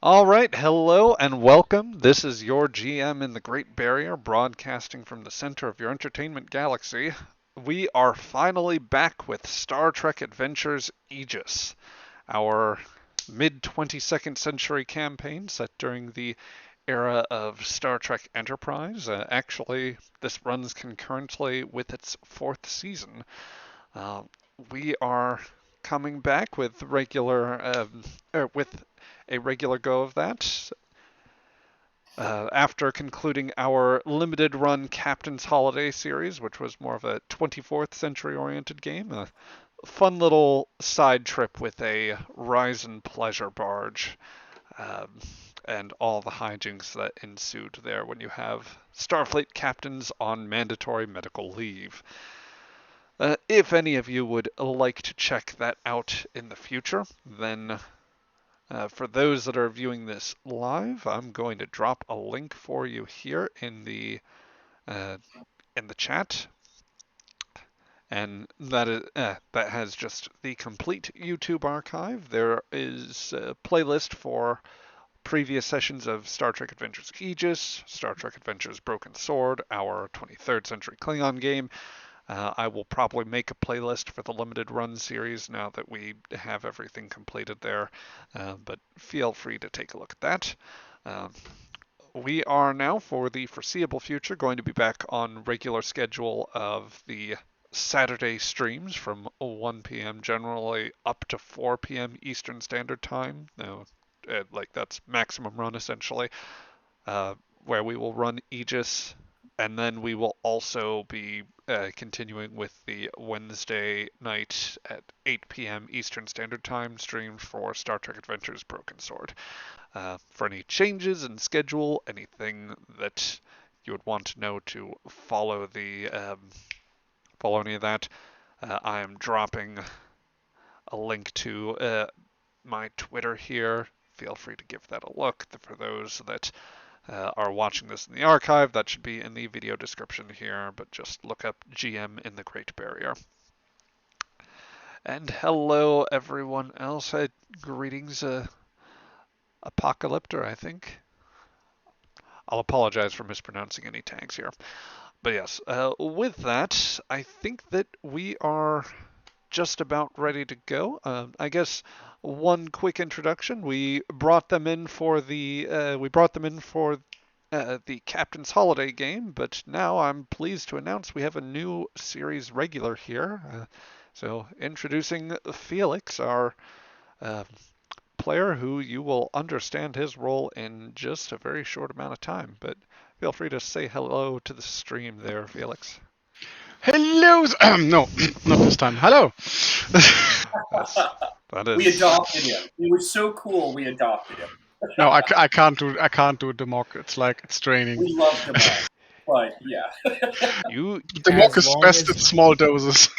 All right, hello and welcome. This is your GM in the Great Barrier, broadcasting from the center of your entertainment galaxy. We are finally back with Star Trek Adventures Aegis, our mid 22nd century campaign set during the era of Star Trek Enterprise. Actually, this runs concurrently with its fourth season. Uh, we are coming back with a regular go of that. After concluding our limited run Captain's Holiday series, which was more of a 24th century oriented game, a fun little side trip with a Ryzen pleasure barge, um, and all the hijinks that ensued there when you have Starfleet captains on mandatory medical leave. If any of you would like to check that out in the future, then for those that are viewing this live, I'm going to drop a link for you here uh, in the chat, and that has just the complete YouTube archive. There is a playlist for previous sessions of Star Trek Adventures Aegis, Star Trek Adventures Broken Sword, our 23rd century Klingon game. I will probably make a playlist for the limited run series now that we have everything completed there, but feel free to take a look at that. Uh, we are now, for the foreseeable future, going to be back on regular schedule of the Saturday streams from 1 p.m. generally up to 4 p.m. Eastern Standard Time. Now, that's maximum run essentially, uh, where we will run Aegis, and then we will also be continuing with the Wednesday night at 8 p.m. Eastern Standard Time stream for Star Trek Adventures Broken Sword. For any changes in schedule, anything that you would want to know to follow any of that, I am dropping a link to my Twitter here. Feel free to give that a look. For those that are watching this in the archive, that should be in the video description here, but just look up GM in the Great Barrier. And hello, everyone else. Greetings, Apocalyptor, I think. I'll apologize for mispronouncing any tags here. But yes, with that, I think that we are just about ready to go. I guess one quick introduction. We brought them in for the Captain's Holiday game, but now I'm pleased to announce we have a new series regular here. So introducing Felix, our uh, player, who you will understand his role in just a very short amount of time. But feel free to say hello to the stream there, Felix. Hello! No, not this time. Hello! That is. We adopted him. He was so cool. We adopted him. No, I can't do the mock. It's like it's draining. We love the mock, but yeah. The mock is best in small doses.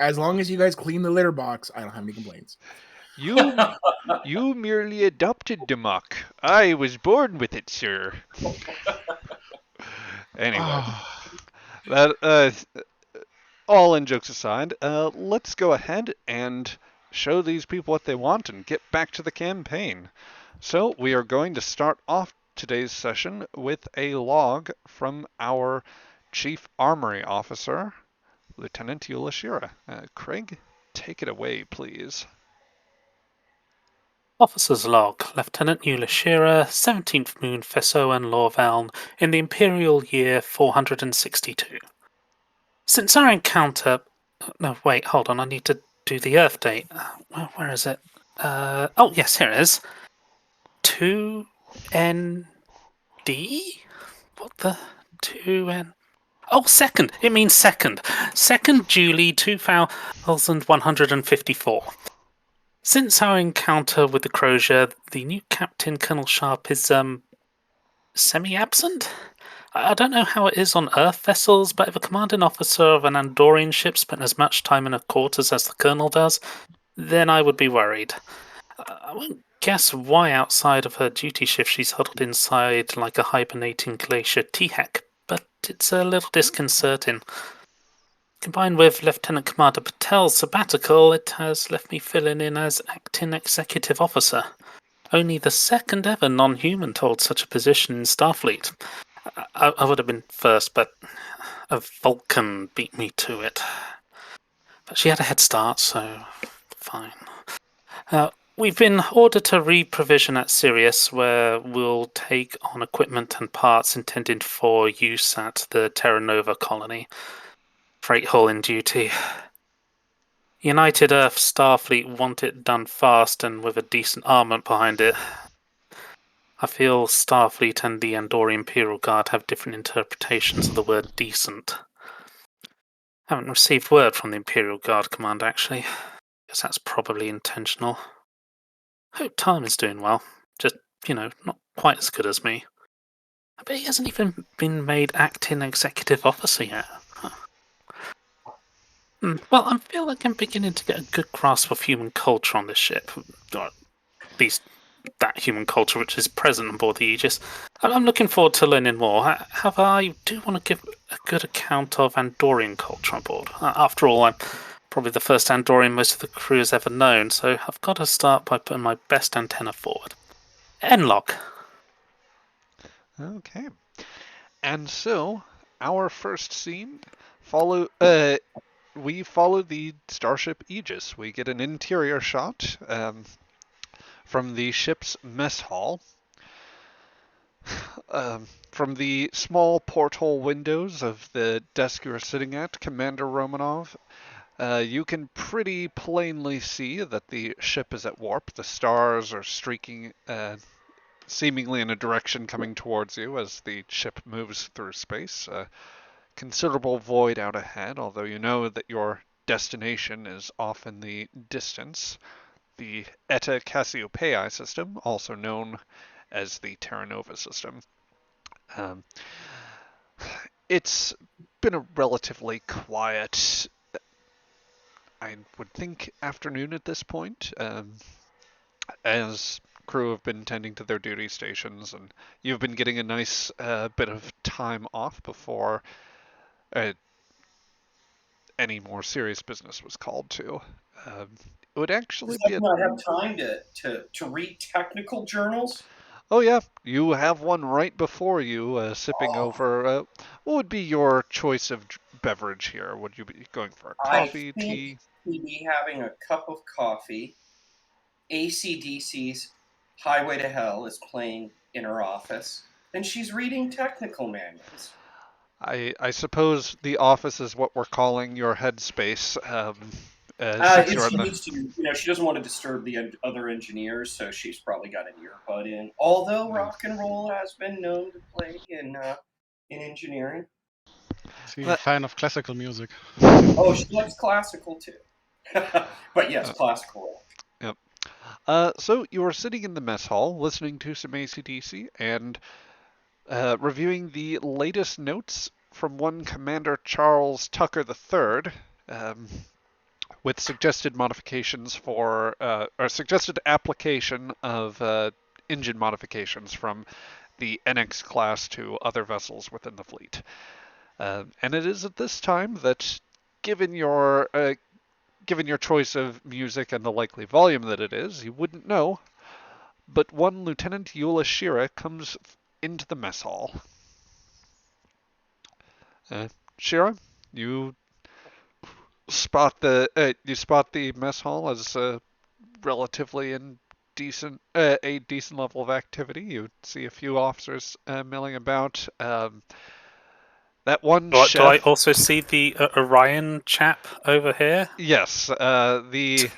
As long as you guys clean the litter box, I don't have any complaints. You merely adopted the mock. I was born with it, sir. Anyway, that all in jokes aside, let's go ahead and show these people what they want and get back to the campaign. So we are going to start off today's session with a log from our Chief Armory Officer, Lieutenant Yulashira. Craig, take it away, please. Officer's Log, Lieutenant Yulashira, 17th Moon Fesso and Lorveln, in the Imperial Year 462. Since our encounter... No, wait, hold on, I need to do the Earth date. Where is it? Oh, yes, here it is. 2ND? What the... 2N... Oh, second! It means second. 2nd July 2154. Since our encounter with the Crozier, the new captain, Colonel Sharp, is, semi-absent? I don't know how it is on Earth vessels, but if a commanding officer of an Andorian ship spent as much time in her quarters as the Colonel does, then I would be worried. I won't guess why outside of her duty shift she's huddled inside like a hibernating glacier T-Hack, but it's a little disconcerting. Combined with Lieutenant Commander Patel's sabbatical, it has left me filling in as acting executive officer. Only the second ever non-human to hold such a position in Starfleet. I would have been first, but a Vulcan beat me to it. But she had a head start, so fine. We've been ordered to re-provision at Sirius, where we'll take on equipment and parts intended for use at the Terra Nova colony. Freight hull in duty. United Earth Starfleet want it done fast and with a decent armament behind it. I feel Starfleet and the Andorian Imperial Guard have different interpretations of the word decent. I haven't received word from the Imperial Guard command, actually. Guess that's probably intentional. Hope Tom is doing well. Just, not quite as good as me. I bet he hasn't even been made acting executive officer yet. Huh. Well, I feel like I'm beginning to get a good grasp of human culture on this ship. Or at least that human culture which is present on board the Aegis. I'm looking forward to learning more. However, I do want to give a good account of Andorian culture on board. After all, I'm probably the first Andorian most of the crew has ever known, so I've got to start by putting my best antenna forward. N-log. Okay. And so, our first scene we follow the starship Aegis. We get an interior shot from the ship's mess hall. From the small porthole windows of the desk you are sitting at, Commander Romanov, you can pretty plainly see that the ship is at warp. The stars are streaking seemingly in a direction coming towards you as the ship moves through space. Considerable void out ahead, although you know that your destination is off in the distance. The Eta Cassiopeia system, also known as the Terra Nova system. It's been a relatively quiet, I would think, afternoon at this point, as crew have been tending to their duty stations, and you've been getting a nice bit of time off before any more serious business was called to. It would actually Does be that not have time to read technical journals? Oh yeah, you have one right before you, sipping over. What would be your choice of beverage here? Would you be going for a coffee, I think tea? we'd be having a cup of coffee. AC/DC's Highway to Hell is playing in her office, and she's reading technical manuals. I suppose the office is what we're calling your headspace. Since you're She in the needs to, she doesn't want to disturb the other engineers, so she's probably got an earbud in. Although rock and roll has been known to play in engineering. She's a fan of classical music. Oh, she likes classical too. But yes, classical rock. Yep. So you are sitting in the mess hall, listening to some AC/DC and reviewing the latest notes from one Commander Charles Tucker III. With suggested modifications for, or suggested application of engine modifications from the NX class to other vessels within the fleet. And it is at this time that, given your choice of music and the likely volume that it is, you wouldn't know, but one Lieutenant Eula Shira comes into the mess hall. Shira, you spot the mess hall as relatively in a decent level of activity. You see a few officers milling about. That one Do chef. I also see the Orion chap over here? Yes, the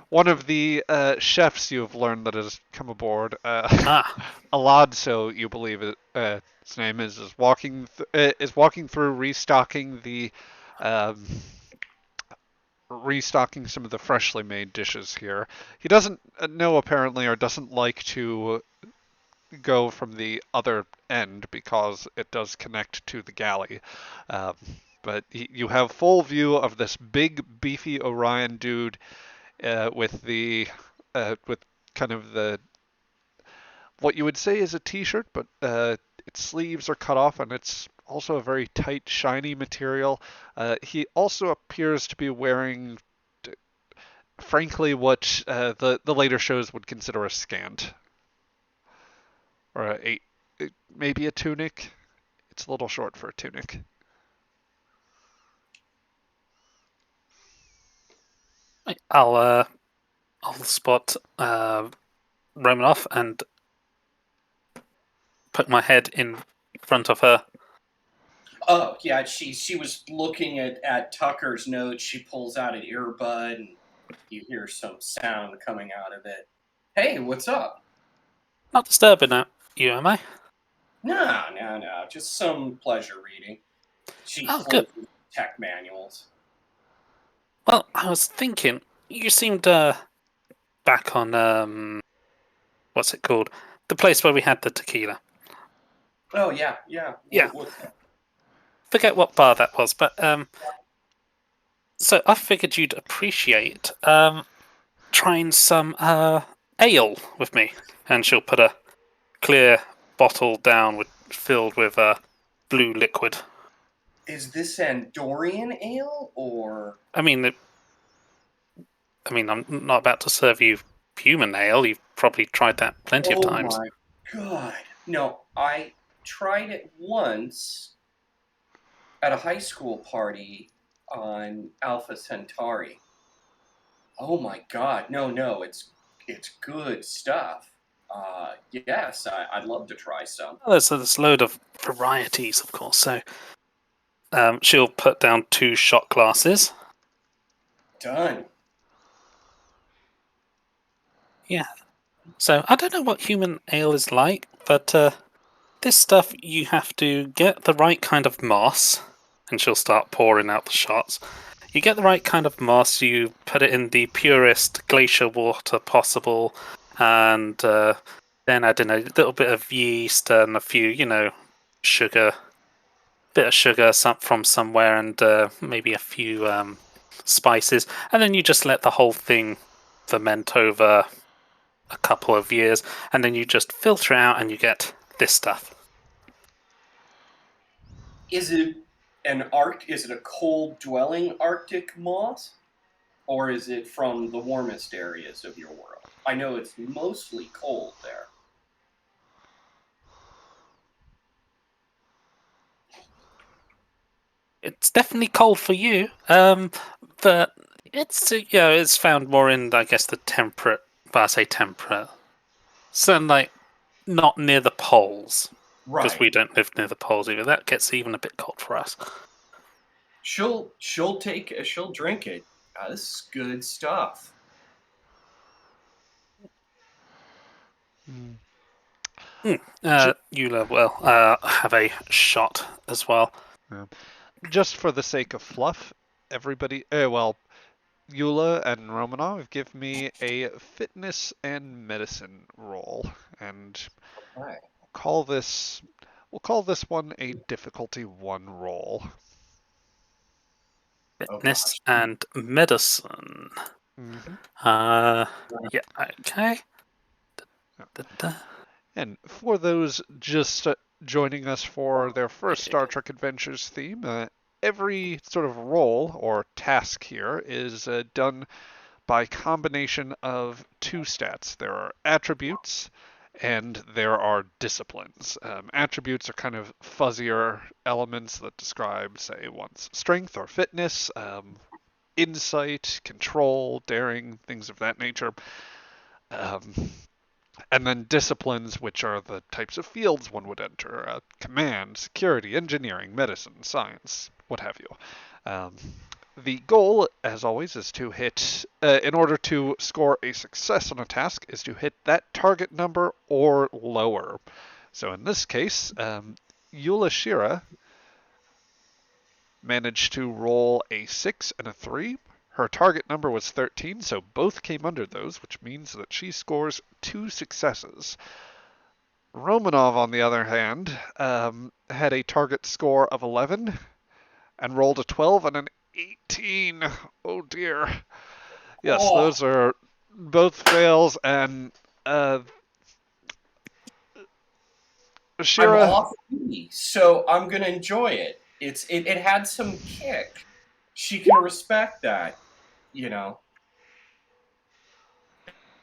one of the chefs you have learned that has come aboard. Aladso, you believe his name is walking through restocking some of the freshly made dishes here. He doesn't know apparently, or doesn't like to go from the other end because it does connect to the galley. But you have full view of this big, beefy Orion dude with kind of the what you would say is a t-shirt, but its sleeves are cut off and it's also a very tight, shiny material. He also appears to be wearing, frankly, what the later shows would consider a scant, or maybe a tunic. It's a little short for a tunic. I'll spot Romanoff and put my head in front of her. Oh, yeah, she was looking at Tucker's notes. She pulls out an earbud, and you hear some sound coming out of it. Hey, what's up? Not disturbing you, am I? No, just some pleasure reading. She Oh, good. closes tech manuals. Well, I was thinking, you seemed back on, what's it called? The place where we had the tequila. Oh, yeah. Yeah. What's that? Forget what bar that was, but so I figured you'd appreciate trying some ale with me. And she'll put a clear bottle down filled with blue liquid. Is this Andorian ale, or... I mean, I'm not about to serve you human ale. You've probably tried that plenty of times. Oh my god. No, I tried it once at a high school party on Alpha Centauri. Oh my god. No, it's good stuff. Yes, I'd love to try some. Well, there's a load of varieties, of course. So she'll put down 2 shot glasses. Done. Yeah. So I don't know what human ale is like, but this stuff you have to get the right kind of moss, and she'll start pouring out the shots. You get the right kind of moss, you put it in the purest glacier water possible, and then add in a little bit of yeast and a few, sugar, bit of sugar from somewhere, and maybe a few spices, and then you just let the whole thing ferment over a couple of years, and then you just filter it out, and you get this stuff. Is it a cold dwelling Arctic moss? Or is it from the warmest areas of your world? I know it's mostly cold there. It's definitely cold for you, but it's found more in, I guess, the temperate. But I say temperate, so like not near the poles, because Right. we don't live near the poles either. That gets even a bit cold for us. She'll drink it. This is good stuff. Eula have a shot as well. Just for the sake of fluff, everybody, Eula and Romanov, give me a fitness and medicine roll, and Right. we'll call this one a difficulty 1 roll. Fitness and medicine. Mm-hmm. Yeah, okay. And for those just joining us for their first Star Trek Adventures theme, every sort of role or task here is done by combination of 2 stats. There are attributes and there are disciplines. Attributes are kind of fuzzier elements that describe, say, one's strength or fitness, insight, control, daring, things of that nature. And then disciplines, which are the types of fields one would enter: command, security, engineering, medicine, science, what have you. The goal, as always, is to hit, in order to score a success on a task, is to hit that target number or lower. So in this case, Eula Shira managed to roll a 6 and a 3. Her target number was 13, so both came under those, which means that she scores 2 successes. Romanov, on the other hand, had a target score of 11 and rolled a 12 and an 18. Oh dear. Yes, those are both fails, and I'm Shira, off duty, so I'm gonna enjoy it. It had some kick. She can respect that, you know.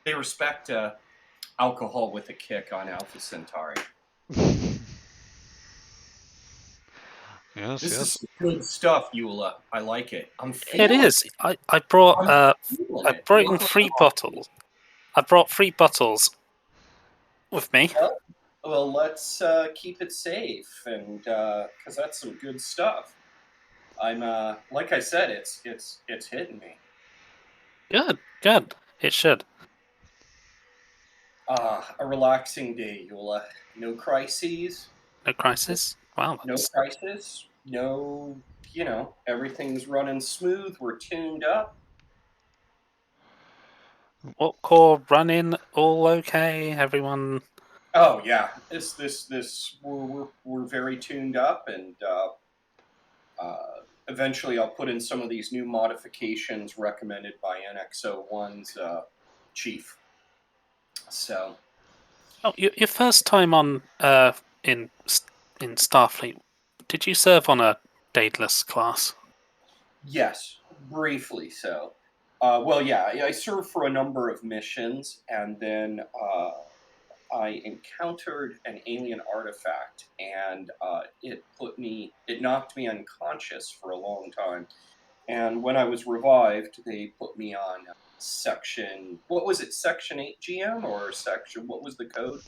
They respect alcohol with a kick on Alpha Centauri. yes, This yes. is good stuff, Eula. I like it. I'm It feeling is. I brought I'm feeling I it. brought in 3 bottles. I brought 3 bottles with me. Well, let's keep it safe, and because that's some good stuff. I'm like I said, it's hitting me. Good, good. It should. A relaxing day, Eula. No crises, No crisis. Wow, no that's crisis, no. Everything's running smooth. We're tuned up. what core running all okay. Everyone. Oh yeah, this we're very tuned up, and eventually I'll put in some of these new modifications recommended by NX01's chief. So Oh, your first time on in Starfleet. Did you serve on a Daedalus class? yes, briefly so. Well, yeah, I served for a number of missions, and then I encountered an alien artifact, and it knocked me unconscious for a long time. And when I was revived, they put me on section. What was it? Section 8 GM or section? What was the code?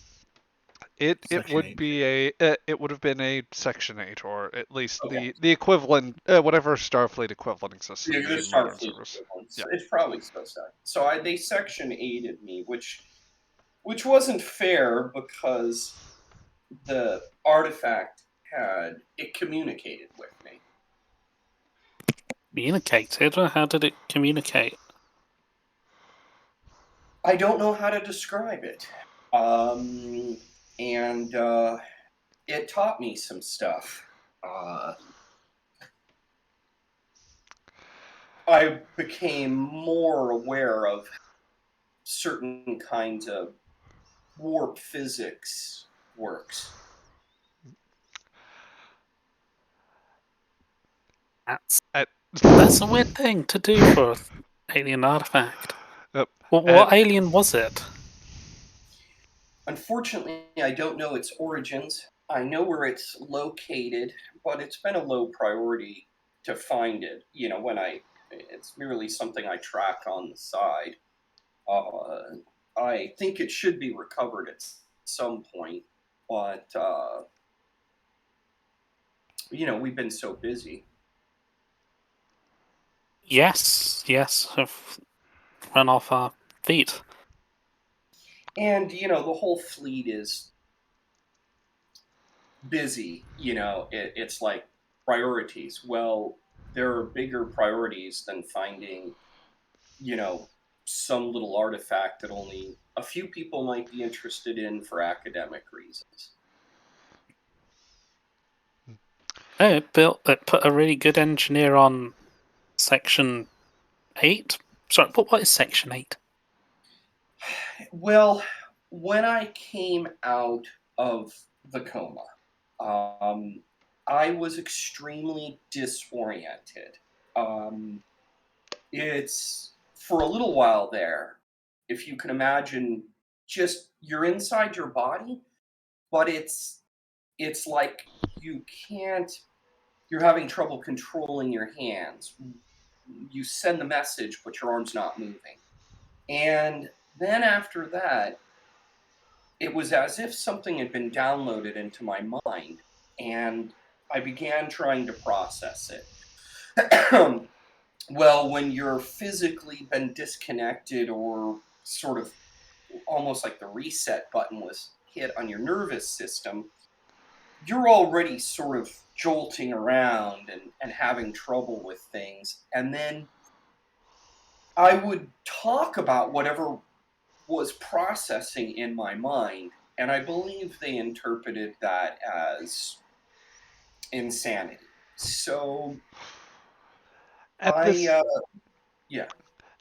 It Section 8. it would have been a Section 8, or at least Okay. the equivalent, whatever Starfleet equivalent exists Yeah, in the the modern Starfleet service. equivalent. Yeah. It's probably supposed to. So they section 8'd me, which wasn't fair because the artifact it communicated with me. Communicated? Or how did it communicate? I don't know how to describe it. And it taught me some stuff. I became more aware of certain kinds of warp physics works. That's At, that's a weird thing to do for an alien artifact. Yep. Well, what alien was it? Unfortunately, I don't know its origins. I know where it's located, but it's been a low priority to find it. It's merely something I track on the side. I think it should be recovered at some point, but we've been so busy. Yes, have run off our feet. And the whole fleet is busy. It's like priorities. Well, there are bigger priorities than finding some little artifact that only a few people might be interested in for academic reasons. Oh, it put a really good engineer on Section 8. Sorry, what is Section 8? Well, when I came out of the coma, I was extremely disoriented. It's for a little while there, if you can imagine, just you're inside your body, but it's like you can't. You're having trouble controlling your hands. You send the message, but your arm's not moving. And then after that, it was as if something had been downloaded into my mind, and I began trying to process it. Well, when you're physically been disconnected, or sort of almost like the reset button was hit on your nervous system, you're already sort of jolting around and having trouble with things. And then I would talk about whatever was processing in my mind, and I believe they interpreted that as insanity. So at this yeah.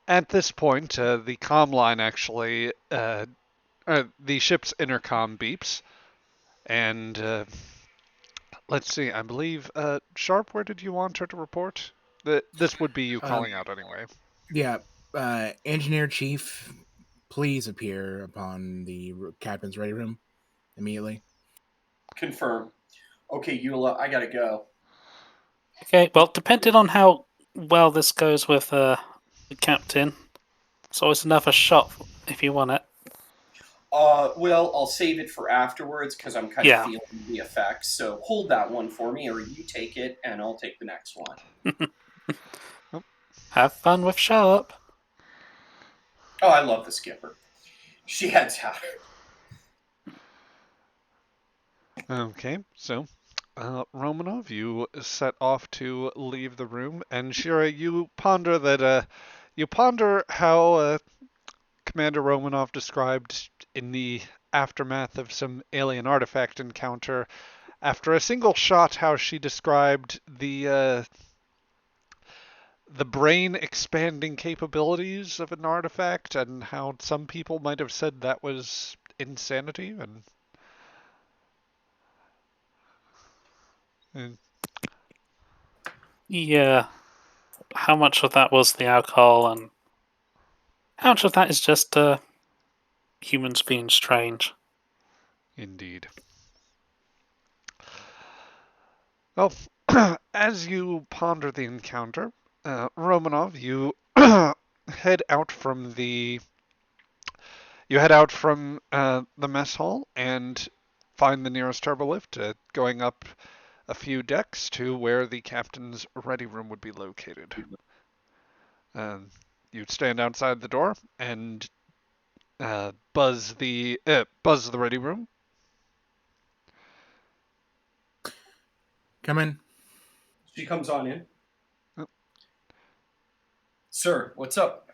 at this point, the comm line actually, the ship's intercom beeps, And let's see, I believe, Sharp, where did you want her to report? This would be you calling out anyway. Yeah, Engineer Chief, please appear upon the captain's ready room immediately. Confirm. Okay, Eula, I gotta go. Okay, well, depending on how well this goes with the captain, it's always another shot if you want it. Well, I'll save it for afterwards because I'm kind of Yeah. feeling the effects. So hold that one for me, or you take it, and I'll take the next one. Have fun with Sharp. Oh, I love the skipper. She heads out. Okay, so Romanov, you set off to leave the room, and Shira, you ponder how Commander Romanov described in the aftermath of some alien artifact encounter. After a single shot, how she described the brain expanding capabilities of an artifact, and how some people might have said that was insanity, and Yeah. How much of that was the alcohol, and how much of that is just humans being strange? indeed. Well, as you ponder the encounter, Romanov, you head out from the mess hall and find the nearest turbolift, going up a few decks to where the captain's ready room would be located. You stand outside the door and buzz the ready room. Come in. She comes on in. Oh. Sir, what's up?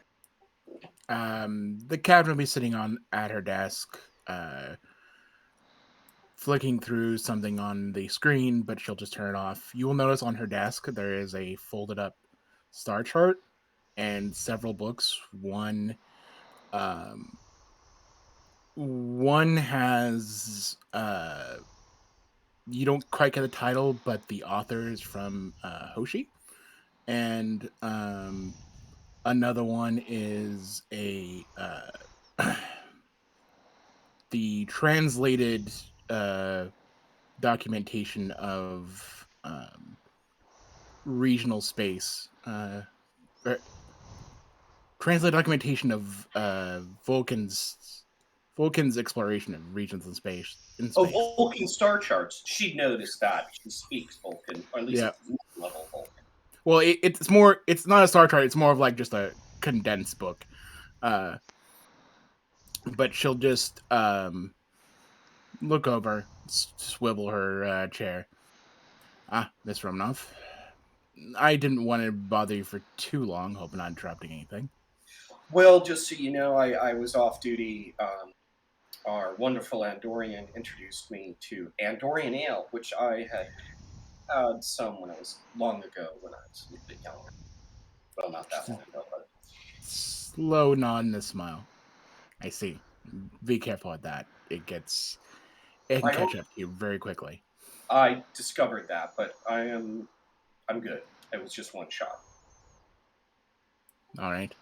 The captain will be sitting at her desk, flicking through something on the screen, but she'll just turn it off. You will notice on her desk there is a folded up star chart and several books. One has you don't quite get the title, but the author is from Hoshi, and another one is a the translated documentation of regional space. Translated documentation of Vulcan's exploration of regions in space. Oh, Vulcan star charts. She'd noticed that. She speaks Vulcan, or at least Yeah. level Vulcan. Well, it's more. It's not a star chart. It's more of like just a condensed book. But she'll just look over, swivel her chair. Miss Romanov. I didn't want to bother you for too long. Hope not interrupting anything. Well, just so you know, I was off duty. Our wonderful Andorian introduced me to Andorian Ale, which I had some when I was long ago, when I was a little bit younger. Well, not that long ago, but Slow nod and a smile. I see. Be careful with that. It can catch up to you very quickly. I discovered that, but I'm good. It was just one shot. All right.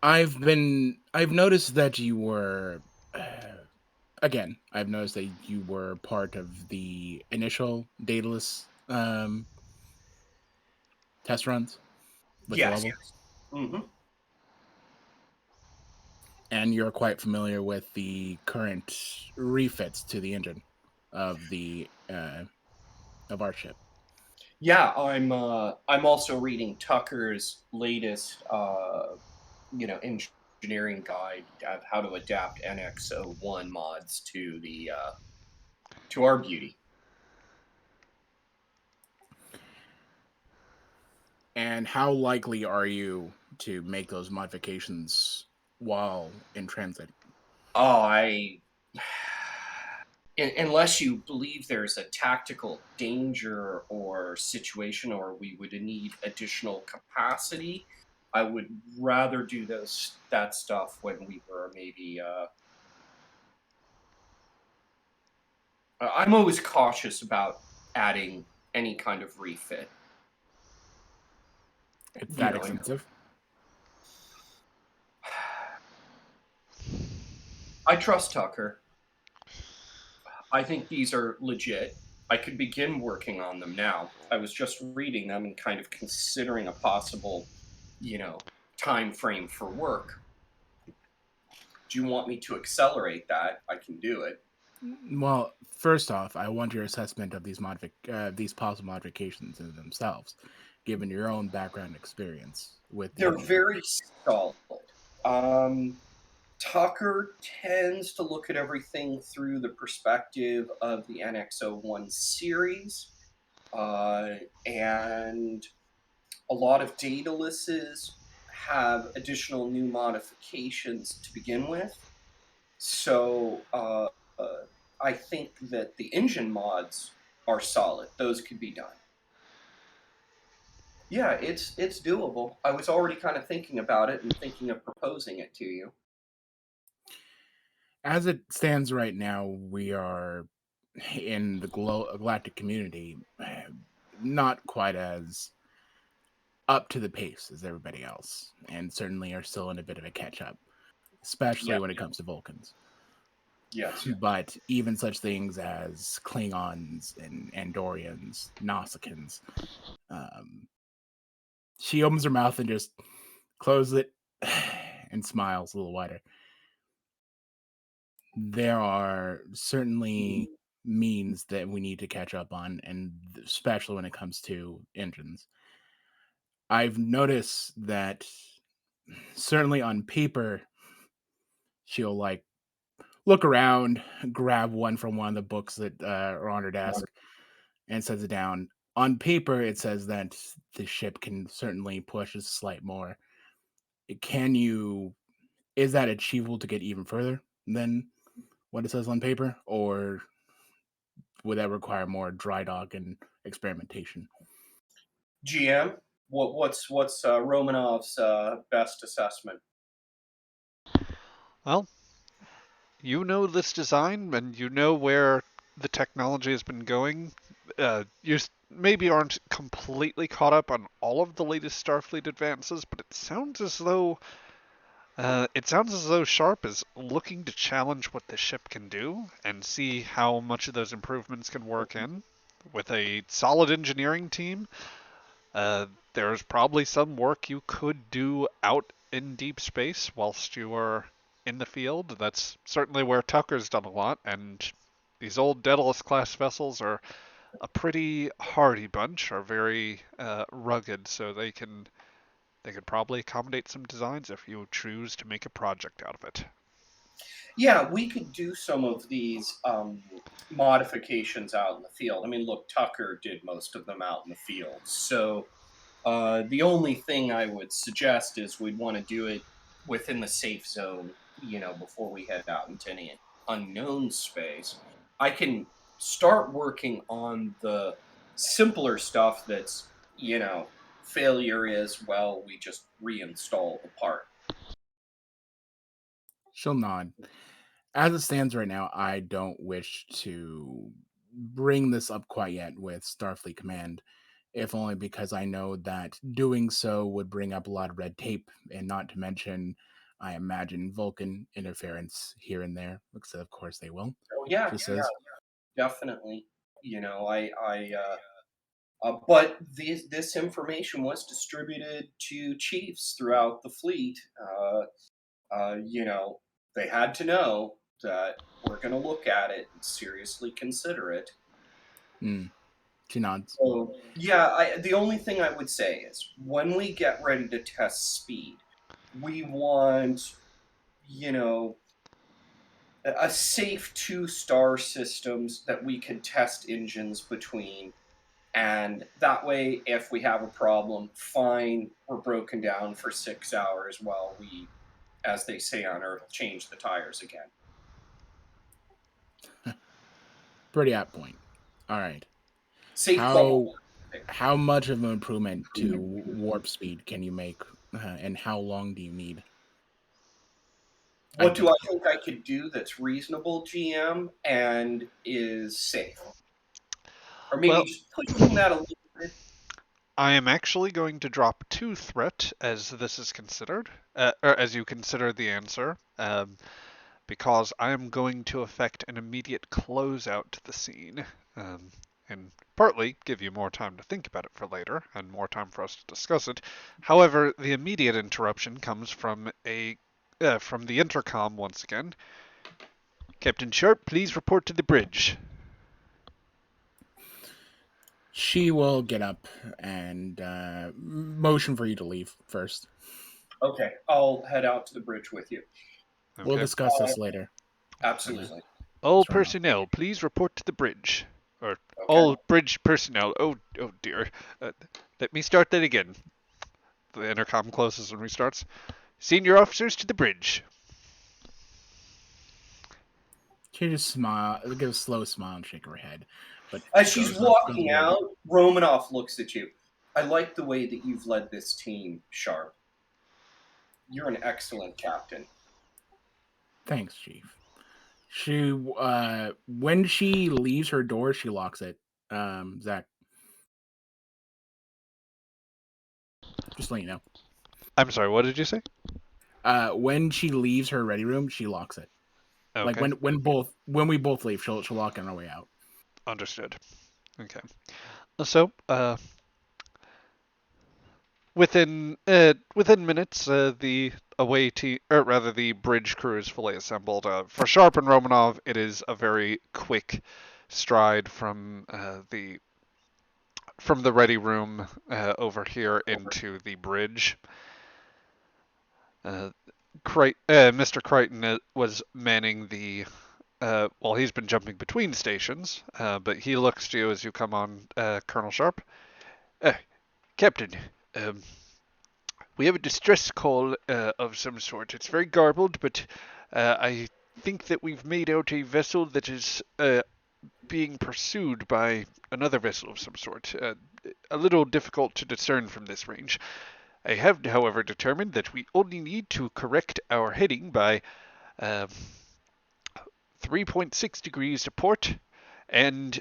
I've noticed that you were I've noticed that you were part of the initial Daedalus test runs with the level. Yes. Mm-hmm. And you're quite familiar with the current refits to the engine of our ship. Yeah, I'm also reading Tucker's latest engineering guide of how to adapt NX01 mods to the to our beauty. And how likely are you to make those modifications while in transit? Unless you believe there's a tactical danger or situation, or we would need additional capacity, I would rather do that stuff when we were maybe I'm always cautious about adding any kind of refit. It's You that know, expensive. I trust Tucker. I think these are legit. I could begin working on them now. I was just reading them and kind of considering a possible, time frame for work. Do you want me to accelerate that? I can do it. Well, first off, I want your assessment of these possible modifications in themselves, given your own background and experience with the They're engine. very solid. Um, Tucker tends to look at everything through the perspective of the NX-01 series, and a lot of Daedaluses have additional new modifications to begin with. So I think that the engine mods are solid. Those could be done. Yeah, it's doable. I was already kind of thinking about it and thinking of proposing it to you. As it stands right now, we are in the galactic community not quite as up to the pace as everybody else, and certainly are still in a bit of a catch up, especially Yeah. when it comes to Vulcans. Yes. But even such things as Klingons and Andorians, Nausicaans, um, she opens her mouth and just closes it and smiles a little wider. There are certainly means that we need to catch up on, and especially when it comes to engines. I've noticed that certainly on paper, she'll like look around, grab one from one of the books that are on her desk, and sets it down. On paper, it says that the ship can certainly push a slight more. Can you? Is that achievable to get even further than what it says on paper, or would that require more dry dock and experimentation? GM, what's Romanov's best assessment? Well, you know this design and you know where the technology has been going. You maybe aren't completely caught up on all of the latest Starfleet advances, but it sounds as though Sharp is looking to challenge what the ship can do and see how much of those improvements can work in. With a solid engineering team, there's probably some work you could do out in deep space whilst you are in the field. That's certainly where Tucker's done a lot, and these old Daedalus class vessels are a pretty hardy bunch, are very rugged, so they could probably accommodate some designs if you choose to make a project out of it. Yeah, we could do some of these modifications out in the field. I mean, look, Tucker did most of them out in the field. So the only thing I would suggest is we'd want to do it within the safe zone, before we head out into any unknown space. I can start working on the simpler stuff that's, failure is, well, we just reinstall the part. She'll nod. As it stands right now, I don't wish to bring this up quite yet with Starfleet Command, if only because I know that doing so would bring up a lot of red tape, and not to mention, I imagine Vulcan interference here and there, because of course they will. Oh, yeah, She says, definitely. But this information was distributed to chiefs throughout the fleet. They had to know that we're going to look at it and seriously consider it. she nods. So, yeah, the only thing I would say is when we get ready to test speed, we want, you know, a safe 2-star systems that we can test engines between. And that way, if we have a problem, fine, we're broken down for 6 hours while we, as they say on Earth, change the tires again. Pretty apt point. All right. Safe How much of an improvement to warp speed can you make, and how long do you need? What do I think I could do that's reasonable, GM, and is safe? Or maybe Well- just pushing that a little bit. I am actually going to drop 2 threat as this is considered, or as you consider the answer, because I am going to effect an immediate closeout to the scene, and partly give you more time to think about it for later and more time for us to discuss it. However, the immediate interruption comes from from the intercom once again. Captain Sharp, please report to the bridge. She will get up and motion for you to leave first. Okay, I'll head out to the bridge with you. Okay. We'll discuss this later. Absolutely. All Sorry. personnel, please report to the bridge. Or Okay. all bridge personnel. Oh dear. Let me start that again. The intercom closes and restarts. Senior officers to the bridge. She just smile, give a slow smile and shake her head. But As she's goes walking away. out, Romanoff looks at you. I like the way that you've led this team, Sharp. You're an excellent captain. Thanks, Chief. She when she leaves her door, she locks it. Zach. Just let you know. I'm sorry, what did you say? When she leaves her ready room, she locks it. Okay. Like when we both leave, she'll lock it on our way out. Understood. Okay. So, within minutes, the the bridge crew is fully assembled. For Sharp and Romanov, it is a very quick stride from the ready room over here into the bridge. Mr. Crichton was manning the. He's been jumping between stations, but he looks to you as you come on, Colonel Sharp. Captain, we have a distress call of some sort. It's very garbled, but I think that we've made out a vessel that is being pursued by another vessel of some sort. A little difficult to discern from this range. I have, however, determined that we only need to correct our heading by 3.6 degrees to port and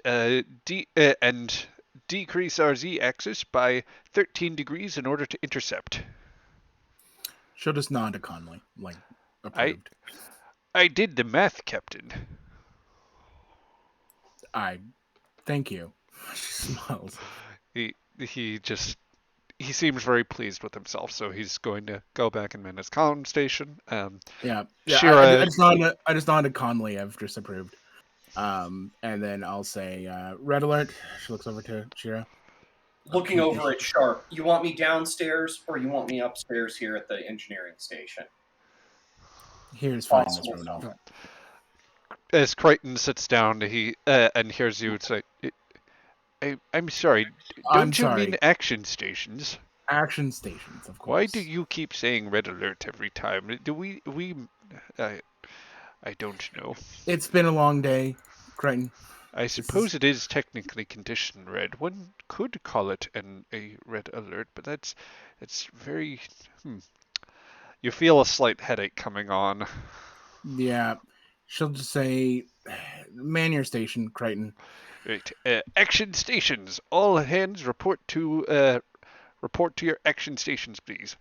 decrease our z-axis by 13 degrees in order to intercept. She'll just nod to Conley, like approved. I did the math, Captain. I thank you. She smiles. He seems very pleased with himself, so he's going to go back and man his comm station. Yeah. Shira, I just nodded to Conley. I've just approved. And then I'll say red alert. She looks over to Shira. Looking over at Sharp, you want me downstairs or you want me upstairs here at the engineering station? Here's fine, Miss Possible. Romanov. as Crichton sits down, he and hears you say, I'm sorry, don't you mean action stations? Action stations, of course. Why do you keep saying red alert every time? Do we I don't know. It's been a long day, Crichton. I suppose it is technically condition red. One could call it a red alert, but it's very... You feel a slight headache coming on. Yeah. She'll just say, man your station, Crichton. Right. Action stations. All hands report to your action stations, please.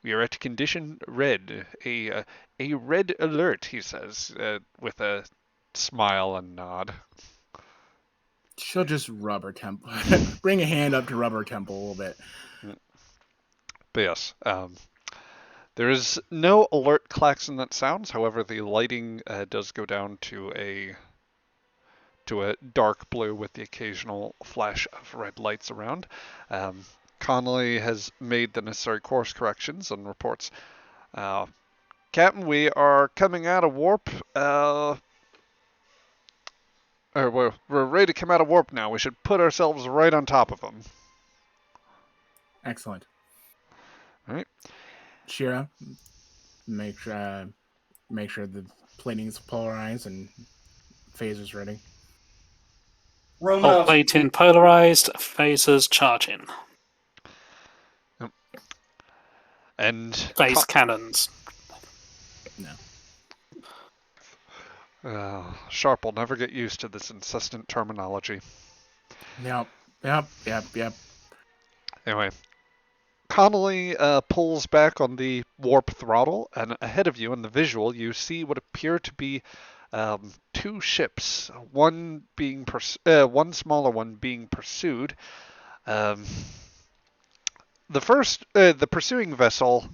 We are at condition red. A red alert, he says, with a smile and nod. She'll just rub her temple. Bring a hand up to rub her temple a little bit. But yes, there is no alert klaxon that sounds. However, the lighting does go down to a dark blue with the occasional flash of red lights around. Connolly has made the necessary course corrections and reports, Captain, we are coming out of warp. We're ready to come out of warp now. We should put ourselves right on top of them. Excellent. All right. Shira, make sure the plating is polarized and phasers ready. Romanov, Plating polarized, phasers charging. And Phase cannons. No. Sharp will never get used to this insistent terminology. Yep. Anyway, Connolly pulls back on the warp throttle, and ahead of you in the visual, you see what appear to be two ships. One one smaller one being pursued. Um, the pursuing vessel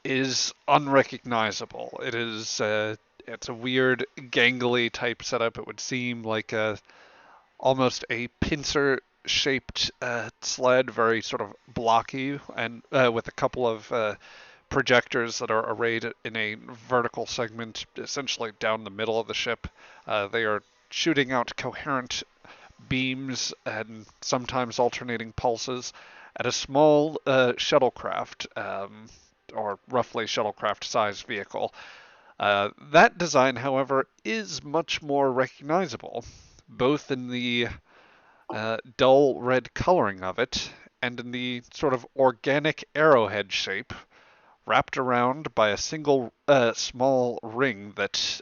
is unrecognizable. It's a weird gangly type setup. It would seem like almost a pincer shaped sled, very sort of blocky, and with a couple of projectors that are arrayed in a vertical segment, essentially down the middle of the ship. They are shooting out coherent beams and sometimes alternating pulses at a small shuttlecraft, or roughly shuttlecraft-sized vehicle. That design, however, is much more recognizable, both in the dull red coloring of it and in the sort of organic arrowhead shape wrapped around by a single small ring that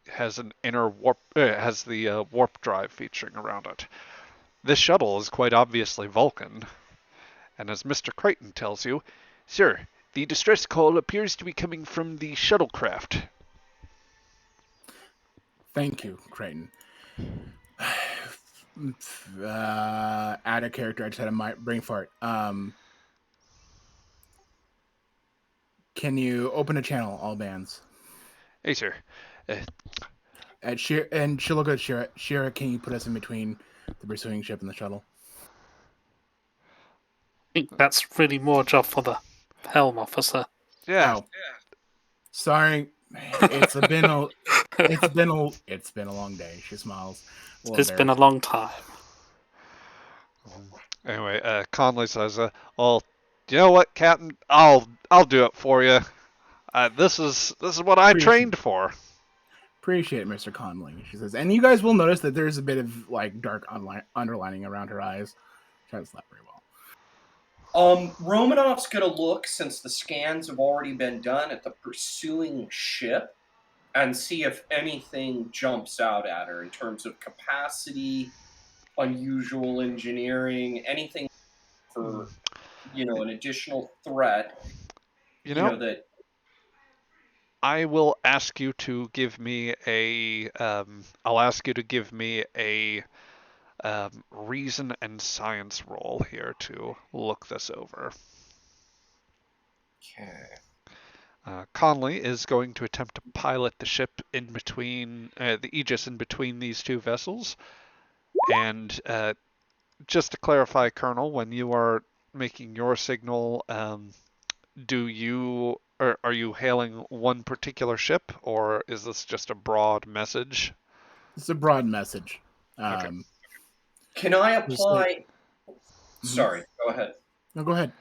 has an inner warp has the warp drive featuring around it. This shuttle is quite obviously Vulcan, and as Mr. Crichton tells you, "Sir, the distress call appears to be coming from the shuttlecraft." Thank you, Crichton. Add a character. I just had a brain fart. Can you open a channel, all bands? Hey, sir. Uh, And she'll look at Shira. Shira, can you put us in between the pursuing ship and the shuttle? I think that's really more job for the helm officer. yeah. Oh, sorry. It's been a long day. She smiles. It's been a long time. Anyway, Conley says, "Well, you know what, Captain? I'll do it for you. This is what I trained for." Appreciate it, Mr. Conley. She says, and you guys will notice that there's a bit of like dark underlining around her eyes. She doesn't sleep very well. Romanov's gonna look, since the scans have already been done, at the pursuing ship and see if anything jumps out at her in terms of capacity, unusual engineering, anything for an additional threat. You know, That I will ask you to give me a. I'll ask you to give me a reason and science roll here to look this over. Okay. Conley is going to attempt to pilot the ship in between the Aegis in between these two vessels, and just to clarify, Colonel, when you are making your signal, are you hailing one particular ship, or is this just a broad message? It's a broad message. Okay. Can I apply? Mm-hmm. Sorry, go ahead. No, go ahead.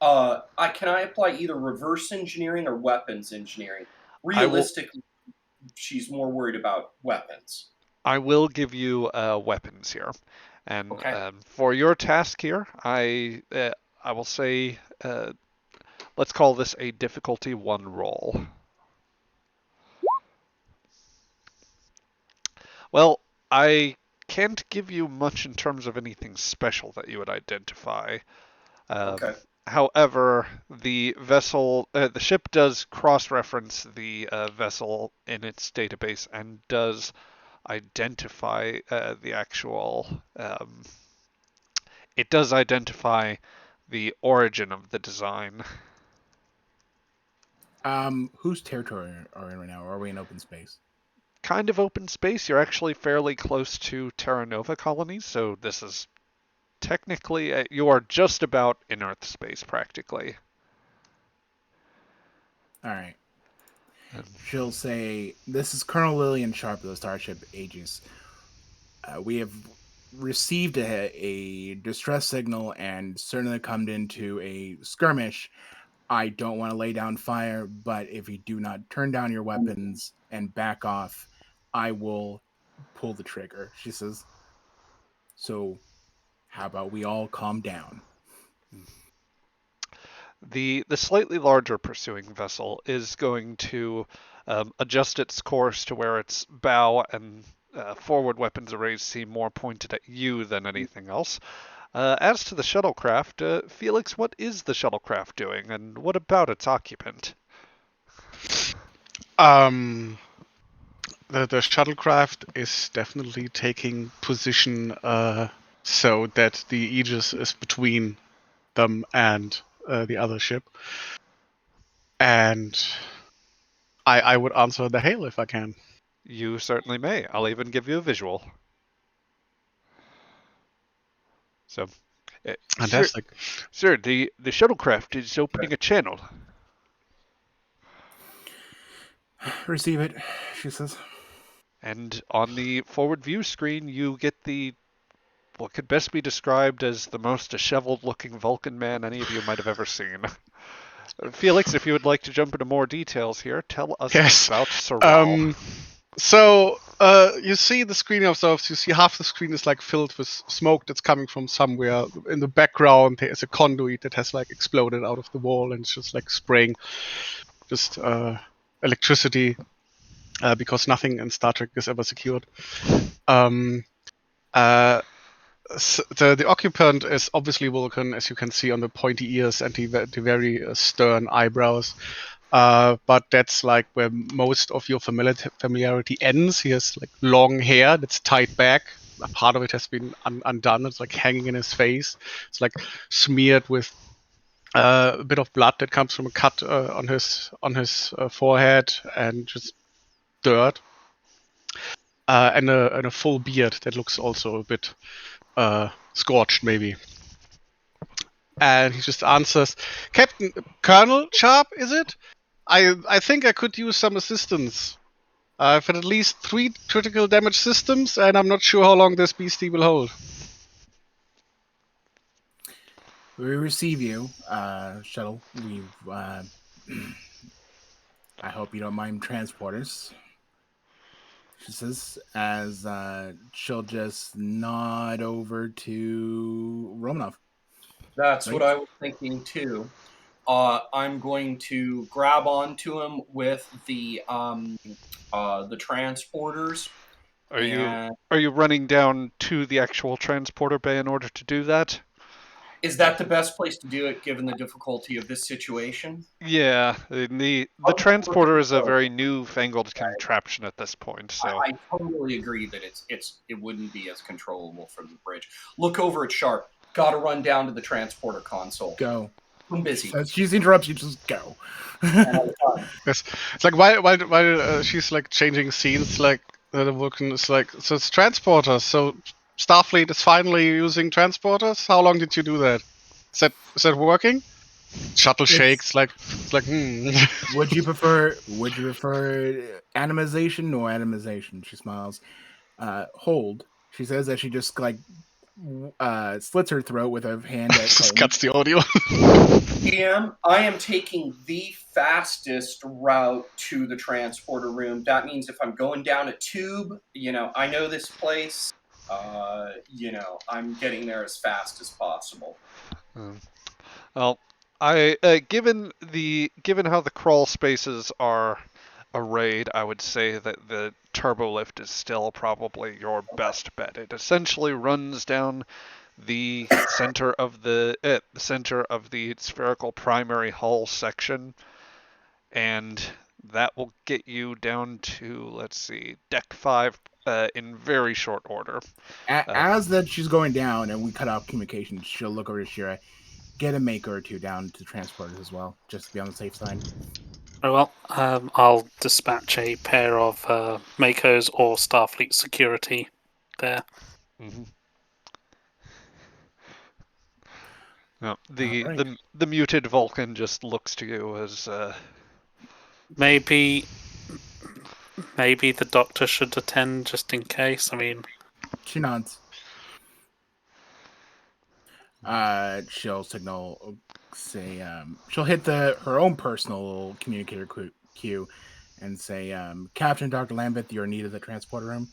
Can I apply either reverse engineering or weapons engineering? Realistically, she's more worried about weapons. I will give you weapons here, and Okay. for your task here, I will say let's call this a difficulty 1 roll. Well, I can't give you much in terms of anything special that you would identify. Okay. However, the ship does cross-reference the vessel in its database and does identify the actual. It does identify the origin of the design. Whose territory are we in right now? Or are we in open space? Kind of open space. You're actually fairly close to Terra Nova colonies, so this is technically you are just about in Earth space practically. All right. She'll say, "This is Colonel Lillian Sharp of the Starship Aegis. We have received a distress signal and certainly come into a skirmish. I don't want to lay down fire, but if you do not turn down your weapons and back off, I will pull the trigger," she says. "So how about we all calm down?" The slightly larger pursuing vessel is going to adjust its course to where its bow and forward weapons arrays seem more pointed at you than anything else. As to the shuttlecraft, Felix, what is the shuttlecraft doing, and what about its occupant? The shuttlecraft is definitely taking position so that the Aegis is between them and the other ship. And I would answer the hail if I can. You certainly may. I'll even give you a visual. So, sir, Fantastic. sir, the shuttlecraft is opening a channel. Receive it, she says. And on the forward view screen, you get what could best be described as the most disheveled-looking Vulcan man any of you might have ever seen. Felix, if you would like to jump into more details here, tell us Yes. about Sorrel. So you see the screen yourselves. You see half the screen is like filled with smoke that's coming from somewhere. In the background, there's a conduit that has like exploded out of the wall and it's just like spraying just electricity because nothing in Star Trek is ever secured. The occupant is obviously Vulcan, as you can see on the pointy ears and the very stern eyebrows. But that's like where most of your familiarity ends. He has like long hair that's tied back. A part of it has been undone. It's like hanging in his face. It's like smeared with a bit of blood that comes from a cut on his forehead and just dirt. And a full beard that looks also a bit scorched, maybe. And he just answers, "Captain, Colonel Sharp, is it? I think I could use some assistance. I've had at least 3 critical damage systems, and I'm not sure how long this beastie will hold." We receive you, shuttle. We've. I hope you don't mind transporters. She says, as she'll just nod over to Romanov. That's Right. what I was thinking too. I'm going to grab onto him with the transporters. Are And you running down to the actual transporter bay in order to do that? is that the best place to do it, given the difficulty of this situation? Yeah, the Okay, transporter is a so very newfangled contraption at this point, so I totally agree that it wouldn't be as controllable from the bridge. Look over at Sharp. Got to run down to the transporter console. Go. I'm busy. As she interrupts you, just go. Yes. It's like while she's like changing scenes, like the Vulcan is like, so it's transporters. So Starfleet is finally using transporters. How long did you do that? Is that working? Shuttle shakes like it's like Would you prefer animization or atomization? She smiles. Hold. She says that she just like slits her throat with her hand at just home. cuts the audio. I am taking the fastest route to the transporter room. That means if I'm going down a tube, I know this place. I'm getting there as fast as possible. well, given how the crawl spaces are arrayed, I would say that the turbo lift is still probably your best bet. It essentially runs down the center of the spherical primary hull section, and that will get you down to, let's see, deck 5 in very short order. As that she's going down and we cut off communication, she'll look over to Shira, get a maker or two down to transporters as well, just to be on the safe side. Very well. I'll dispatch a pair of Makos or Starfleet security there. Mm-hmm. No, Right. the muted Vulcan just looks to you as Maybe the doctor should attend just in case. I mean, She nods. She'll signal, say, she'll hit her own personal communicator queue and say, Captain Dr. Lambeth, you're needed at the transporter room.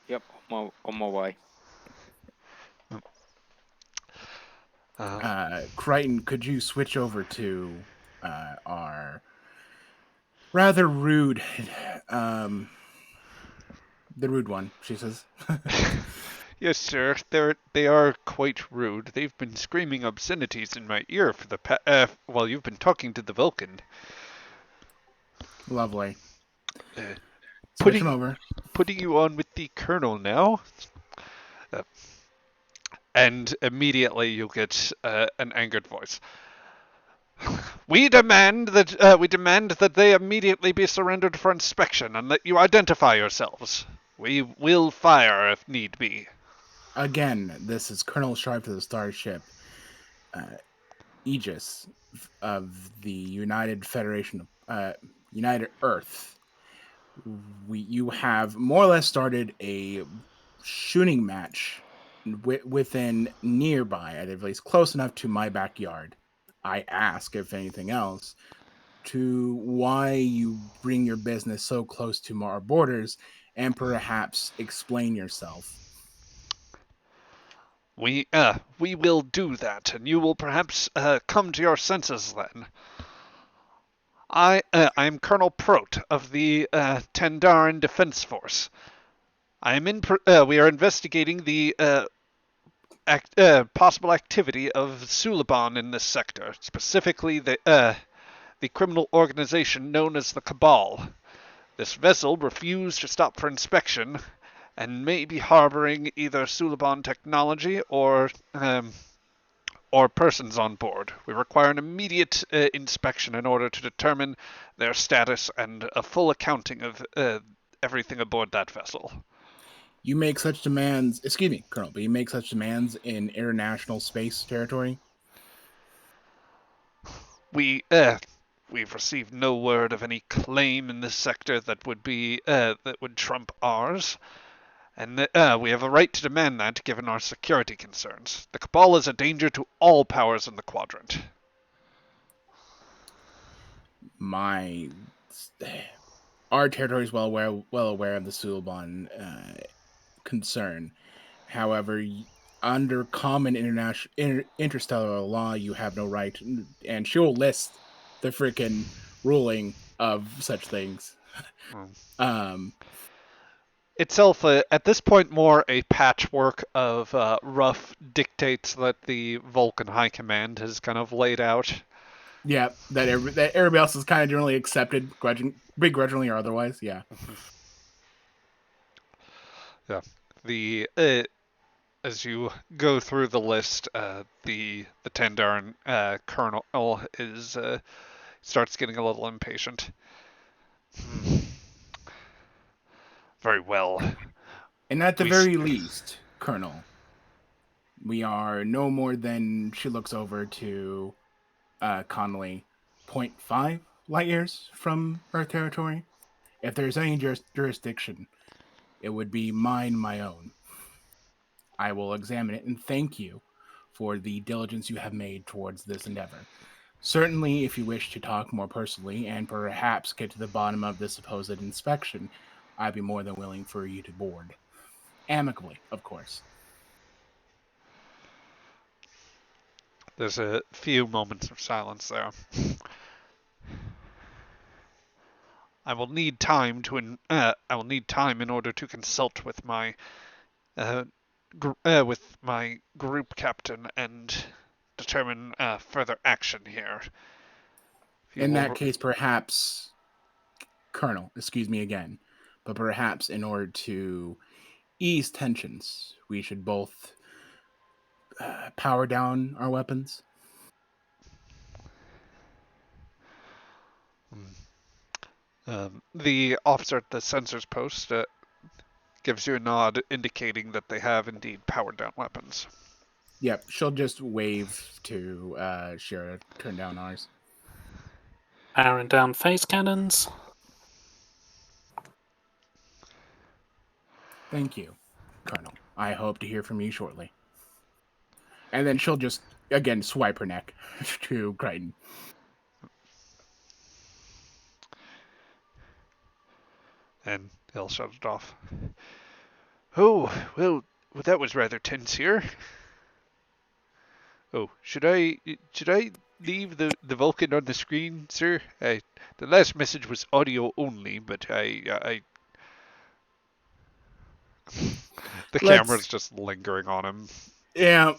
Yep, on my way. Crichton, could you switch over to our rather rude, the rude one, she says. Yes, sir. They are quite rude. They've been screaming obscenities in my ear for while you've been talking to the Vulcan. Lovely. Uh, Switch him putting over. putting you on with the Colonel now. Uh, and immediately you'll get an angered voice. We demand that they immediately be surrendered for inspection and that you identify yourselves. We will fire if need be. Again, this is Colonel Sharp to the Starship Aegis of the United Federation of United Earth. You have more or less started a shooting match within nearby, at least close enough to my backyard. I ask, if anything else, to why you bring your business so close to our borders, and perhaps explain yourself. We will do that, and you will perhaps come to your senses then. I'm Colonel Prote of the Tandaran Defense Force. We are investigating the possible activity of Suliban in this sector, specifically the criminal organization known as the Cabal. This vessel refused to stop for inspection and may be harboring either Suliban technology or persons on board. We require an immediate inspection in order to determine their status and a full accounting of everything aboard that vessel. You make such demands, excuse me, Colonel, but you make such demands in international space territory? We've received no word of any claim in this sector that would trump ours, and we have a right to demand that given our security concerns. The Cabal is a danger to all powers in the quadrant. Our territory is well aware of the Suliban concern. However, under common interstellar law, you have no right, and she'll list the freaking ruling of such things. Itself, at this point, more a patchwork of rough dictates that the Vulcan High Command has kind of laid out. Yeah, that everybody else is kind of generally accepted, begrudgingly or otherwise. Yeah. Yeah. The as you go through the list, the Tandaran colonel is starts getting a little impatient. Very well. And at the very least, Colonel, we are no more than, she looks over to Connolly, 0.5 light years from Earth territory. If there's any jurisdiction, it would be mine, my own. I will examine it and thank you for the diligence you have made towards this endeavor. Certainly, if you wish to talk more personally and perhaps get to the bottom of this supposed inspection, I'd be more than willing for you to board. Amicably, of course. There's a few moments of silence there. I will need time in order to consult with my group captain and determine further action here. In that case, perhaps, Colonel, excuse me again, but perhaps in order to ease tensions, we should both power down our weapons. The officer at the sensors post gives you a nod, indicating that they have indeed powered down weapons. Yep, she'll just wave to Shira to turn down ours. Powering down phase cannons. Thank you, Colonel. I hope to hear from you shortly. And then she'll just, again, swipe her neck to Crichton. And he'll shut it off. Oh, well, that was rather tense here. Oh, should I leave the Vulcan on the screen, sir? The last message was audio only, but the camera's Let's just lingering on him. yeah.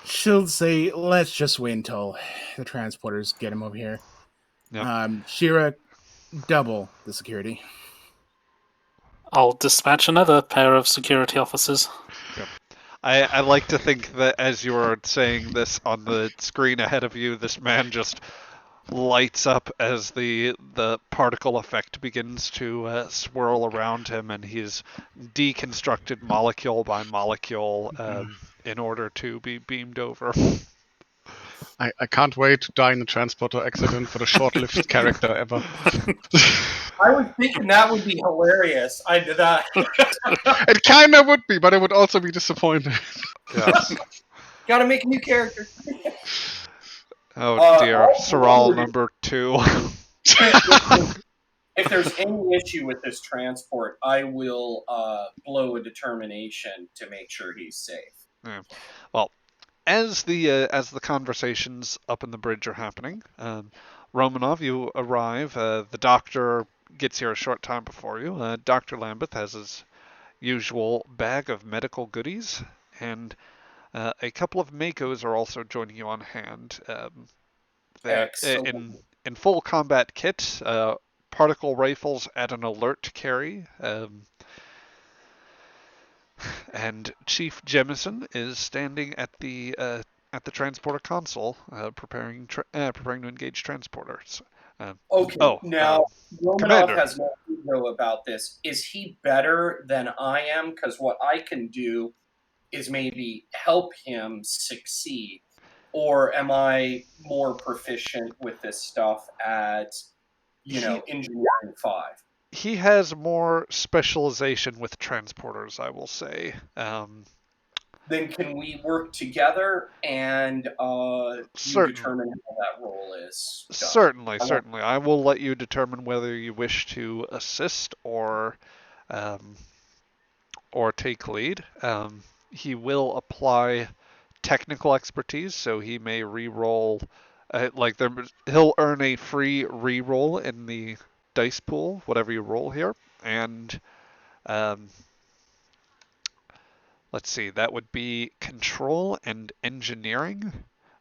She'll say, "Let's just wait until the transporters get him over here." Yep. Shira, double the security. I'll dispatch another pair of security officers. Yep. I like to think that as you're saying this on the screen ahead of you, this man just lights up as the particle effect begins to swirl around him, and he's deconstructed molecule by molecule in order to be beamed over. I can't wait to die in a transporter accident for the short-lived character ever. I was thinking that would be hilarious. I did that. It kind of would be, but I would also be disappointed. Yes. Gotta make a new character. Oh dear, all Saral wondered number 2. if there's any issue with this transport, I will blow a determination to make sure he's safe. Yeah. Well, as the conversations up in the bridge are happening, Romanov, you arrive. The doctor gets here a short time before you. Dr. Lambeth has his usual bag of medical goodies, and a couple of Makos are also joining you on hand. They're Excellent. in full combat kit, particle rifles at an alert carry. And Chief Jemison is standing at the transporter console, preparing to engage transporters. Okay, now Romanov Commander. has no ego about this. Is he better than I am? Because what I can do is maybe help him succeed. Or am I more proficient with this stuff at, engineering 5? He has more specialization with transporters, I will say. Then can we work together and you determine how that role is done? Certainly. I will let you determine whether you wish to assist um, or take lead. He will apply technical expertise, so he may re-roll. He'll earn a free re-roll in the dice pool, whatever you roll here, and um, let's see, that would be control and engineering,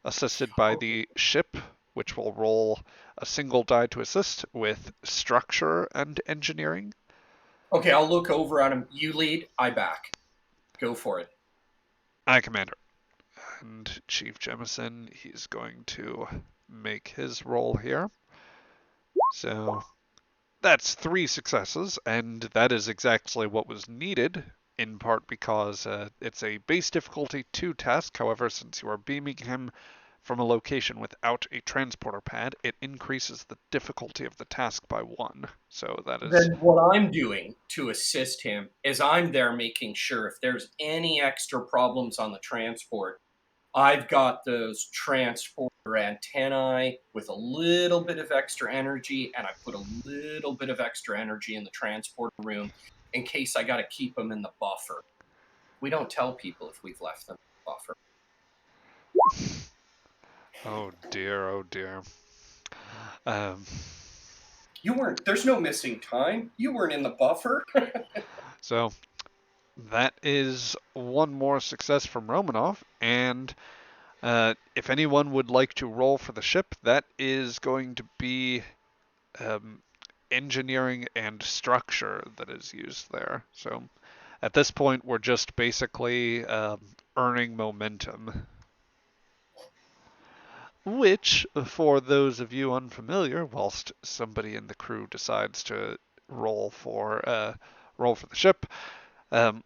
assisted by the ship, which will roll a single die to assist with structure and engineering. Okay, I'll look over at him. You lead, I back. Go for it. Aye, Commander. And Chief Jemison, he's going to make his roll here. So that's 3 successes, and that is exactly what was needed, in part because it's a base difficulty 2 task. However, since you are beaming him from a location without a transporter pad, it increases the difficulty of the task by 1. So that is... Then what I'm doing to assist him is I'm there making sure if there's any extra problems on the transport, I've got those transporter antennae with a little bit of extra energy, and I put a little bit of extra energy in the transporter room in case I got to keep them in the buffer. We don't tell people if we've left them in the buffer. Oh dear. There's no missing time. You weren't in the buffer. So that is 1 more success from Romanov, and if anyone would like to roll for the ship, that is going to be engineering and structure that is used there. So at this point, we're just basically earning momentum. Which, for those of you unfamiliar, whilst somebody in the crew decides to roll for the ship,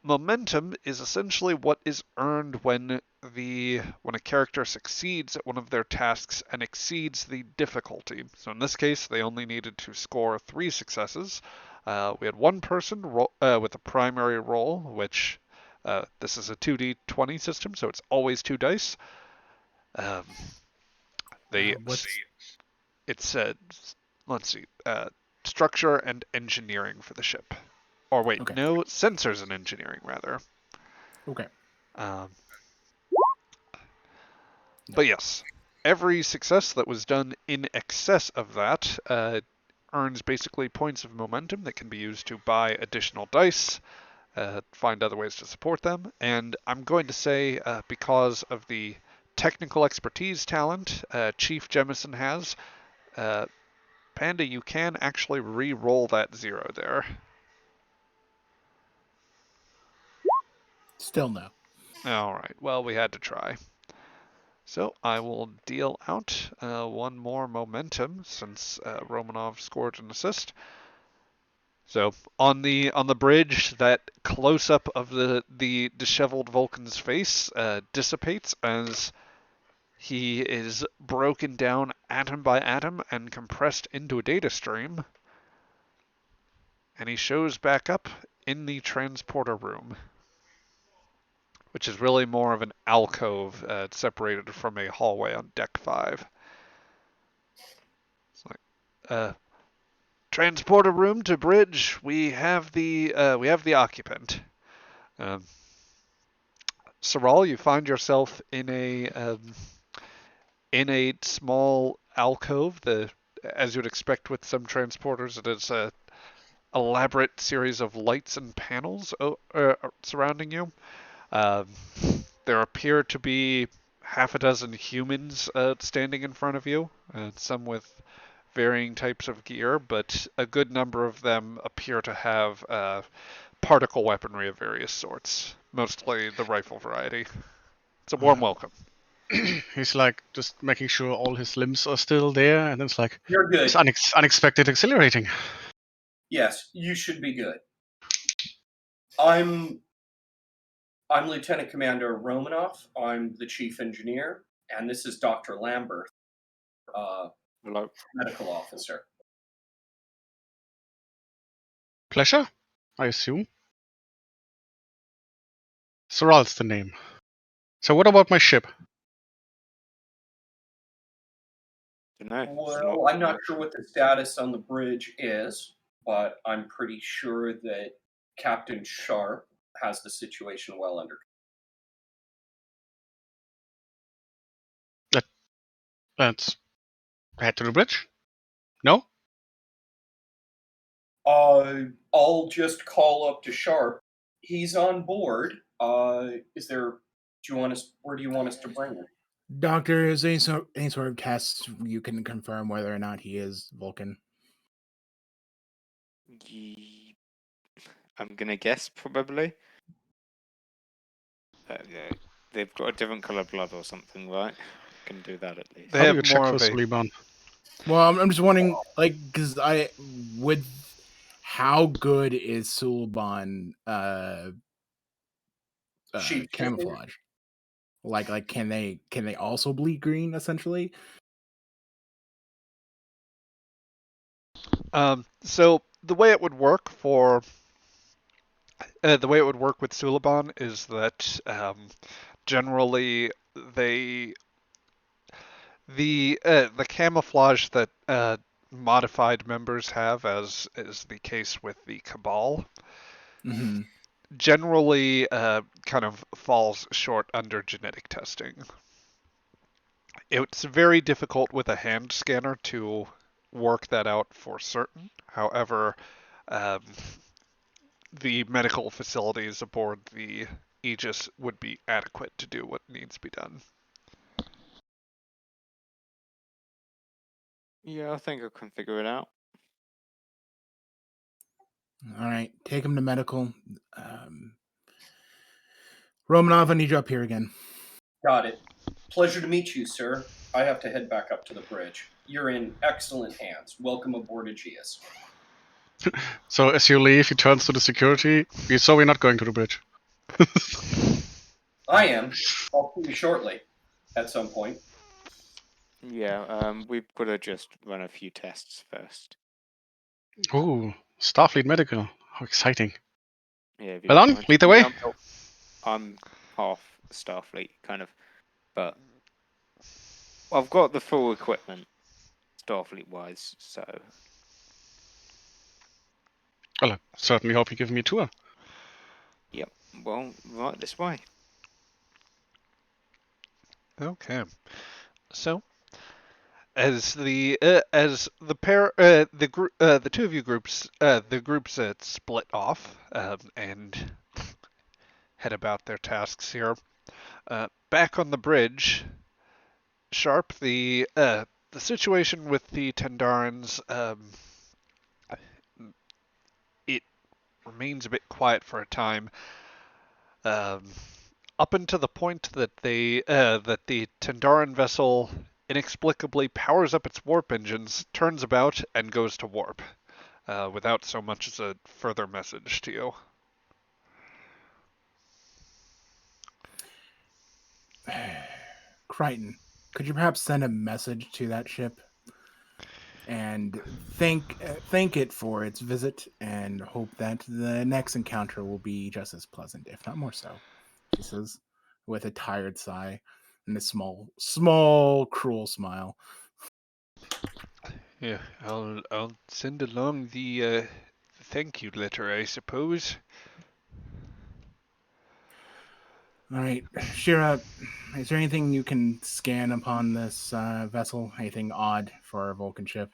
momentum is essentially what is earned when a character succeeds at one of their tasks and exceeds the difficulty. So in this case, they only needed to score 3 successes. We had 1 person with a primary roll, which this is a 2d20 system, so it's always 2 dice. It's let's see, structure and engineering for the ship. Or wait, Okay. no, sensors and engineering rather. Okay. Um, But yes, every success that was done in excess of that earns basically points of momentum that can be used to buy additional dice, find other ways to support them. And I'm going to say, because of the technical expertise talent Chief Jemison has, Panda, you can actually re-roll that 0 there. Still no. All right. Well, we had to try. So I will deal out one more momentum since Romanov scored an assist. So on the bridge, that close up of the disheveled Vulcan's face dissipates as he is broken down atom by atom and compressed into a data stream, and he shows back up in the transporter room, which is really more of an alcove separated from a hallway on deck 5. It's like, transporter room to bridge. We have the occupant. Um, Saral, you find yourself in a small alcove. As you'd expect with some transporters, it is a elaborate series of lights and panels surrounding you. Um, there appear to be half a dozen humans standing in front of you, some with varying types of gear, but a good number of them appear to have particle weaponry of various sorts, mostly the rifle variety. It's a warm welcome. He's like just making sure all his limbs are still there, and it's like You're good. it's unexpected exhilarating. Yes, you should be good. I'm Lieutenant Commander Romanov. I'm the chief engineer, and this is Dr. Lambert, Hello. medical officer. Pleasure, I assume. Soral's the name. So what about my ship? Well, I'm not sure what the status on the bridge is, but I'm pretty sure that Captain Sharp has the situation well under Let's head to the bridge. No? control. I'll just call up to Sharp. He's on board. Is there? Do you want us? Where do you want us to bring him? Doctor, is any sort of tests you can confirm whether or not he is Vulcan? I'm gonna guess probably. Yeah, they've got a different color blood or something, right? Can do that at least. They How do have you check more for of a Suleiman? Well, I'm just wondering, like, because how good is Suliban camouflage? Like, can they also bleed green essentially? So the way it would work with Suliban is that generally they the camouflage that modified members have, as is the case with the Cabal, Mm-hmm. generally kind of falls short under genetic testing. It's very difficult with a hand scanner to work that out for certain. However, um, the medical facilities aboard the Aegis would be adequate to do what needs to be done. Yeah, I think I can figure it out. All right, take him to medical. Romanov, I need you up here again. Got it. Pleasure to meet you, sir. I have to head back up to the bridge. You're in excellent hands. Welcome aboard Aegis. So as you leave, he turns to the security. So we're not going to the bridge. I am. I'll see you shortly, at some point. Yeah, we've got to just run a few tests first. Ooh, Starfleet Medical. How exciting. Yeah, Well on, lead the way. I'm half Starfleet, kind of, but I've got the full equipment, Starfleet-wise, so... Well, I certainly hope you give me a tour. Yep, well, right this way. Okay. So, the two of you groups split off and head about their tasks here. Back on the bridge, Sharp, the situation with the Tendarans, it remains a bit quiet for a time. Um, up until the point that the Tendaran vessel inexplicably powers up its warp engines, turns about, and goes to warp, without so much as a further message to you. Crichton, could you perhaps send a message to that ship and thank it for its visit and hope that the next encounter will be just as pleasant, if not more so? She says with a tired sigh and a small, cruel smile. Yeah, I'll send along the thank you letter, I suppose. All right, Shira, is there anything you can scan upon this vessel? Anything odd for our Vulcan ship?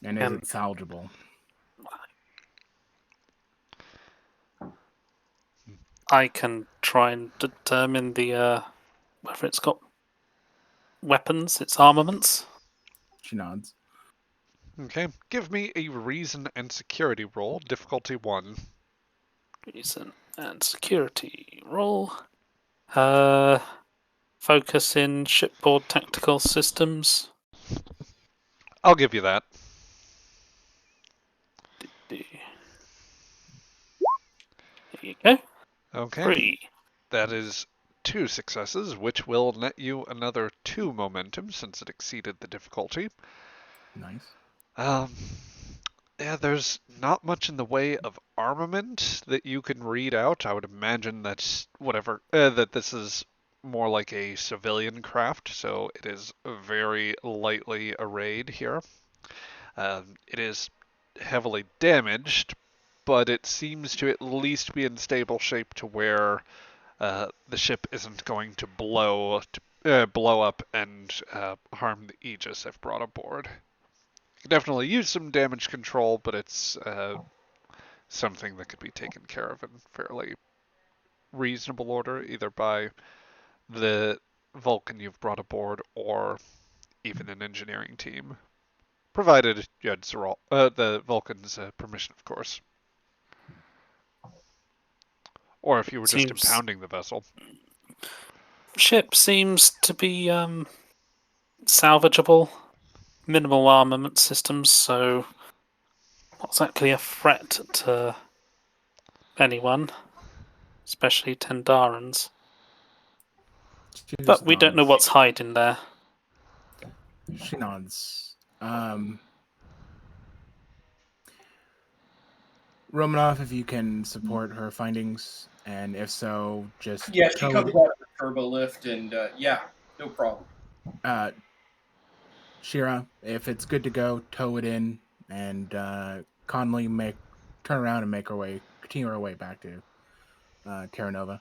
And is it salvageable? I can try and determine the whether it's got weapons, its armaments. She nods. Okay, give me a reason and security roll, difficulty 1. Reason and security roll. Focus in shipboard tactical systems. I'll give you that. There you go. Okay. 3. That is 2 successes, which will net you another 2 momentum since it exceeded the difficulty. Nice. Yeah, there's not much in the way of armament that you can read out. I would imagine that that this is more like a civilian craft, so it is very lightly arrayed here. It is heavily damaged, but it seems to at least be in stable shape to where the ship isn't going to blow up and harm the Aegis I've brought aboard. You can definitely use some damage control, but it's something that could be taken care of in fairly reasonable order, either by the Vulcan you've brought aboard or even an engineering team, provided you had the Vulcan's permission, of course, or if you were just impounding the vessel. Ship seems to be salvageable. Minimal armament systems, so not exactly a threat to anyone, especially Tendarans. But we don't know what's hiding there. She nods. Romanov, if you can support her findings, and if so, just Yeah, she comes out of the turbo lift, and yeah, no problem. Shira, if it's good to go, tow it in, and Conley turn around and continue our way back to Terra Nova.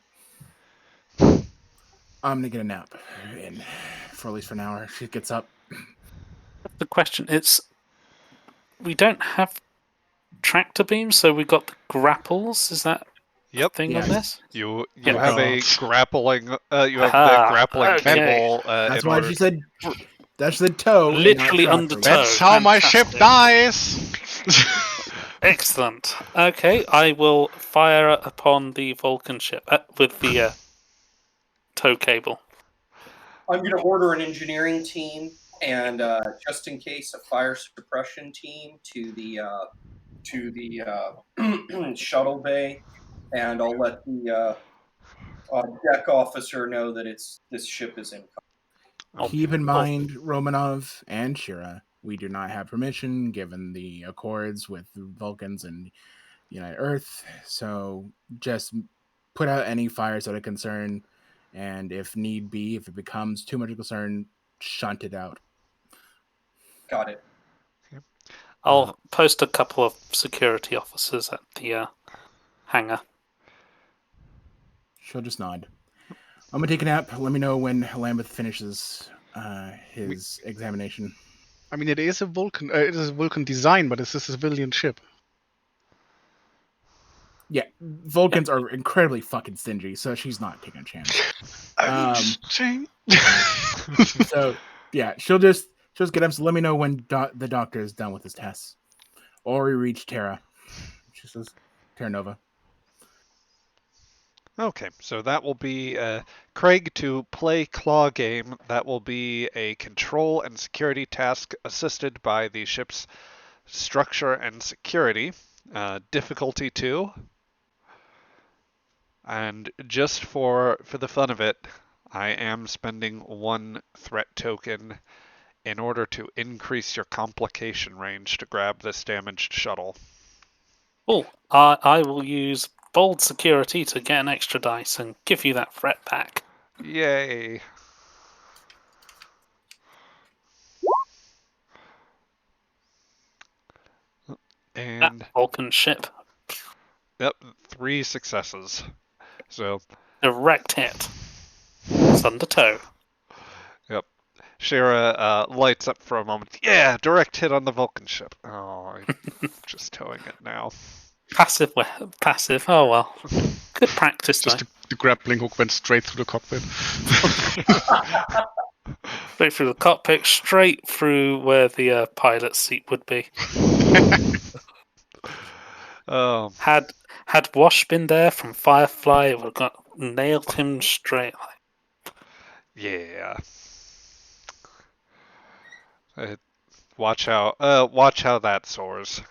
I'm gonna get a nap, and for at least for an hour. She gets up. The question is, we don't have tractor beams, so we got the grapples. Is that Yep. thing on this? You Yeah. have a grappling. You have Aha, the grappling okay. cable. That's in why order she said. That's the tow. Literally under tow. That's how my ship dies. Excellent. Okay, I will fire upon the Vulcan ship with the tow cable. I'm going to order an engineering team and just in case a fire suppression team to the shuttle bay, and I'll let the deck officer know that this ship is in. Keep in mind, Romanov and Shira, we do not have permission given the accords with the Vulcans and United Earth. So just put out any fires that are concern, and if need be, if it becomes too much of a concern, shunt it out. Got it. I'll post a couple of security officers at the hangar. She'll just nod. I'm gonna take a nap. Let me know when Lambeth finishes his examination. I mean, it is a Vulcan design, but it's a civilian ship. Yeah, Vulcans are incredibly fucking stingy, so she's not taking a chance. So yeah, she'll just get him. So let me know when the doctor is done with his tests, or we reach Terra. She says, Terra Nova. Okay, so that will be Craig to play claw game. That will be a control and security task assisted by the ship's structure and security. Difficulty 2. And just for the fun of it, I am spending 1 threat token in order to increase your complication range to grab this damaged shuttle. Oh, I will use bold security to get an extra dice and give you that threat back. Yay! And That Vulcan ship. yep, 3 successes. So Direct hit. It's under tow. yep. Shira lights up for a moment. Yeah, direct hit on the Vulcan ship. Oh, I'm just towing it now. Passive. Oh well. Good practice though. Just the grappling hook went straight through the cockpit. Straight through the cockpit, straight through where the pilot's seat would be. Had Wash been there from Firefly, it would have nailed him straight. Yeah. Watch how that soars.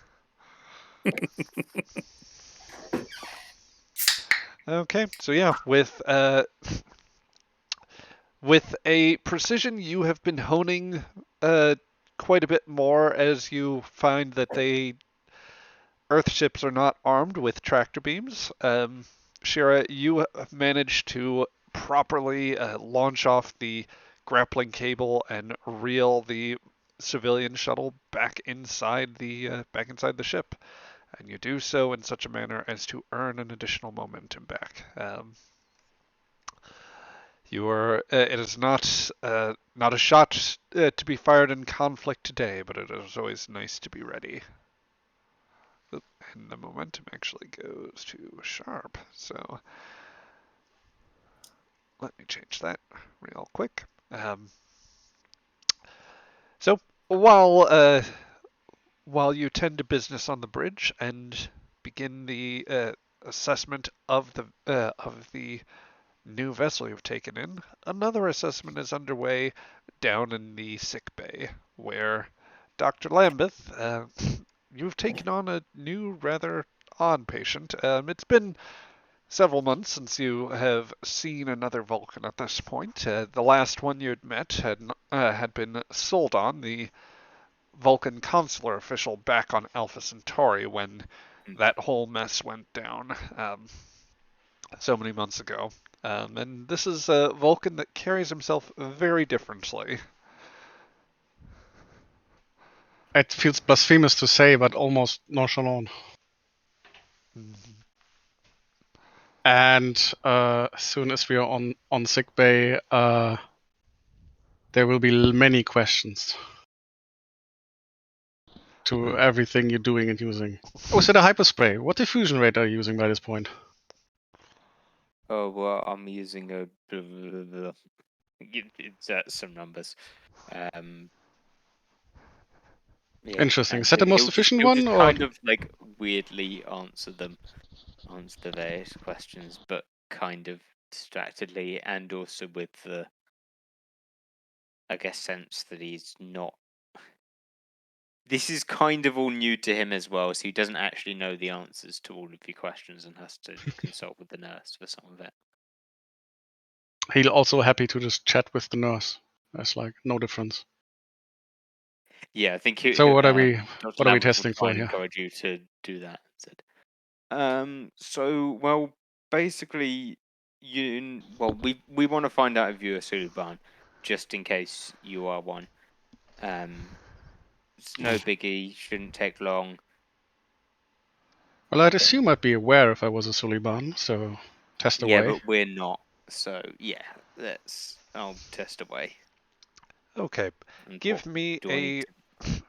Okay, so yeah, with a precision you have been honing quite a bit more as you find that Earth ships are not armed with tractor beams. Shira, you have managed to properly launch off the grappling cable and reel the civilian shuttle back inside the ship, and you do so in such a manner as to earn an additional momentum back. It is not a shot to be fired in conflict today, but it is always nice to be ready. And the momentum actually goes to sharp. So let me change that real quick. So while you tend to business on the bridge and begin the assessment of the new vessel you've taken in, another assessment is underway down in the sick bay, where Dr. Lambeth, you've taken on a new, rather odd patient. It's been several months since you have seen another Vulcan at this point. The last one you'd met had been Soldon, the Vulcan consular official back on Alpha Centauri when that whole mess went down so many months ago. And this is a Vulcan that carries himself very differently. It feels blasphemous to say, but almost nonchalant. And as soon as we are on sick bay, there will be many questions to everything you're doing and using. Oh, is that a hyperspray? What diffusion rate are you using by this point? Oh well, I'm using a. It's some numbers. Yeah, Interesting. and Is that the most efficient one, just or kind of like weirdly answer the various questions, but kind of distractedly, and also with the, I guess, sense that he's not. This is kind of all new to him as well, so he doesn't actually know the answers to all of your questions and has to consult with the nurse for some of it. he's also happy to just chat with the nurse? There's like no difference. Yeah, I think So what are we Dr. Lambert testing would try for and here? encourage you to do that instead. So well, basically, we want to find out if you're a Suliban, just in case you are one. It's no biggie, shouldn't take long. Well, I'd assume I'd be aware if I was a Suliban, so test Yeah, away. but we're not. So yeah, I'll test away. Okay. And Give what me do I need to?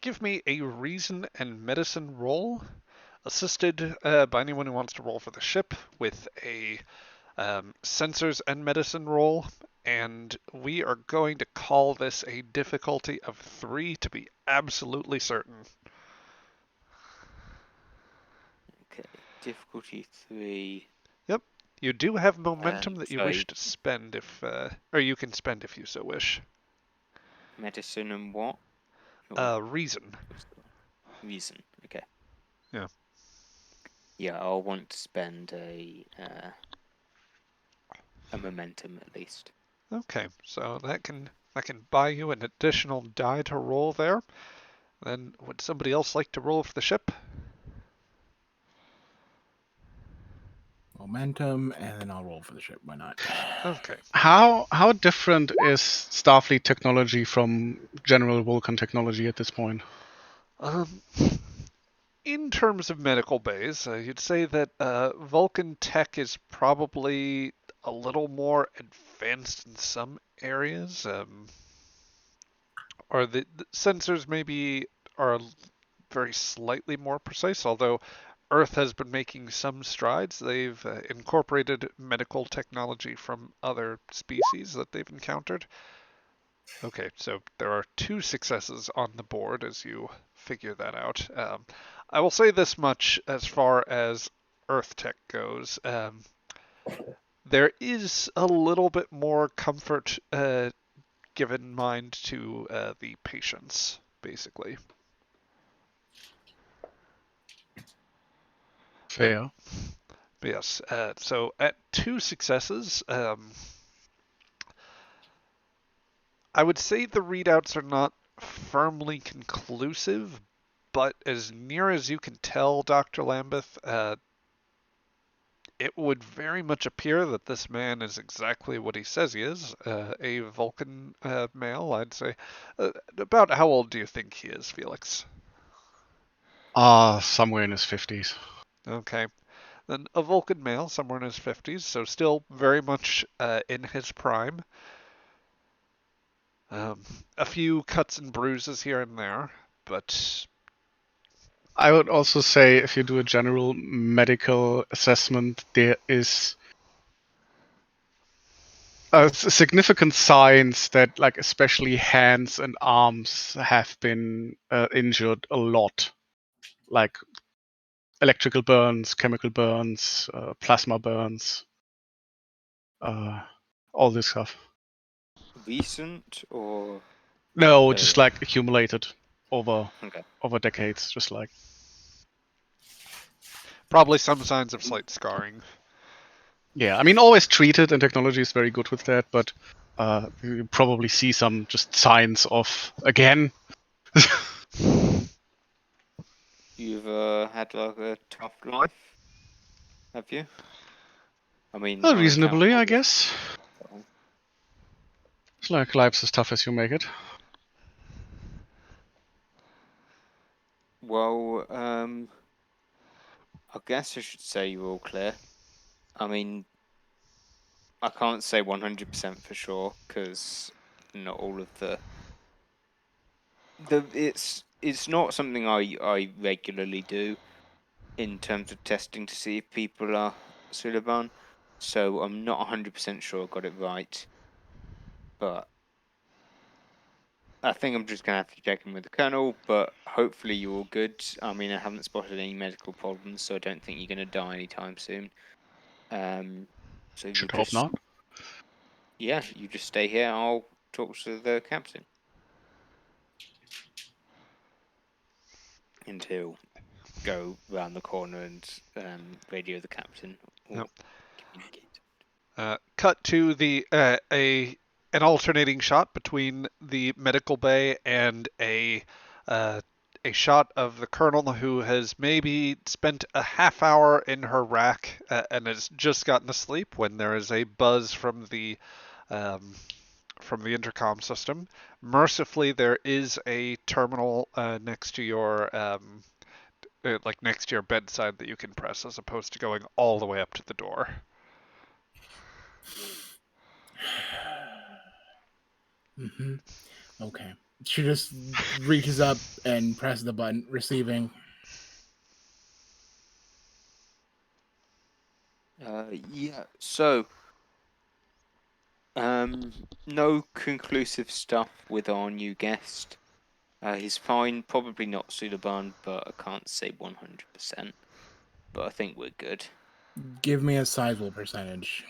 give me a reason and medicine roll, assisted by anyone who wants to roll for the ship with a sensors and medicine roll, and we are going to call this a difficulty of 3 to be absolutely certain. Okay, difficulty 3. Yep. You do have momentum that you wish Sorry, to spend or you can spend if you so wish. medicine and what? Or Reason. what's the reason? Okay. Yeah. Yeah, I'll want to spend a momentum at least. Okay, so that can buy you an additional die to roll there. Then would somebody else like to roll for the ship? Momentum, and then I'll roll for the ship. Why not? Okay. How different is Starfleet technology from general Vulcan technology at this point? Um, in terms of medical bays, you'd say that Vulcan tech is probably a little more advanced in some areas, or the sensors maybe are very slightly more precise, although Earth has been making some strides. They've incorporated medical technology from other species that they've encountered. Okay, so there are 2 successes on the board as you figure that out. I will say this much as far as Earth tech goes. There is a little bit more comfort given mind to the patients, basically. Fair. But yes, so at 2 successes, I would say the readouts are not firmly conclusive, but as near as you can tell, Dr. Lambeth, it would very much appear that this man is exactly what he says he is, a Vulcan male, I'd say. About how old do you think he is, Felix? Somewhere in his 50s. Okay. Then a Vulcan male, somewhere in his 50s, so still very much in his prime. A few cuts and bruises here and there, but I would also say if you do a general medical assessment, there is significant signs that, like, especially hands and arms have been injured a lot, like electrical burns, chemical burns, plasma burns, all this stuff. Recent or No, just like accumulated over okay. decades, just like. probably some signs of slight scarring. Yeah, I mean, always treated, and technology is very good with that, but you probably see some just signs of, again. You've had like a tough life, have you? I mean, Reasonably, I unaccountable. guess. It's like life's as tough as you make it. Well, I guess I should say you're all clear. I mean, I can't say 100% for sure because not all of it's not something I regularly do in terms of testing to see if people are Suliban. So I'm not 100% sure I got it right, but I think I'm just gonna have to check in with the colonel. But hopefully you're all good. I mean, I haven't spotted any medical problems, so I don't think you're gonna die anytime soon. So you Should hope just not. you just stay here. I'll talk to the captain until go round the corner and radio the captain or Yep. communicate. Cut to the an alternating shot between the medical bay and a shot of the colonel who has maybe spent a half hour in her rack and has just gotten to sleep when there is a buzz um, from the intercom system. Mercifully, there is a terminal next to your like next to your bedside that you can press, as opposed to going all the way up to the door. Hmm. Okay. She just reaches up and presses the button, receiving. Yeah. So, no conclusive stuff with our new guest. He's fine, probably not Sudaban, but I can't say 100%. But I think we're good. Give me a sizable percentage.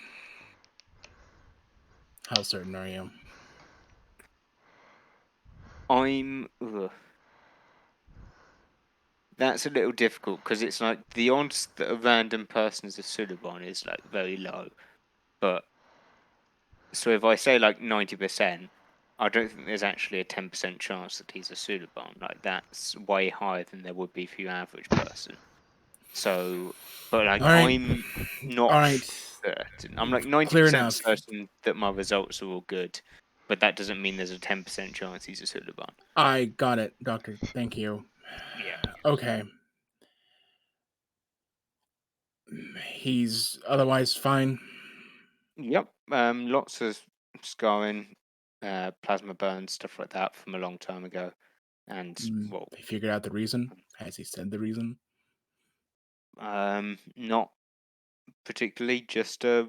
How certain are you? Ugh. That's a little difficult because it's like the odds that a random person is a Sudaban is like very low. But so if I say like 90%, I don't think there's actually a 10% chance that he's a Sudaban. Like that's way higher than there would be for your average person. So, but like All right. I'm not All right. certain. I'm like Clear 90% enough. certain that my results are all good, but that doesn't mean there's a 10% chance he's a Sudaban. I got it, Doctor. Thank you. Yeah. Okay. He's otherwise fine. Yep. Lots of scarring, plasma burns, stuff like that from a long time ago, and well, He figured out the reason. Has he said the reason? not particularly, just a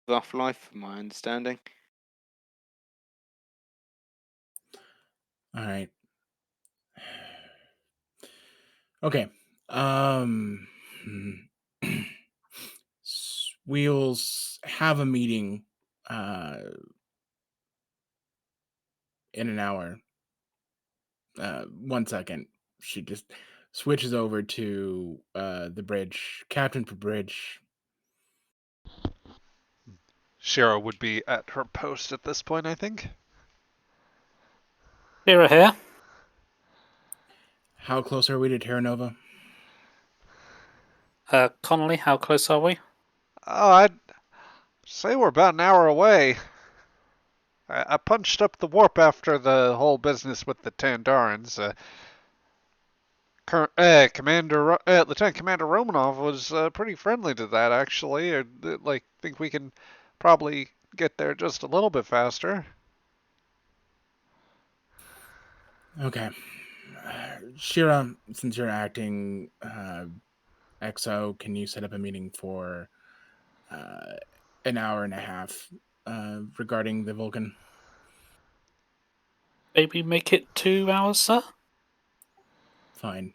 rough life, from my understanding. All right. Okay. Um. We'll have a meeting. In an hour. 1 second. She just switches over to the bridge. Captain for bridge. Shira would be at her post at this point, I think. Here. How close are we to Terra Nova? Connolly, how close are we? Oh, I'd say we're about an hour away. I punched up the warp after the whole business with the Tandarans. Lieutenant Commander Romanov was pretty friendly to that, actually. Think we can probably get there just a little bit faster. Okay. Shira, since you're acting XO, can you set up a meeting for an hour and a half regarding the Vulcan? Maybe make it 2 hours, sir? Fine.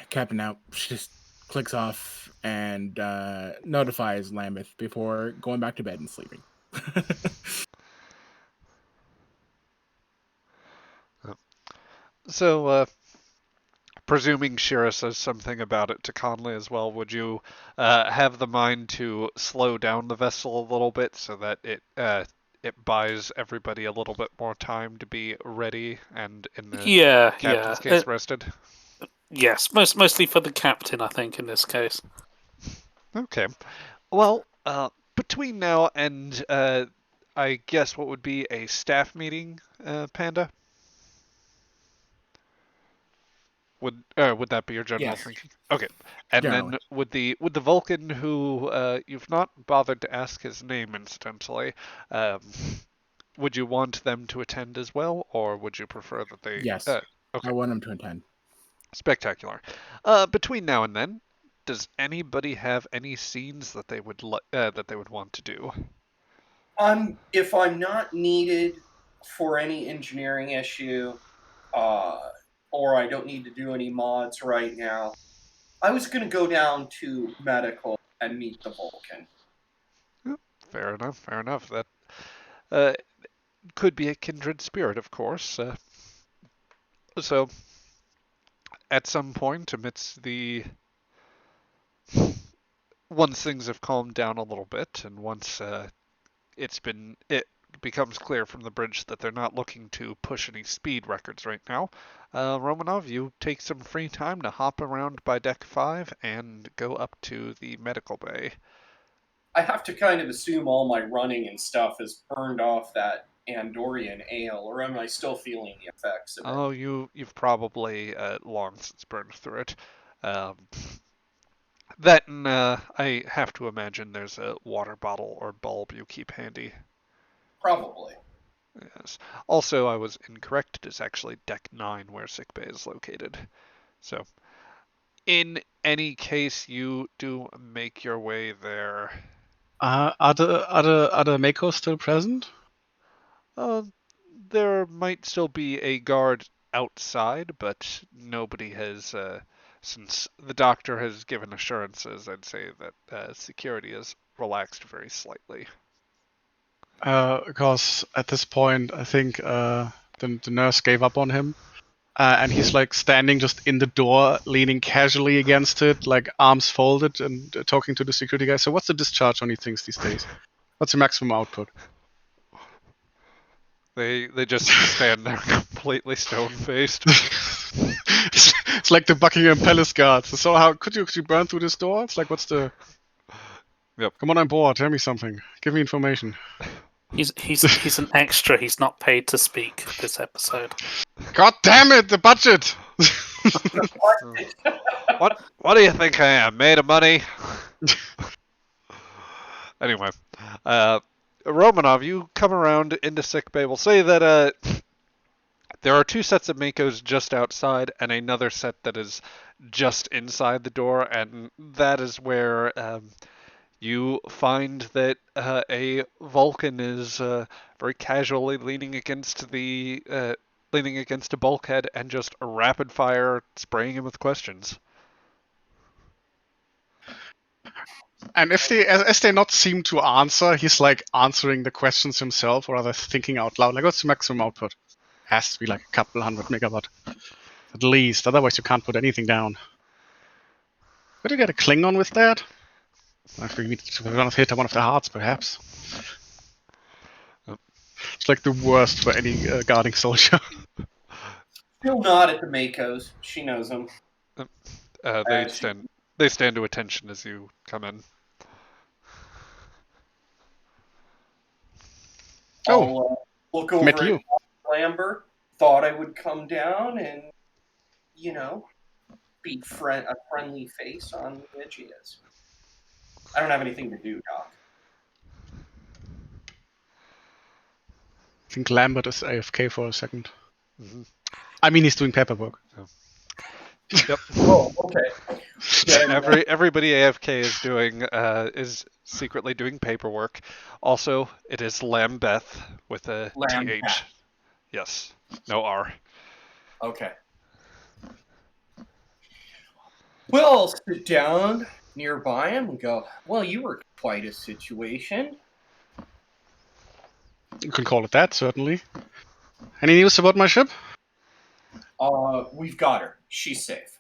Captain out. She just clicks off and notifies Lambeth before going back to bed and sleeping. So, presuming Shira says something about it to Conley as well, would you have the mind to slow down the vessel a little bit so that it buys everybody a little bit more time to be ready and, in the Yeah. captain's case, rested? Yes, mostly for the captain, I think, in this case. Okay. Well, between now and I guess what would be a staff meeting, Panda? Would that be your general Yes. thinking? Okay. And Generally. then would the Vulcan who you've not bothered to ask his name incidentally, um, would you want them to attend as well, or would you prefer that they? Yes. Okay. I want him to attend. Spectacular. Between now and then, does anybody have any scenes that they would that they would want to do? If I'm not needed for any engineering issue, or I don't need to do any mods right now, I was going to go down to medical and meet the Vulcan. Fair enough. Fair enough. That uh, could be a kindred spirit, of course. So, at some point, amidst the once things have calmed down a little bit, and once it becomes clear from the bridge that they're not looking to push any speed records right now, Romanov, you take some free time to hop around by deck 5 and go up to the medical bay. I have to kind of assume all my running and stuff has burned off that Andorian ale, or am I still feeling the effects of it? Oh, you've probably long since burned through it. Um, That and I have to imagine there's a water bottle or bulb you keep handy. Probably. Yes. Also, I was incorrect. It is actually deck 9 where sickbay is located. So, in any case, you do make your way there. Are the Makos still present? Uh, there might still be a guard outside, but nobody has, since the doctor has given assurances, I'd say that security has relaxed very slightly. Because at this point, I think the nurse gave up on him. And he's like standing just in the door, leaning casually against it, like arms folded, and talking to the security guy. So, what's the discharge on these things these days? What's the maximum output? They just stand there completely stone faced. It's like the Buckingham Palace guards. So, how could you burn through this door? It's like, what's the? Yep. Come on board. Tell me something. Give me information. He's an extra. He's not paid to speak this episode. God damn it! The budget. What do you think I am? Made of money? Anyway, Romanov, you come around into sickbay. We'll say that there are 2 sets of Makos just outside and another set that is just inside the door, and that is where you find that a Vulcan is very casually leaning against a bulkhead and just rapid fire spraying him with questions. And if they, as they not seem to answer, he's like answering the questions himself, or rather thinking out loud. Like, what's the maximum output? Has to be like a couple 100 megawatt, at least. Otherwise, you can't put anything down. Could you get a Klingon with that? If we want to hit one of the hearts, perhaps. It's like the worst for any guarding soldier. Still not at the Makos. She knows him. They stand to attention as you come in. I'll look over met at you. Lambert. Thought I would come down and, be a friendly face on which he is. I don't have anything to do, Doc. I think Lambert is AFK for a second. Mm-hmm. I mean, he's doing paperwork. Yep. Oh, okay. Yeah, Everybody AFK is secretly doing paperwork. Also, it is Lambeth with a Lambeth. TH. Yes. No R. Okay. Well, I'll sit down nearby him and go, well, you were quite a situation. You can call it that, certainly. Any news about my ship? We've got her. She's safe.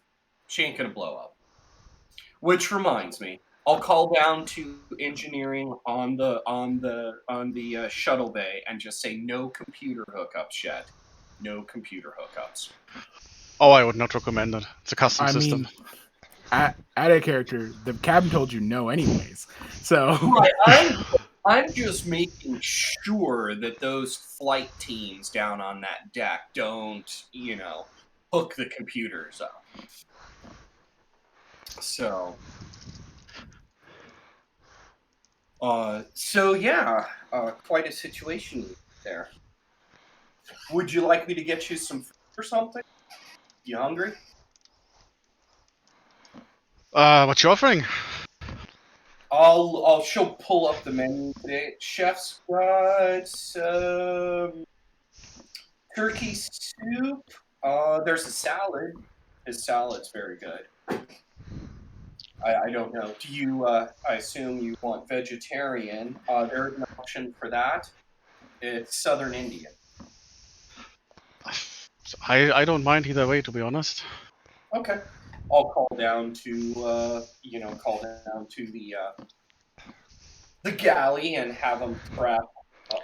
She ain't gonna blow up. Which reminds me, I'll call down to engineering on the shuttle bay and just say no computer hookups yet. No computer hookups. Oh, I would not recommend it. It's a custom I system. mean, at a character, the captain told you no, anyways. So Right, I'm just making sure that those flight teams down on that deck don't, hook the computers up. So, quite a situation there. Would you like me to get you some food or something? You hungry? What you offering? She'll pull up the menu today. Chef's got some turkey soup. There's a salad. His salad's very good. I don't know. Do you? I assume you want vegetarian. There's an option for that. It's Southern Indian. I don't mind either way, to be honest. Okay. I'll call down to the galley and have them prep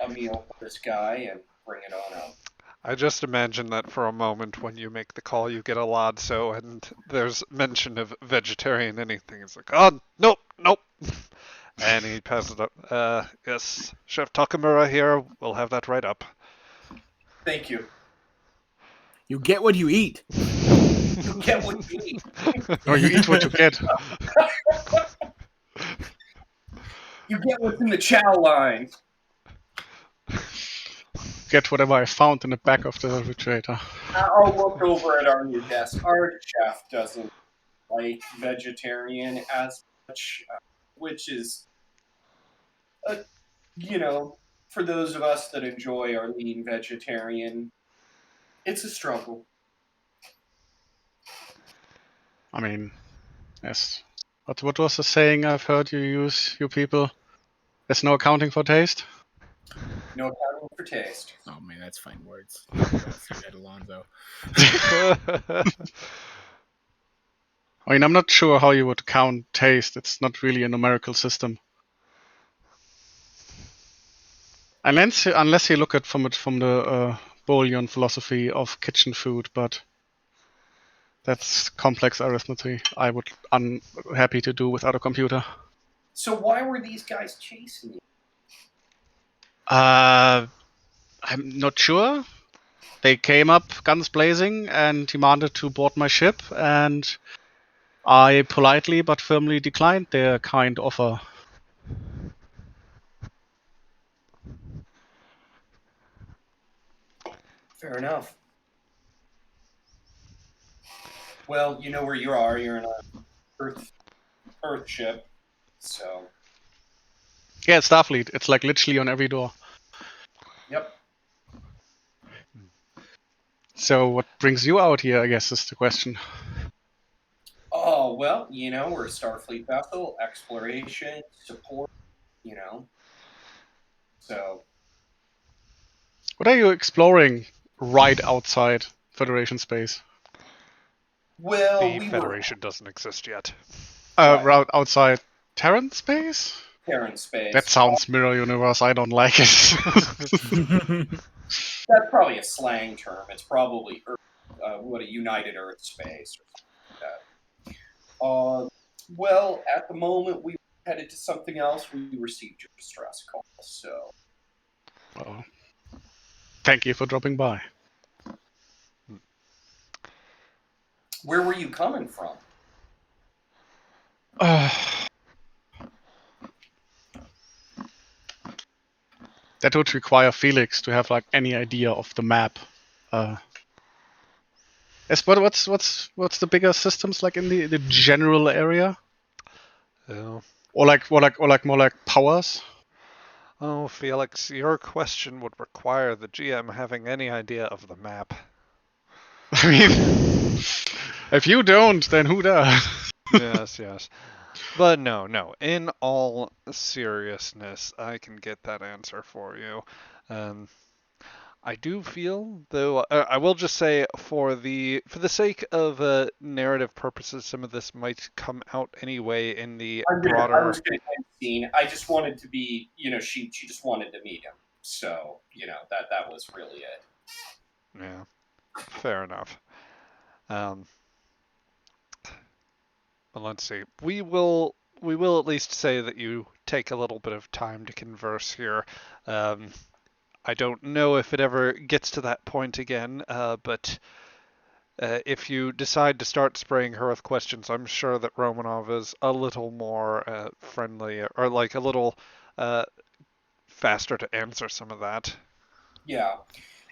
a meal for this guy and bring it on out. I just imagine that for a moment when you make the call, you get a Lodso and there's mention of vegetarian anything. It's like, oh, nope. And he passes it up. Yes, Chef Takamura here. We'll have that right up. Thank you. you get what you eat. You get what you eat. Oh, you eat what you get. You get what's in the chow line. Get whatever I found in the back of the refrigerator. I'll look over at our new desk. Our chef doesn't like vegetarian as much, which is, for those of us that enjoy our lean vegetarian, it's a struggle. I mean, yes. What was the saying I've heard you use, you people? There's no accounting for taste? No accounting for taste. Oh man, that's fine words. Don't say that, Alonzo. I mean, I'm not sure how you would count taste. It's not really a numerical system. Unless you look at from the Boolean philosophy of kitchen food, but that's complex arithmetic. I would unhappy to do without a computer. So why were these guys chasing you? I'm not sure. They came up guns blazing and demanded to board my ship, and I politely but firmly declined their kind offer. Fair enough. Well, you know where you are. You're in a Earth ship, so Yeah, it's Starfleet. It's like literally on every door. yep. So what brings you out here, I guess, is the question. Oh well, we're a Starfleet vessel, exploration, support. So What are you exploring right outside Federation space? well, The we were Federation doesn't exist yet. right Right outside Terran space? there in space. That sounds mirror universe. I don't like it. That's probably a slang term. It's probably Earth, a United Earth space or something like that. Well, at the moment we headed to something else. We received your distress call, so Well, thank you for dropping by. where were you coming from? That would require Felix to have like any idea of the map. What's the bigger systems like in the general area, Oh. or more like powers? Oh, Felix, your question would require the GM having any idea of the map. I mean, if you don't, then who does? Yes, yes. But no. In all seriousness, I can get that answer for you. Um, I do feel, though, I will just say for the sake of narrative purposes, some of this might come out anyway in the I broader. was going to end scene. I just wanted to be, she just wanted to meet him. So, that was really it. Yeah, fair enough. But let's see. We will at least say that you take a little bit of time to converse here. I don't know if it ever gets to that point again, but if you decide to start spraying her with questions, I'm sure that Romanov is a little more friendly, or like a little faster to answer some of that. Yeah.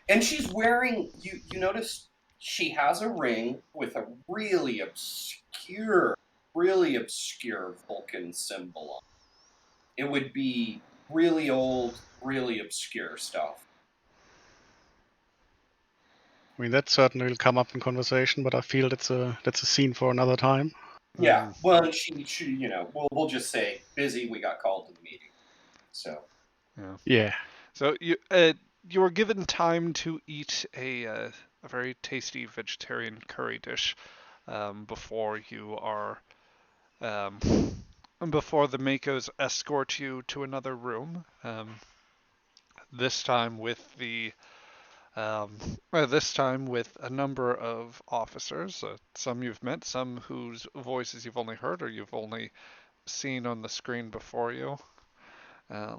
And she's wearing, you notice she has a ring with a really obscure Vulcan symbol on it. It would be really old, really obscure stuff. I mean, that certainly will come up in conversation, but I feel that's a scene for another time. Yeah. Well, and she we'll just say busy. We got called to the meeting. So. Yeah. So you were given time to eat a very tasty vegetarian curry dish before you are um, before the Makos escort you to another room. This time with this time with a number of officers. Some you've met, some whose voices you've only heard or you've only seen on the screen before you.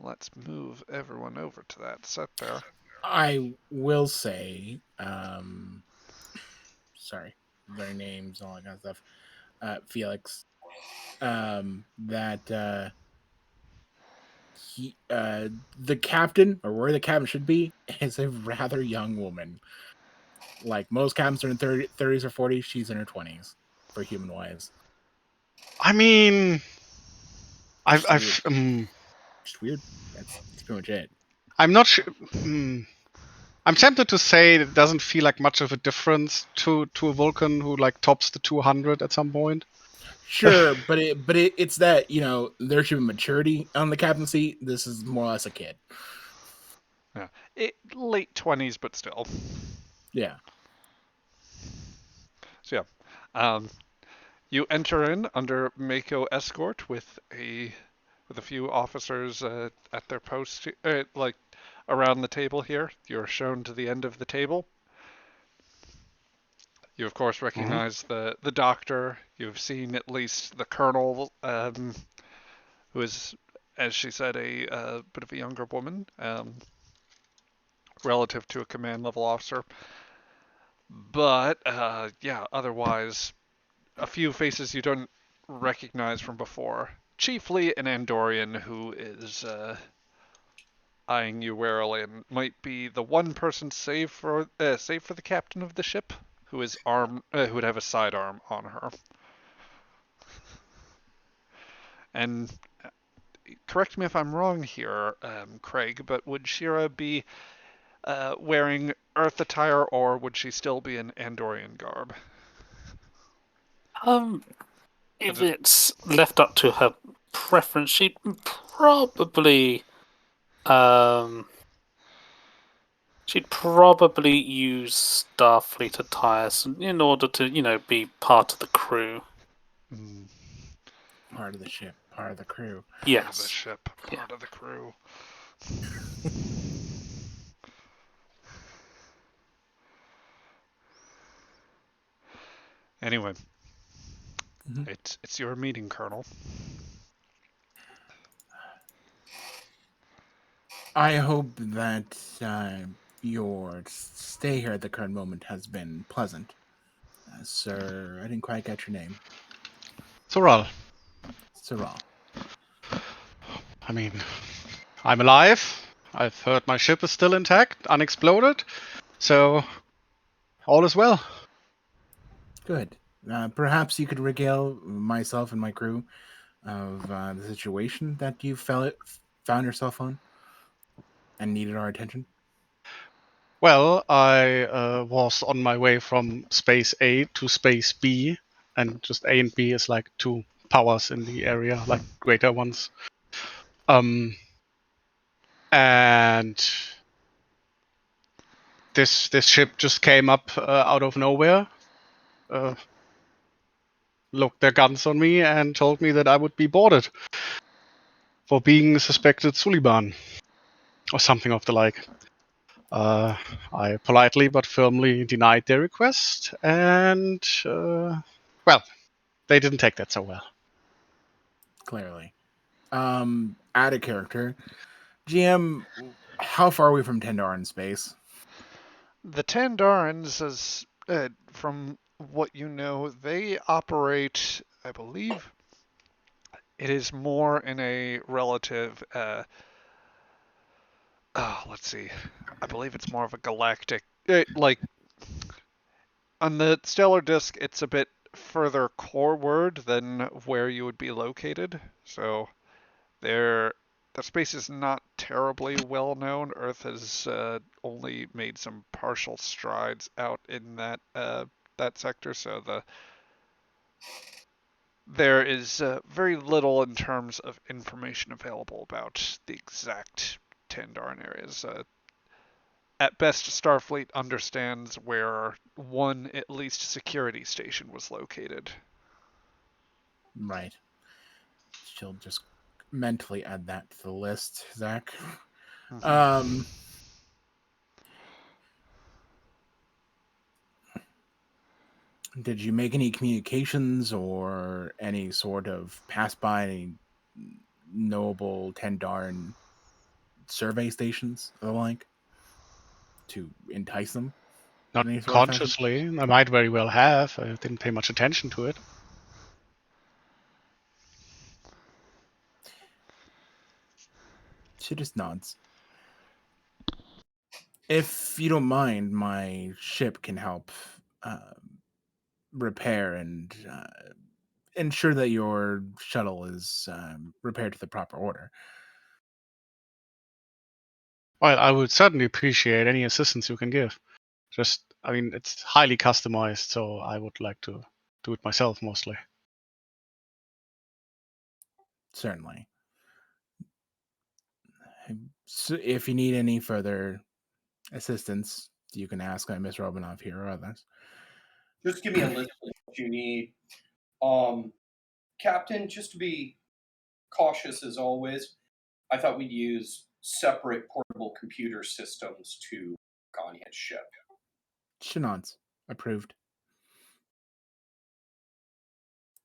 Let's move everyone over to that set there. I will say, sorry, their names, all that kind of stuff. Felix, that the captain, or where the captain should be, is a rather young woman. Like most captains are in 30s or 40s, she's in her 20s for human wise. I mean, Just weird. I've Just weird. That's pretty much it. I'm not sure. I'm tempted to say it doesn't feel like much of a difference to a Vulcan who like tops the 200 at some point. Sure, but it's that, there should be maturity on the captain seat. This is more or less a kid. Yeah, late 20s, but still. Yeah. So yeah, you enter in under Mako escort with a few officers at their post, like around the table here. You're shown to the end of the table. You of course recognize the doctor. You've seen at least the colonel, who is, as she said, a bit of a younger woman, relative to a command level officer. But yeah, otherwise, a few faces you don't recognize from before. Chiefly an Andorian who is eyeing you warily and might be the one person save for the captain of the ship, who is who would have a sidearm on her. And correct me if I'm wrong here, Craig, but would Shira be wearing Earth attire, or would she still be in Andorian garb? If it's left up to her preference, she'd probably use Starfleet attires in order to, be part of the crew. Part of the ship, part of the crew. Yes. Part of the ship, part of the crew. Anyway, it's your meeting, Colonel. I hope that your stay here at the current moment has been pleasant. Sir, I didn't quite get your name. Soral. Saral. I mean, I'm alive. I've heard my ship is still intact, unexploded. So, all is well. Good. Perhaps you could regale myself and my crew of the situation that you found yourself on and needed our attention. Well, I was on my way from space A to space B, and just A and B is like two powers in the area, like greater ones. And this ship just came up out of nowhere, looked their guns on me, and told me that I would be boarded for being a suspected Suliban, or something of the like. I politely but firmly denied their request, and well, they didn't take that so well. Clearly. Out of character. GM, how far are we from Tendar in space? The Tandarans, as from what you know, they operate, I believe, it is more in a relative. Let's see. I believe it's more of a galactic, like on the stellar disk. It's a bit further coreward than where you would be located. So the space is not terribly well known. Earth has only made some partial strides out in that sector, so there is very little in terms of information available about the exact Tandaran areas. At best, Starfleet understands where one, at least, security station was located. Right. She'll just mentally add that to the list, Zach. Did you make any communications or any sort of pass by any knowable Tendaran survey stations or the like to entice them? Not Any sort of fashion? consciously. I might very well have. I didn't pay much attention to it. She just nods. If you don't mind, my ship can help repair and ensure that your shuttle is repaired to the proper order. Well, I would certainly appreciate any assistance you can give. Just, I mean, it's highly customized, so I would like to do it myself mostly. Certainly. So if you need any further assistance, you can ask Miss Robinov here or others. Just give me a list of what you need. Captain, just to be cautious as always, I thought we'd use separate portable computer systems to work on his ship. She nods. Approved.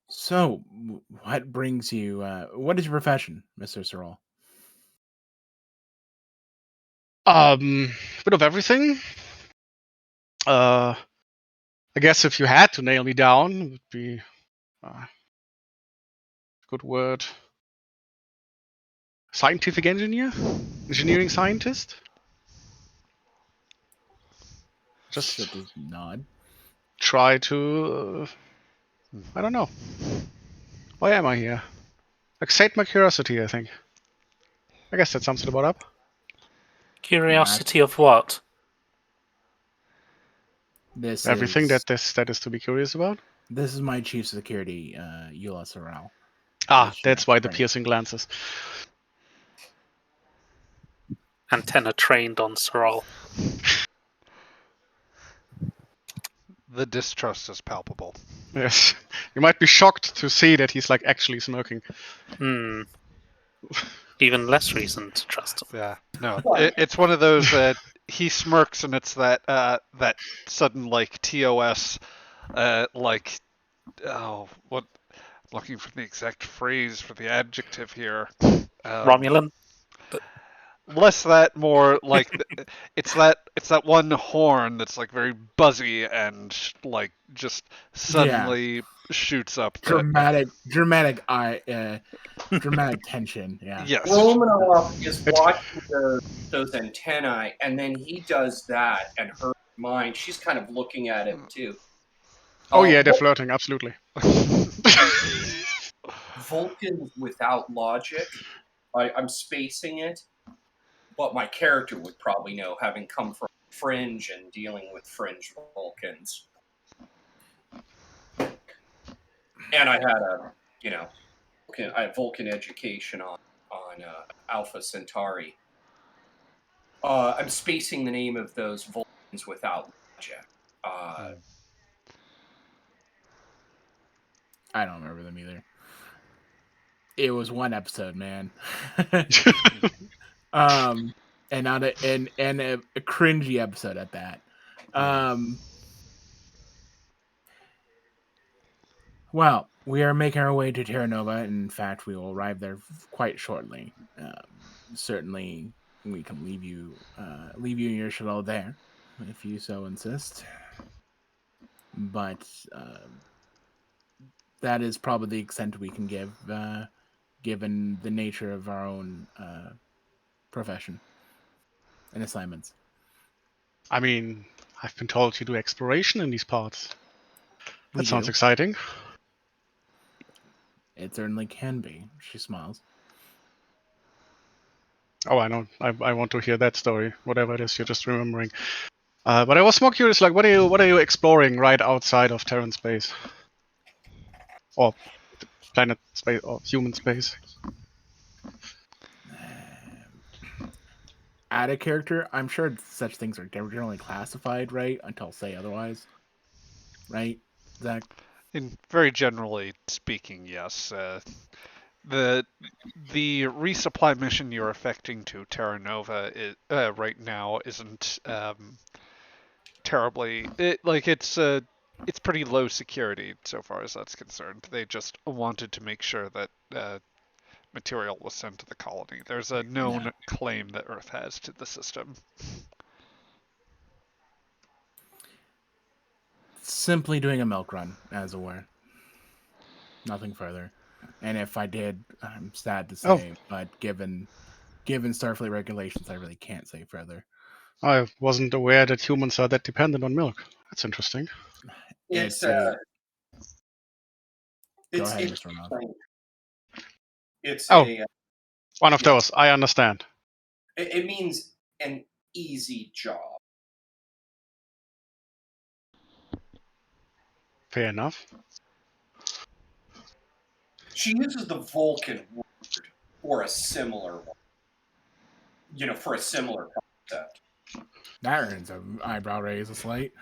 So, what brings you? What is your profession, Mr. Sorrel? Bit of everything. I guess if you had to nail me down, it would be a good word. Scientific engineer? Engineering scientist? Just She'll just nod. try to. I don't know. Why am I here? Excite my curiosity, I think. I guess that sums it about up. Curiosity of what? This Everything is that is to be curious about. this is my chief security, Eula Sorrel. Ah, She that's nods. why the Right. piercing glances. Antenna trained on Sorrel. The distrust is palpable. Yes, you might be shocked to see that he's like actually smoking. Even less reason to trust him. Yeah, no, What? it's one of those that he smirks and it's that that sudden like TOS, like what? Looking for the exact phrase for the adjective here. Romulan? Less that, more like it's that one horn that's like very buzzy and like just suddenly shoots up. Dramatic tension. Yeah. Yes. Romanov is watching those antennae, and then he does that, and her mind, she's kind of looking at it too. Oh yeah, they're flirting, absolutely. Vulcans without logic. I'm spacing it, but my character would probably know, having come from Fringe and dealing with Fringe Vulcans. And I had a Vulcan education on Alpha Centauri. I'm spacing the name of those Vulcans without logic. I don't remember them either. It was one episode, man. And not a cringy episode at that. Well, we are making our way to Terra Nova. In fact, we will arrive there quite shortly. Certainly, we can leave you in your shuttle there, if you so insist. But that is probably the extent we can give, given the nature of our own profession and assignments. I mean, I've been told you do exploration in these parts. That sounds do. exciting. It certainly can be. She smiles. Oh, I know. I want to hear that story, whatever it is you're just remembering. But I was more curious, like, what are you exploring right outside of Terran space, or planet space, or human space? Add a character. I'm sure such things are generally classified, right? Until say otherwise, right, Zach? In very generally speaking, yes. The resupply mission you're effecting to Terra Nova right now isn't terribly it's pretty low security so far as that's concerned. They just wanted to make sure that material was sent to the colony. There's a known claim that Earth has to the system. Simply doing a milk run, as it were. Nothing further. And if I did, I'm sad to say, but given Starfleet regulations, I really can't say further. I wasn't aware that humans are that dependent on milk. That's interesting. It's Go ahead, it's Mr. Romanov. It's Oh. a One of Yeah. those. I understand. it means an easy job. Fair enough. She uses the Vulcan word for a similar one. For a similar concept. That earns an eyebrow raise a slight.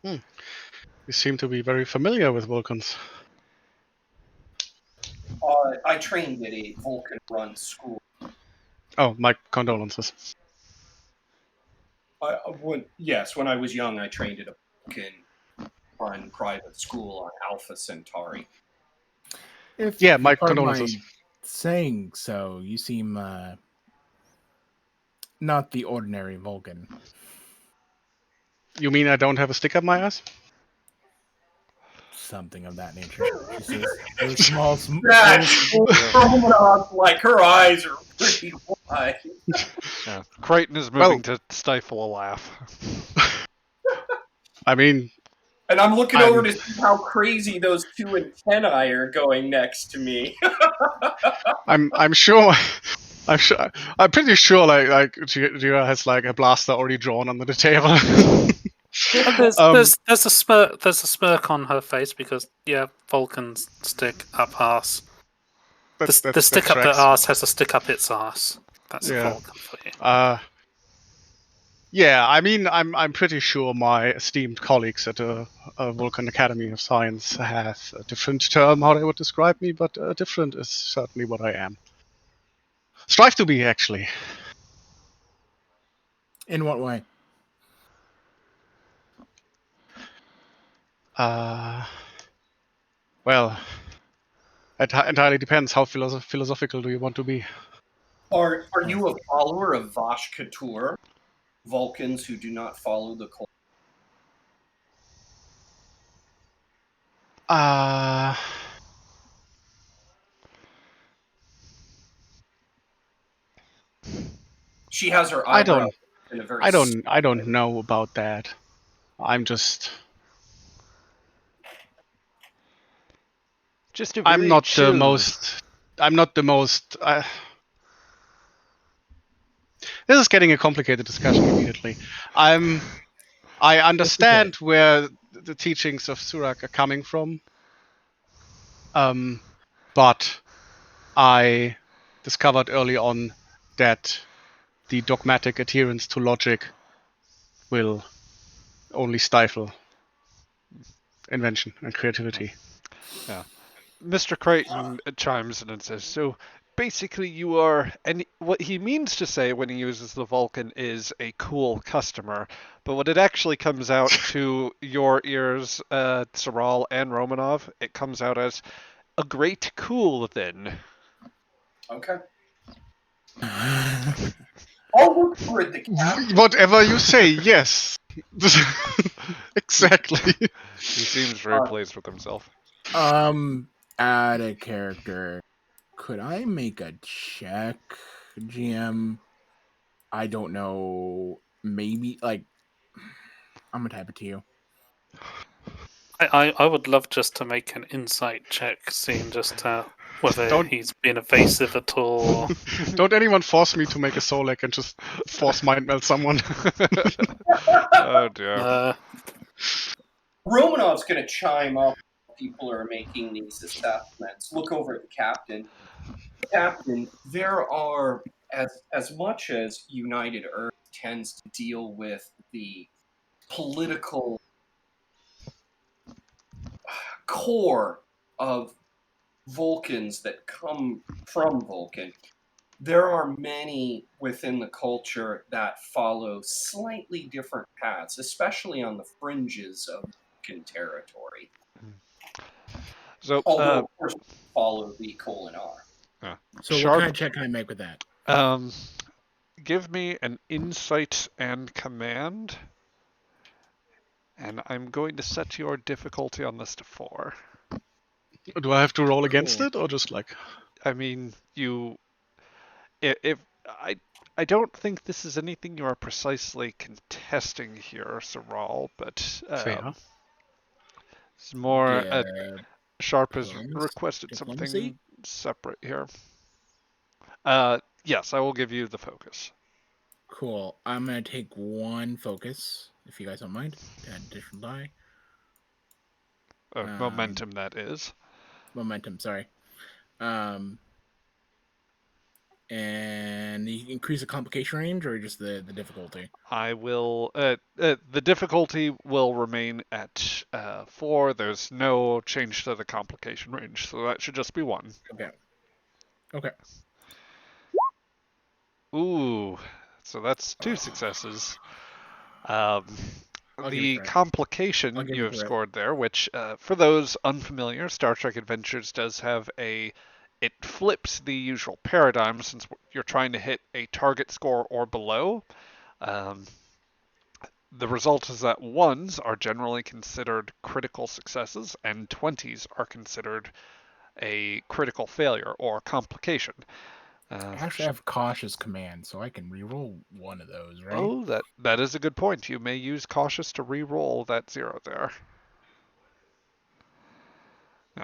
You seem to be very familiar with Vulcans. I trained at a Vulcan-run school. Oh, my condolences. When I was young, I trained at a Vulcan-run private school on Alpha Centauri. If Yeah, my you pardon condolences. my saying so, you seem not the ordinary Vulcan. You mean I don't have a stick up my ass? Something of that nature. She says, with a small Romanov, like her eyes are pretty wide. Yeah. Crichton is moving to stifle a laugh. I mean, And I'm looking over to see how crazy those two antennae are going next to me. I'm sure. I'm pretty sure like Jira has like a blaster already drawn under the table. There's a smirk on her face because Vulcans stick up ass. The stick up their ass has to stick up its ass. That's a Vulcan for you. Yeah, I mean, I'm pretty sure my esteemed colleagues at the Vulcan Academy of Science have a different term how they would describe me, but different is certainly what I am. Strive to be, actually. In what way? Well, it entirely depends. How philosophical do you want to be? Are you a follower of Vash Katur? Vulcans who do not follow the culture? She has her eyebrow in a very. I don't know about that. I'm just a very chill. I'm not the most. This is getting a complicated discussion immediately. I understand where the teachings of Surak are coming from, but I discovered early on that the dogmatic adherence to logic will only stifle invention and creativity. Yeah. Mr. Crichton chimes in and says, so basically you are, and what he means to say when he uses the Vulcan is a cool customer, but when it actually comes out to your ears, Saral and Romanov, it comes out as a great cool then. Okay. I'll look for it. Whatever you say, yes. Exactly. He seems very pleased with himself. Add a character. Could I make a check, GM? I don't know. Maybe, like, I'm gonna type it to you. I would love just to make an insight check, seeing just whether he's been evasive at all. Don't anyone force me to make a Solek and just force mind meld someone. Oh dear. Romanov's going to chime up. People are making these assessments. Look over at the captain. Captain, there are, as much as United Earth tends to deal with the political core of Vulcans that come from Vulcan, there are many within the culture that follow slightly different paths, especially on the fringes of Vulcan territory. So, although, of course, follow the Kolinar. So what kind of check can I make with that? Give me an insight and command. And I'm going to set your difficulty on this to 4. Do I have to roll against Cool. it, or just like? I mean, if I don't think this is anything you are precisely contesting here, Saral, but Fair. it's more Yeah. Sharp has requested Diplomacy? something separate here. Yes, I will give you the focus. Cool. I'm gonna take 1 focus, if you guys don't mind. To add additional die. Momentum, that is. Momentum, sorry. And you increase the complication range or just the difficulty? I will. The difficulty will remain at 4. There's no change to the complication range, so that should just be 1. Okay. Ooh, so that's 2 successes. The give it a try. complication I'll give you it have a try. scored there, which for those unfamiliar, Star Trek Adventures does have it flips the usual paradigm since you're trying to hit a target score or below. The result is that 1s are generally considered critical successes and 20s are considered a critical failure or complication. I actually have cautious command, so I can reroll 1 of those, right? Oh, that is a good point. You may use cautious to re-roll that 0 there. Yeah.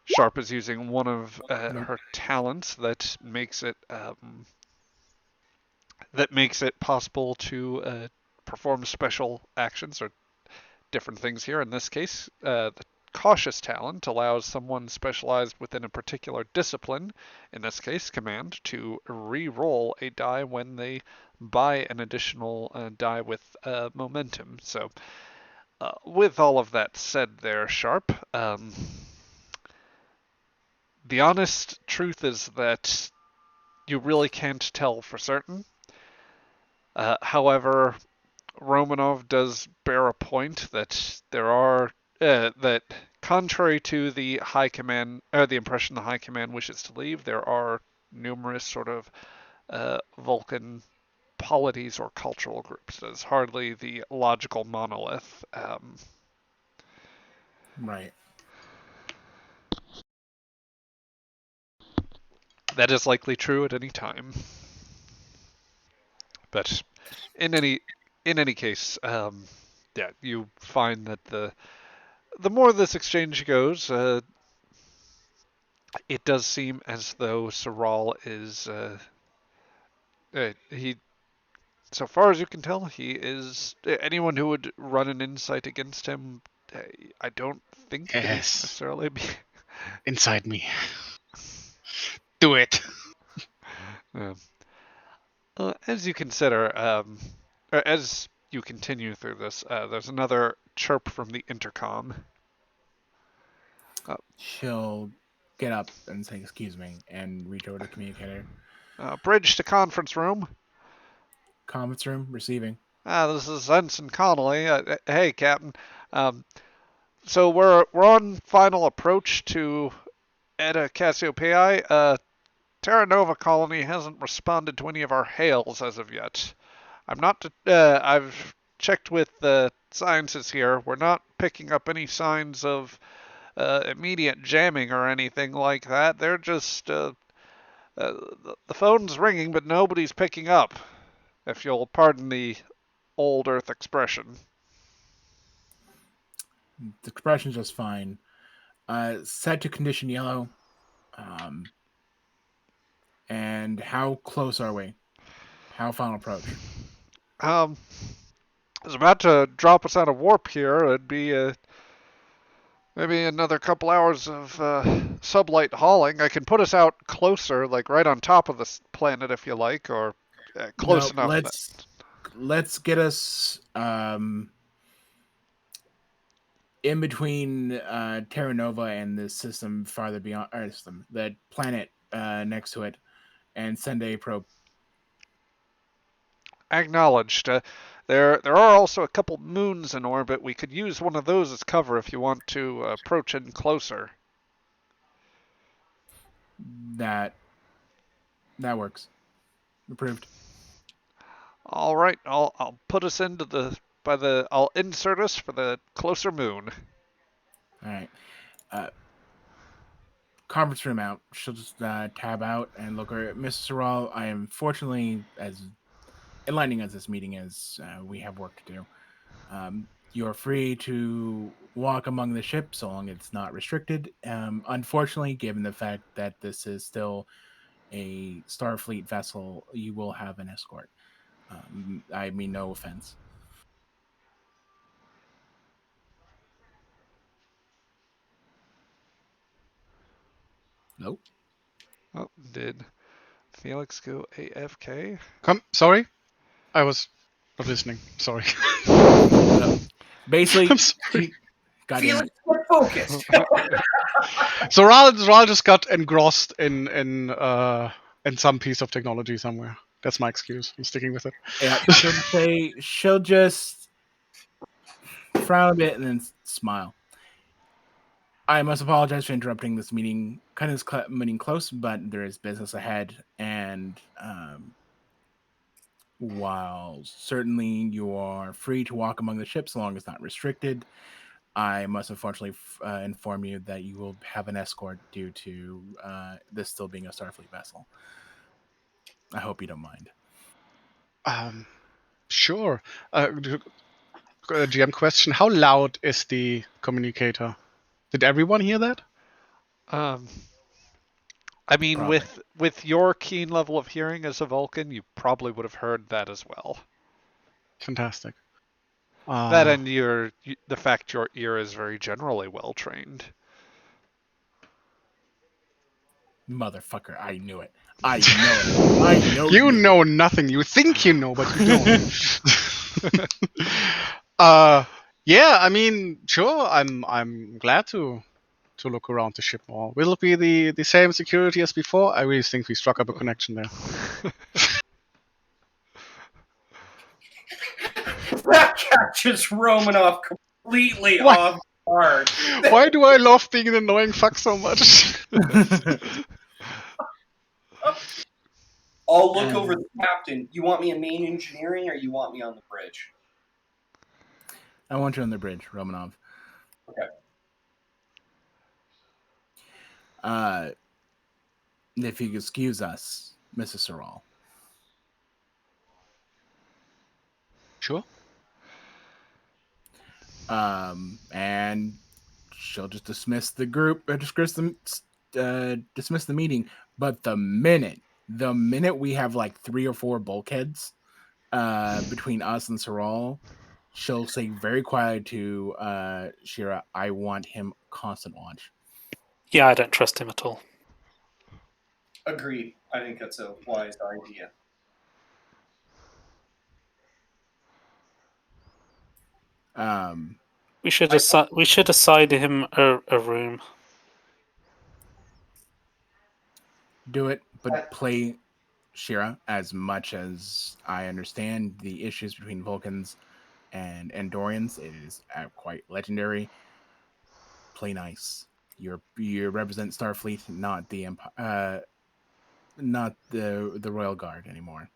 Sharp is using one of her talents that makes it possible to perform special actions or different things here. In this case, the cautious talent allows someone specialized within a particular discipline, in this case command, to re-roll a die when they buy an additional die with momentum. So with all of that said there, Sharp, the honest truth is that you really can't tell for certain. However, Romanov does bear a point that there are that contrary to the high command or the impression the high command wishes to leave, there are numerous sort of Vulcan polities or cultural groups. It's hardly the logical monolith. Right. That is likely true at any time. But in any case, yeah, you find that the more this exchange goes, it does seem as though Saral is he. So far as you can tell, he is anyone who would run an insight against him. I don't think they Yes. necessarily be. Inside me. Do it. Yeah. As you consider, or as you continue through this, there's another chirp from the intercom. She'll get up and say, "Excuse me," and reach over to the communicator. Bridge to conference room. Conference room, receiving. This is Ensign Connolly. Hey, Captain. So we're on final approach to Eta Cassiopeia. Terra Nova colony hasn't responded to any of our hails as of yet. I've checked with the sciences here. We're not picking up any signs of immediate jamming or anything like that. They're just the phone's ringing, but nobody's picking up. If you'll pardon the old Earth expression. The expression's just fine. Set to condition yellow. And how close are we? How final approach? It's about to drop us out of warp here. It'd be maybe another couple hours of sublight hauling. I can put us out closer, like right on top of this planet, if you like, or close enough. Let's get us in between Terra Nova and the system farther beyond, or system, the planet next to it, and send a probe. Acknowledged. There are also a couple moons in orbit. We could use one of those as cover if you want to approach in closer. That works. Approved. All right, I'll put us into the I'll insert us for the closer moon. All right. Conference room out. She'll just tab out and look at Mrs. Sorrell. I am fortunately as enlightening as this meeting is. We have work to do. You're free to walk among the ships so long as it's not restricted. Unfortunately, given the fact that this is still a Starfleet vessel, you will have an escort. I mean, no offense. Nope. Oh, did Felix go AFK? Sorry, I was not listening. Sorry. Basically, I'm sorry. Felix, get focused. So Ral just got engrossed in some piece of technology somewhere. That's my excuse. I'm sticking with it. Yeah, she'll just frown a bit and then smile. I must apologize for interrupting this meeting. Kind of meeting close, but there is business ahead, and while certainly you are free to walk among the ships so long as not restricted, I must unfortunately inform you that you will have an escort due to this still being a Starfleet vessel. I hope you don't mind. Sure. GM question: how loud is the communicator? Did everyone hear that? I mean, Probably. with your keen level of hearing as a Vulcan, you probably would have heard that as well. Fantastic. That and the fact your ear is very generally well trained. Motherfucker, I knew it. I know it. I know You know nothing. You think you know, but you don't. Yeah, I mean, sure. I'm glad to look around the ship more. Will it be the same security as before? I really think we struck up a connection there. That catches Romanoff completely off guard. Why do I love being an annoying fuck so much? I'll look over the captain. You want me in main engineering or you want me on the bridge? I want you on the bridge, Romanov. Okay. If you could excuse us, Mrs. Sorrell. Sure. And she'll just dismiss the group, dismiss the meeting. But the minute we have like 3 or 4 bulkheads between us and Sorrel, she'll say very quietly to Shira, I want him constant watch. Yeah, I don't trust him at all. Agreed. I think that's a wise idea. We should assign him a room. Do it, but play Shira. As much as I understand the issues between Vulcans and Andorians, it is quite legendary. Play nice. You represent Starfleet, not the Empire, not the Royal Guard anymore.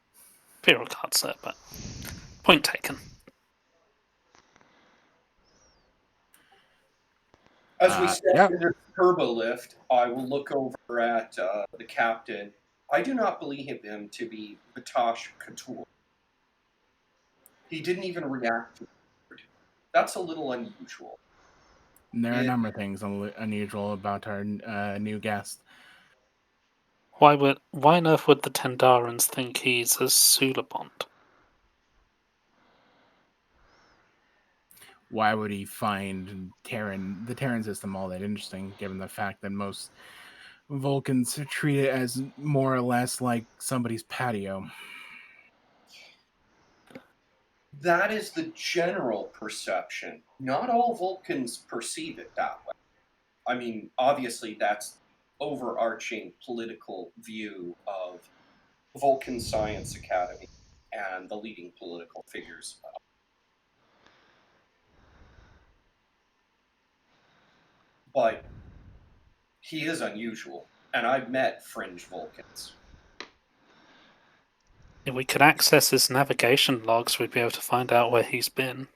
Imperial Guard, sir, but point taken. As we step into the turbo lift, I will look over at the captain. I do not believe him to be Vatosh Couture. He didn't even react to it. That's a little unusual. And there are a number of things unusual about our new guest. Why on earth would the Tendarans think he's a Sulabond? Why would he find the Terran system all that interesting, given the fact that most Vulcans treat it as more or less like somebody's patio? That is the general perception. Not all Vulcans perceive it that way. I mean, obviously, that's overarching political view of Vulcan Science Academy and the leading political figures. But he is unusual, and I've met fringe Vulcans. If we could access his navigation logs, we'd be able to find out where he's been.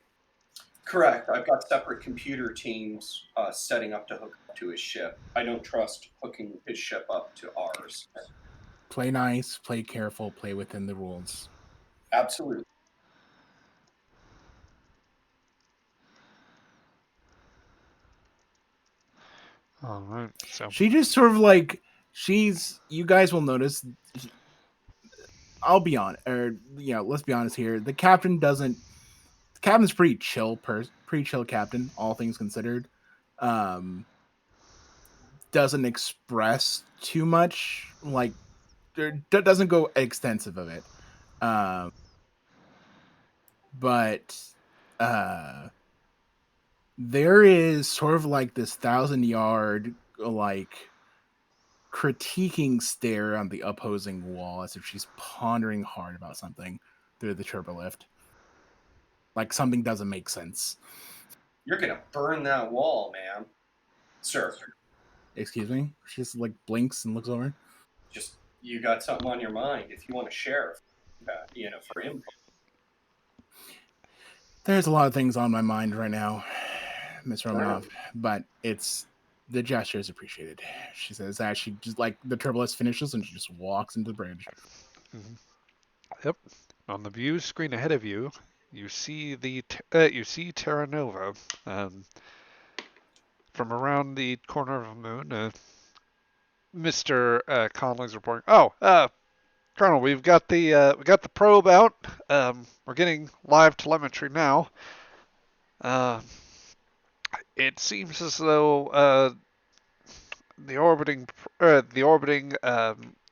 Correct. I've got separate computer teams setting up to hook up to his ship. I don't trust hooking his ship up to ours. Play nice, play careful, play within the rules. Absolutely. All right. So She just sort of like you guys will notice. I'll be on, or let's be honest here. The captain's pretty chill pretty chill captain, all things considered. Doesn't express too much, like doesn't go extensive of it. But there is sort of like this 1,000-yard like critiquing stare on the opposing wall as if she's pondering hard about something through the turbolift. Like something doesn't make sense. You're going to burn that wall, ma'am. Sir. Excuse me? She just like blinks and looks over. Just, you got something on your mind if you want to share, for input. There's a lot of things on my mind right now, Miss Romanov, but the gesture is appreciated. She says that she just like the turbulence finishes and she just walks into the bridge. Mm-hmm. Yep. On the view screen ahead of you, you see Terra Nova. From around the corner of the moon, Mr. Conley's reporting. Oh, Colonel, we got the probe out. We're getting live telemetry now. It seems as though the orbiting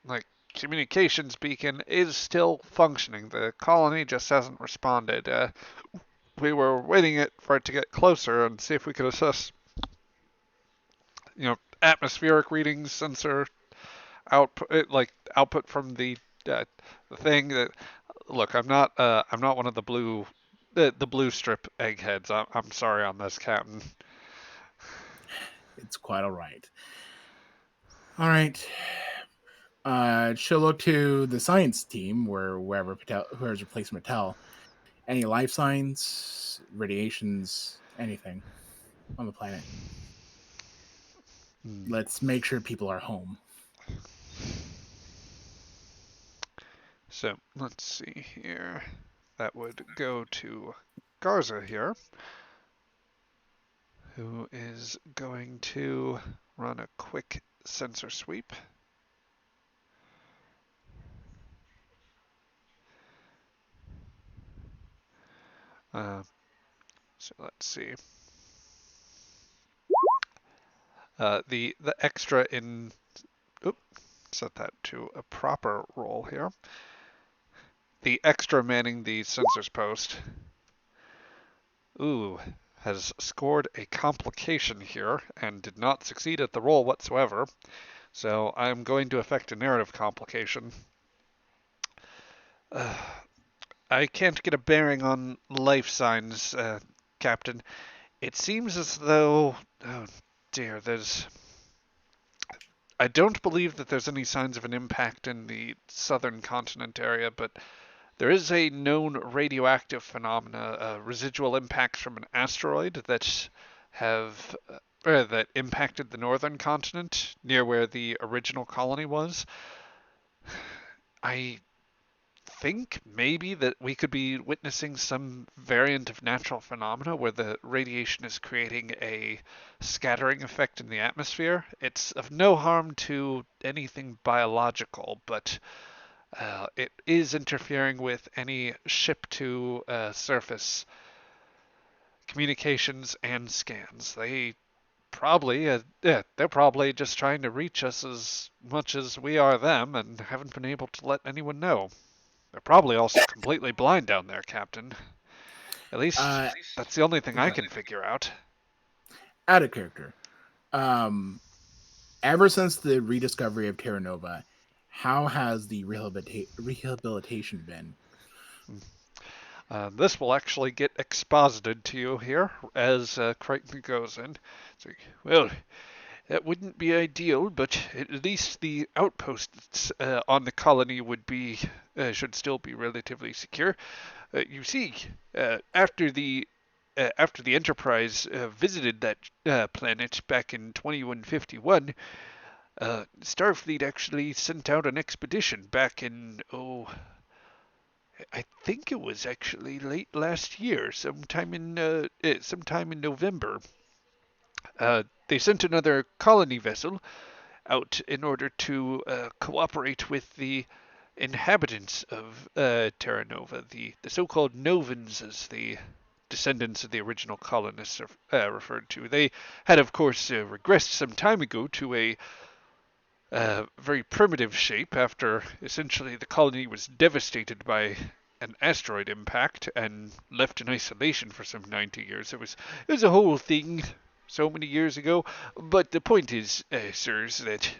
like communications beacon is still functioning. The colony just hasn't responded. We were waiting for it to get closer and see if we could assess, atmospheric readings, sensor output from the thing. That look, I'm not one of the blue strip eggheads. I'm sorry on this, Captain. It's quite all right. All right. She'll look to the science team whoever's replacing Mattel. Any life signs, radiations, anything on the planet. Let's make sure people are home. So let's see here. That would go to Garza here, who is going to run a quick sensor sweep. So let's see. The extra in. Oop, set that to a proper roll here. The extra manning the sensors post. Has scored a complication here and did not succeed at the roll whatsoever. So I'm going to effect a narrative complication. I can't get a bearing on life signs, Captain. It seems as though... Oh dear, I don't believe that there's any signs of an impact in the southern continent area, but there is a known radioactive phenomena, residual impacts from an asteroid that that impacted the northern continent near where the original colony was. I think maybe that we could be witnessing some variant of natural phenomena where the radiation is creating a scattering effect in the atmosphere. It's of no harm to anything biological, but it is interfering with any ship to surface communications and scans. They're probably just trying to reach us as much as we are them and haven't been able to let anyone know. They're probably also completely blind down there, Captain. At least that's the only thing I can figure out. Out of character. Ever since the rediscovery of Terra Nova, how has the rehabilitation been? This will actually get exposited to you here as Crichton goes in. So, well, that wouldn't be ideal, but at least the outposts on the colony should still be relatively secure. You see, after the after the Enterprise visited that planet back in 2151, Starfleet actually sent out an expedition back in, I think it was actually late last year, sometime in November. They sent another colony vessel out in order to cooperate with the inhabitants of Terra Nova, the so-called Novans, as the descendants of the original colonists are referred to. They had, of course, regressed some time ago to a very primitive shape after essentially the colony was devastated by an asteroid impact and left in isolation for some 90 years. It was a whole thing so many years ago. But the point is, sirs, that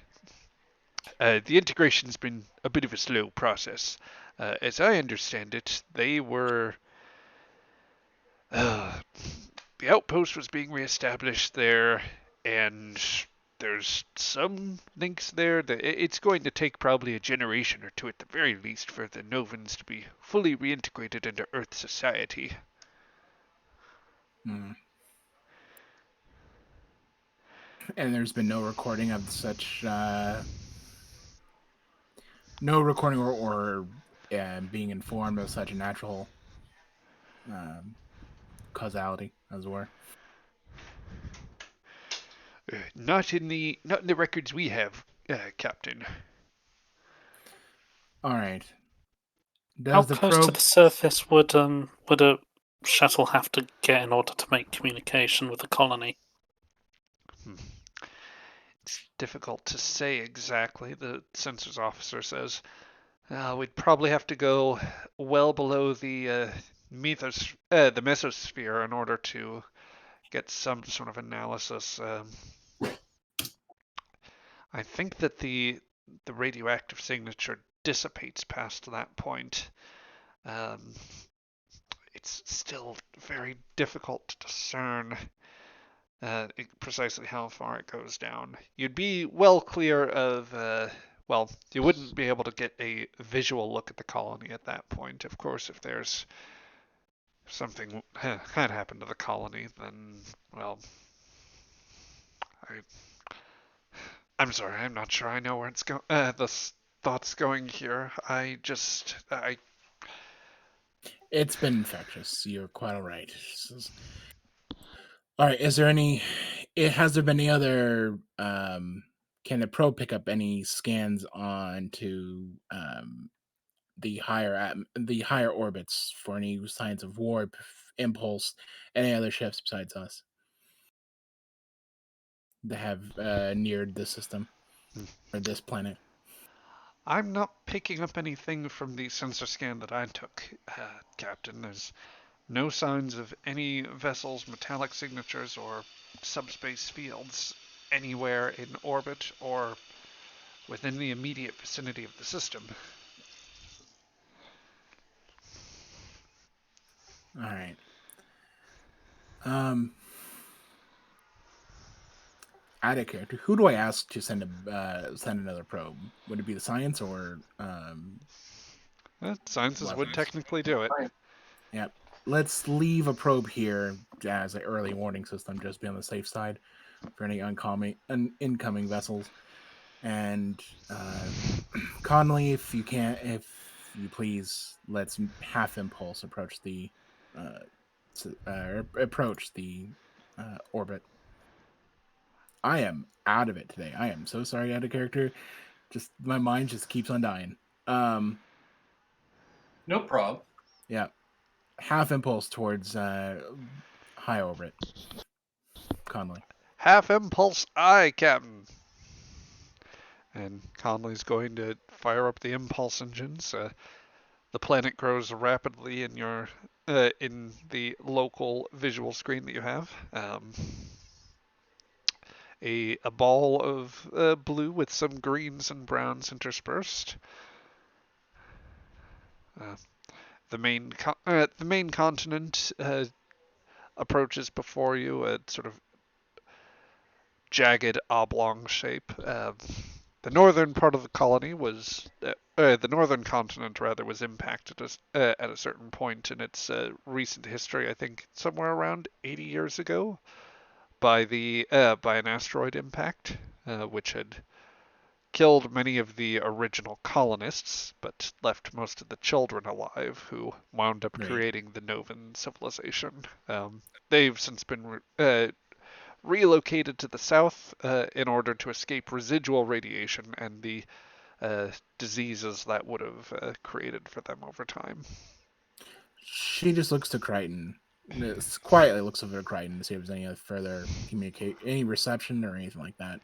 the integration's been a bit of a slow process. As I understand it, they were. The outpost was being reestablished there, and there's some links there that it's going to take probably a generation or two at the very least for the Novans to be fully reintegrated into Earth society. Hmm. And there's been no recording of such, no recording or being informed of such a natural causality, as it were. Not in the records we have, Captain. All right. How Does the close to probe? the surface would a shuttle have to get in order to make communication with the colony? It's difficult to say exactly. The sensors officer says we'd probably have to go well below the mesosphere in order to get some sort of analysis. I think that the radioactive signature dissipates past that point. It's still very difficult to discern precisely how far it goes down. You'd be well clear of, well, you wouldn't be able to get a visual look at the colony at that point. Of course, if there's something had happened to the colony, then, well, I'm sorry, I'm not sure I know where it's going. The thought's going here. It's been infectious. You're quite all right. All right. Is there any? Has there been any other? Can the probe pick up any scans onto the higher orbits for any signs of warp, impulse, any other ships besides us that have neared the system or this planet? I'm not picking up anything from the sensor scan that I took, Captain. There's no signs of any vessels, metallic signatures, or subspace fields anywhere in orbit or within the immediate vicinity of the system. All right. Out of character, who do I ask to send another probe? Would it be the science or Sciences would weapons? technically do it. Yep. Let's leave a probe here as an early warning system, just be on the safe side for any incoming vessels. And Conley, if you please, let's half impulse approach the orbit. I am out of it today. I am so sorry, out of character. Just my mind just keeps on dying. No problem. Yeah. Half impulse towards high orbit. Conley. Half impulse, aye, Captain. And Conley's going to fire up the impulse engines. The planet grows rapidly in your in the local visual screen that you have. A ball of blue with some greens and browns interspersed. The main continent approaches before you, a sort of jagged oblong shape. the northern part of the colony was the northern continent rather was impacted at a certain point in its recent history. I think somewhere around 80 years ago by an asteroid impact, which had killed many of the original colonists, but left most of the children alive, who wound up Right. creating the Novan civilization. They've since been relocated to the south in order to escape residual radiation and the diseases that would have created for them over time. She just looks to Crichton. Quietly looks over to Crichton to see if there's any further any reception or anything like that.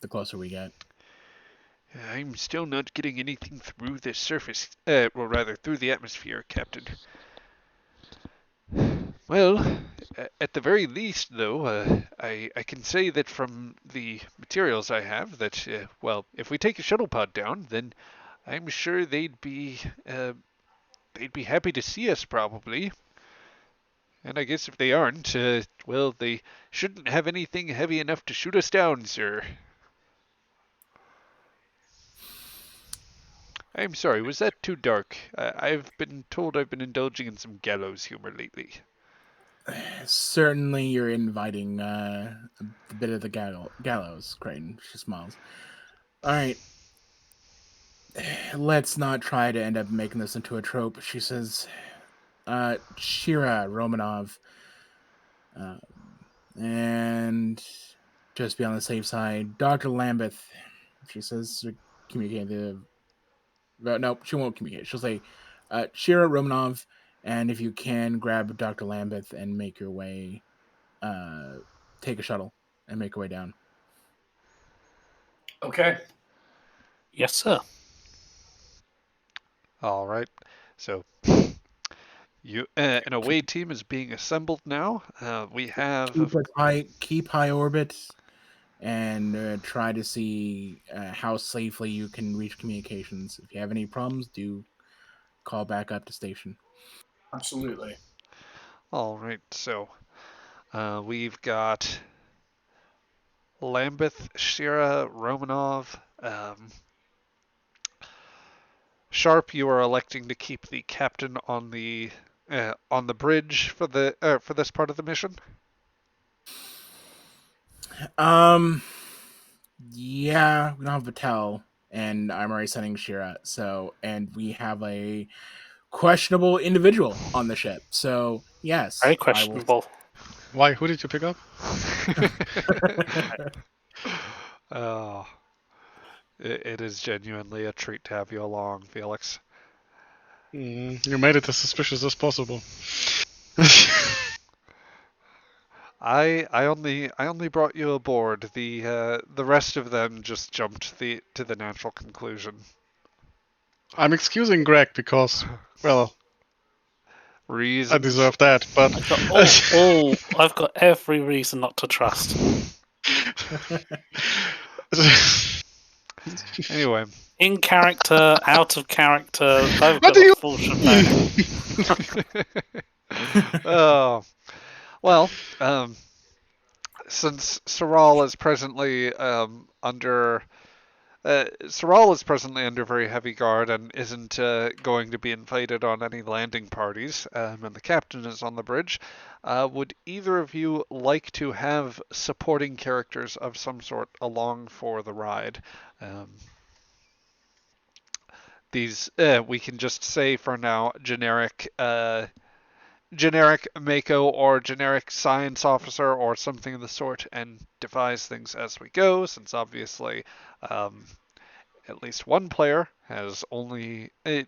The closer we get. I'm still not getting anything through the surface, or rather through the atmosphere, Captain. Well, at the very least, though, I can say that from the materials I have, that, well, if we take a shuttle pod down, then I'm sure they'd be happy to see us, probably. And I guess if they aren't, well, they shouldn't have anything heavy enough to shoot us down, sir. I'm sorry, was that too dark? I've been told I've been indulging in some gallows humor lately. Certainly, you're inviting a bit of the gallows, Crichton. She smiles. All right. Let's not try to end up making this into a trope. She says, Shira Romanov. And just be on the safe side, Dr. Lambeth. She says, communicate the. No, she won't communicate. She'll say, Shira Romanov. And if you can, grab Dr. Lambeth and make your way, take a shuttle and make your way down. Okay. Yes, sir. All right. So an away team is being assembled now. We have Keep high orbit and try to see how safely you can reach communications. If you have any problems, do call back up to station. Absolutely. all right. So we've got Lambeth, Shira, Romanov. Sharp, you are electing to keep the captain on the bridge for this part of the mission. Yeah, we don't have Patel, and I'm already sending Shira. So, and we have a questionable individual on the ship. So, yes, Very I will. questionable. Why? Who did you pick up? Oh, it is genuinely a treat to have you along, Felix. You made it as suspicious as possible. I only brought you aboard. The rest of them just jumped to the natural conclusion. I'm excusing Greg because, well, I Reasons. deserve that, but I've got every reason not to trust. Anyway, In character, out of character, I've What got do a you- full shebang. oh well. Since Saral is presently under very heavy guard and isn't going to be invited on any landing parties, and the captain is on the bridge. Would either of you like to have supporting characters of some sort along for the ride? These we can just say for now generic Mako or generic science officer or something of the sort, and devise things as we go, since obviously at least one player has only been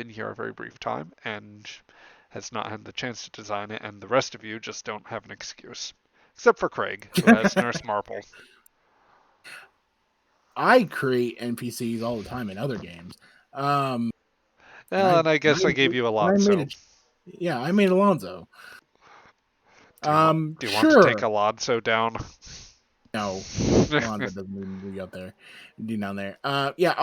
here a very brief time and has not had the chance to design it, and the rest of you just don't have an excuse, except for Craig, who has Nurse Marple. I create NPCs all the time in other games. Well, and I guess I gave you a lot, so. Yeah, I made Alonzo. Do you want sure. to take Alonzo down? No, Alonzo doesn't need to be up there. Down there. Yeah,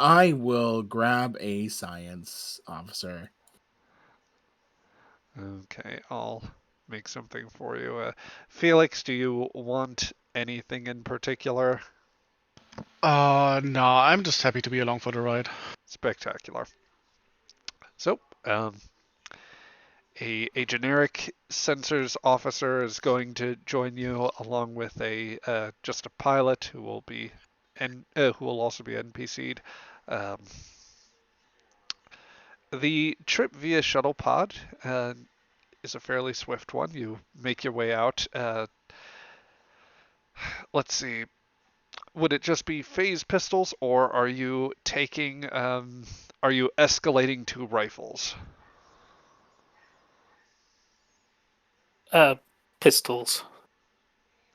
I will grab a science officer. Okay, I'll make something for you. Felix, do you want anything in particular? No, I'm just happy to be along for the ride. Spectacular. So, a generic sensors officer is going to join you along with a just a pilot who will be who will also be NPC'd. Um, the trip via shuttle pod is a fairly swift one. You make your way out. Let's see. Would it just be phase pistols, or are you taking? Are you escalating to rifles? Pistols.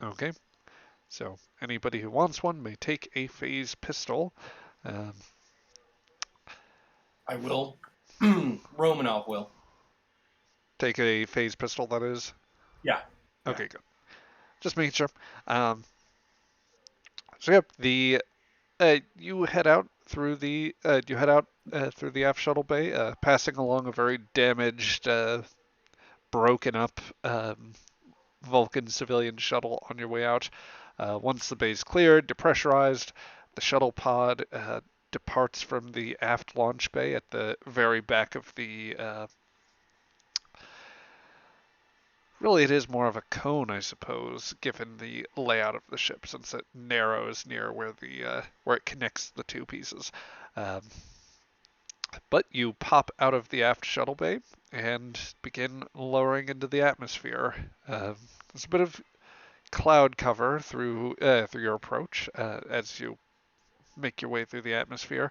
Okay. So anybody who wants one may take a phase pistol. Um, I will. Romanov will. take a phase pistol, that is. Yeah. Okay, good. Just making sure. So yep, the you head out through the through the aft shuttle bay, passing along a very damaged, broken up Vulcan civilian shuttle on your way out. Once the bay's cleared, depressurized, the shuttle pod departs from the aft launch bay at the very back of the. Really, it is more of a cone, I suppose, given the layout of the ship, since it narrows near where it connects the two pieces. Um, but you pop out of the aft shuttle bay and begin lowering into the atmosphere. There's a bit of cloud cover through your approach as you make your way through the atmosphere.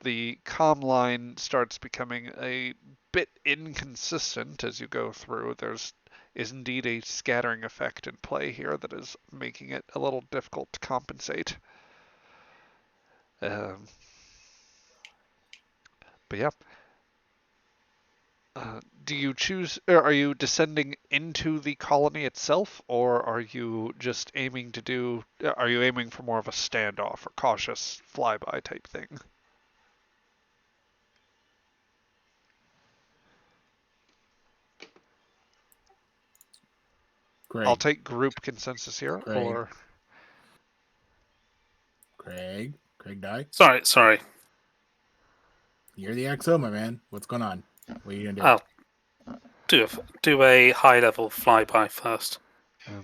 The comm line starts becoming a bit inconsistent as you go through. There's is indeed a scattering effect in play here that is making it a little difficult to compensate. Um, but yeah, do you choose? Or are you descending into the colony itself, or are you just aiming to do? Are you aiming for more of a standoff or cautious flyby type thing? I'll Greg. take group consensus here, Craig. or Craig die. Sorry. You're the XO, my man. What's going on? What are you gonna do? I'll do a high level flyby first.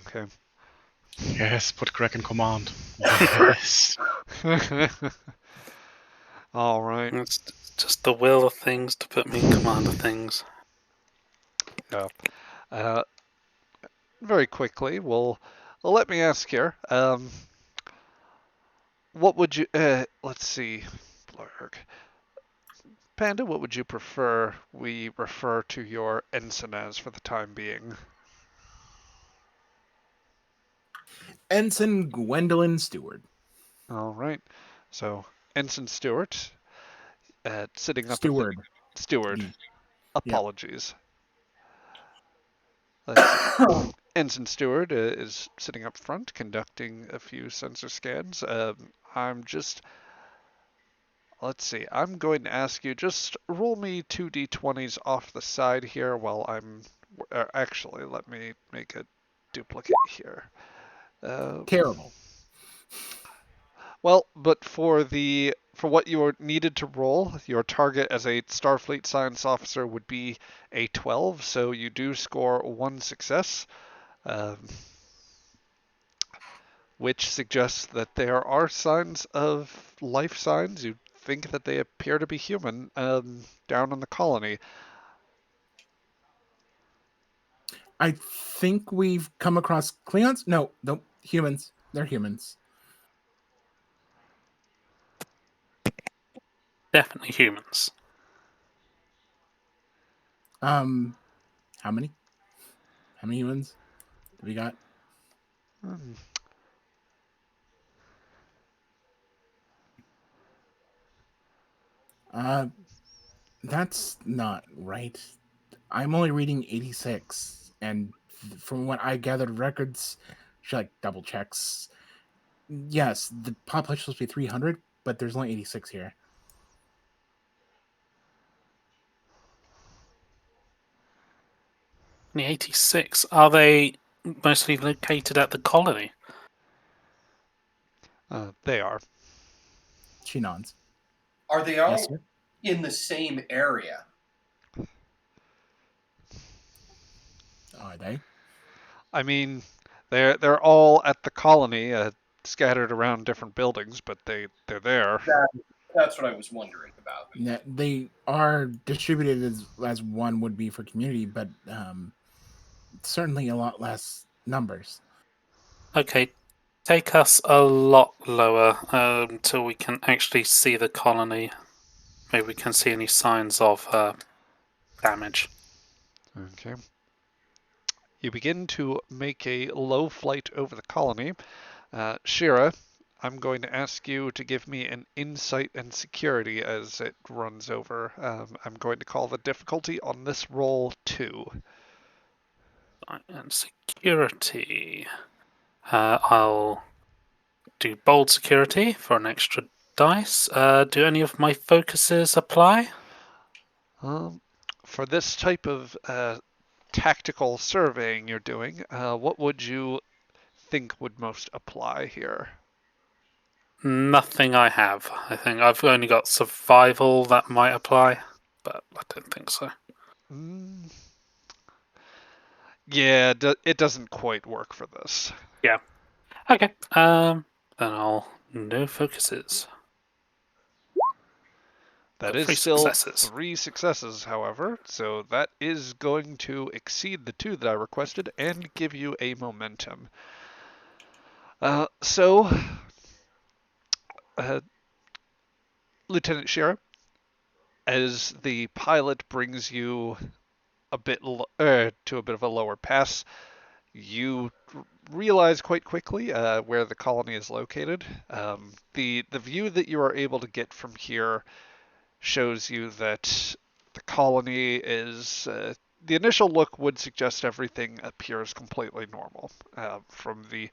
okay. Yes, put Greg in command. Yes. All right. It's just the will of things to put me in command of things. Yeah. Very quickly, well, let me ask here. What would you? Let's see, Blurg. Panda, what would you prefer we refer to your ensign as for the time being? Ensign Gwendolyn Stewart. All right. So Ensign Stewart, sitting up at the Steward. steward. Yep. Apologies. Let's see. Ensign Stewart is sitting up front, conducting a few sensor scans. Let's see. I'm going to ask you just roll me 2d20s off the side here while I'm. Actually, let me make a duplicate here. Terrible. Well, but for what you are needed to roll, your target as a Starfleet science officer would be a 12, so you do score one success, which suggests that there are signs of life signs. You think that they appear to be human down in the colony. I think we've come across Klingons. No, humans. They're humans. Definitely humans. How many? How many humans do we got? Hmm. That's not right. I'm only reading 86, and from what I gathered records, she like double checks. Yes, the population is supposed to be 300, but there's only 86 here. The 86. Are they mostly located at the colony? They are. She nods. Are they all Yes, sir. in the same area? Are they? I mean, they're all at the colony, scattered around different buildings, but they're there. That's what I was wondering about. Yeah, they are distributed as one would be for community, but certainly a lot less numbers. Okay, take us a lot lower until we can actually see the colony. Maybe we can see any signs of damage. Okay. You begin to make a low flight over the colony. Shira, I'm going to ask you to give me an insight and security as it runs over. I'm going to call the difficulty on this roll 2. And security. I'll do bold security for an extra dice. Do any of my focuses apply? For this type of tactical surveying you're doing, what would you think would most apply here? Nothing I have. I think I've only got survival that might apply, but I don't think so. Mm, yeah, it doesn't quite work for this. Yeah. Okay. Then I'll no focuses. That Got is 3 still successes. 3 successes, however, so that is going to exceed the 2 that I requested and give you a momentum. So, Lieutenant Shira, as the pilot brings you a bit to a bit of a lower pass, you realize quite quickly where the colony is located. The view that you are able to get from here shows you that the colony is. The initial look would suggest everything appears completely normal. From the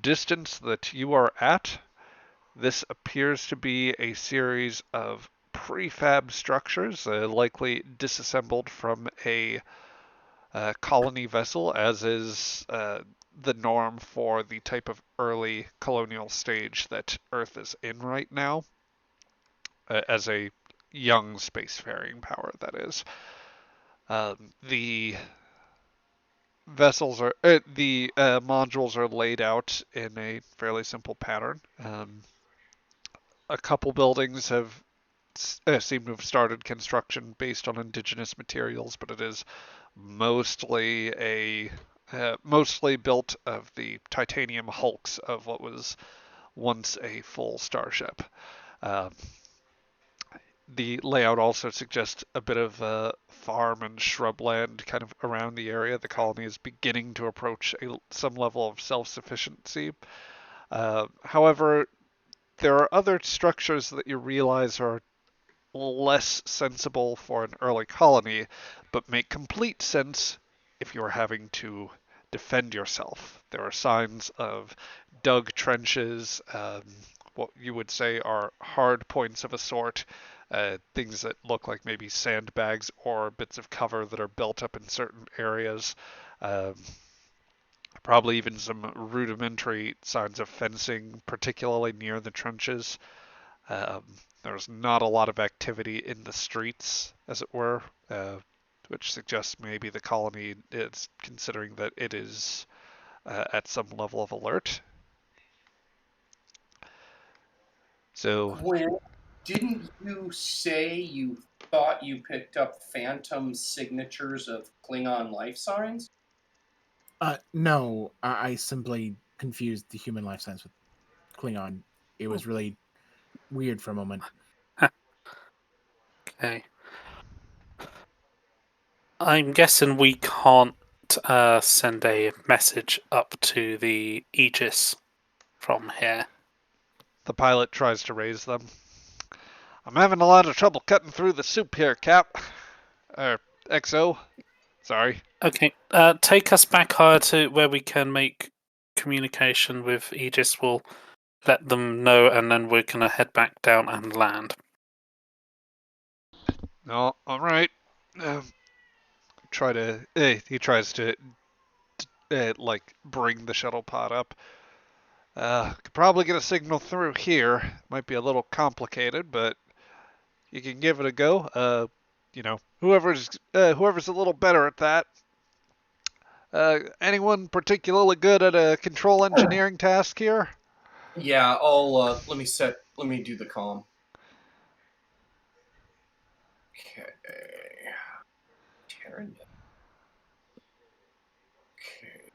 distance that you are at, this appears to be a series of prefab structures, likely disassembled from a colony vessel, as is the norm for the type of early colonial stage that Earth is in right now, as a young spacefaring power, that is. The modules are laid out in a fairly simple pattern. A couple buildings have seem to have started construction based on indigenous materials, but it is mostly built of the titanium hulks of what was once a full starship. Uh, the layout also suggests a bit of farm and shrubland kind of around the area. The colony is beginning to approach some level of self-sufficiency. However, there are other structures that you realize are less sensible for an early colony, but make complete sense if you're having to defend yourself. There are signs of dug trenches, what you would say are hard points of a sort, things that look like maybe sandbags or bits of cover that are built up in certain areas. Um, Probably even some rudimentary signs of fencing, particularly near the trenches. Um, there's not a lot of activity in the streets, as it were, which suggests maybe the colony is considering that it is at some level of alert. So, Gwen, didn't you say you thought you picked up phantom signatures of Klingon life signs? No, I simply confused the human life science with Klingon. It was really weird for a moment. Okay. I'm guessing we can't send a message up to the Aegis from here. the pilot tries to raise them. I'm having a lot of trouble cutting through the soup here, Cap. XO. Sorry. Okay, take us back higher to where we can make communication with Aegis. We'll let them know, and then we're gonna head back down and land. No, alright. he tries to like bring the shuttle pod up. Could probably get a signal through here. Might be a little complicated, but you can give it a go. Whoever's a little better at that. Anyone particularly good at a control engineering task here? Yeah, I'll let me do the comm. Okay. Terra Nova. Okay.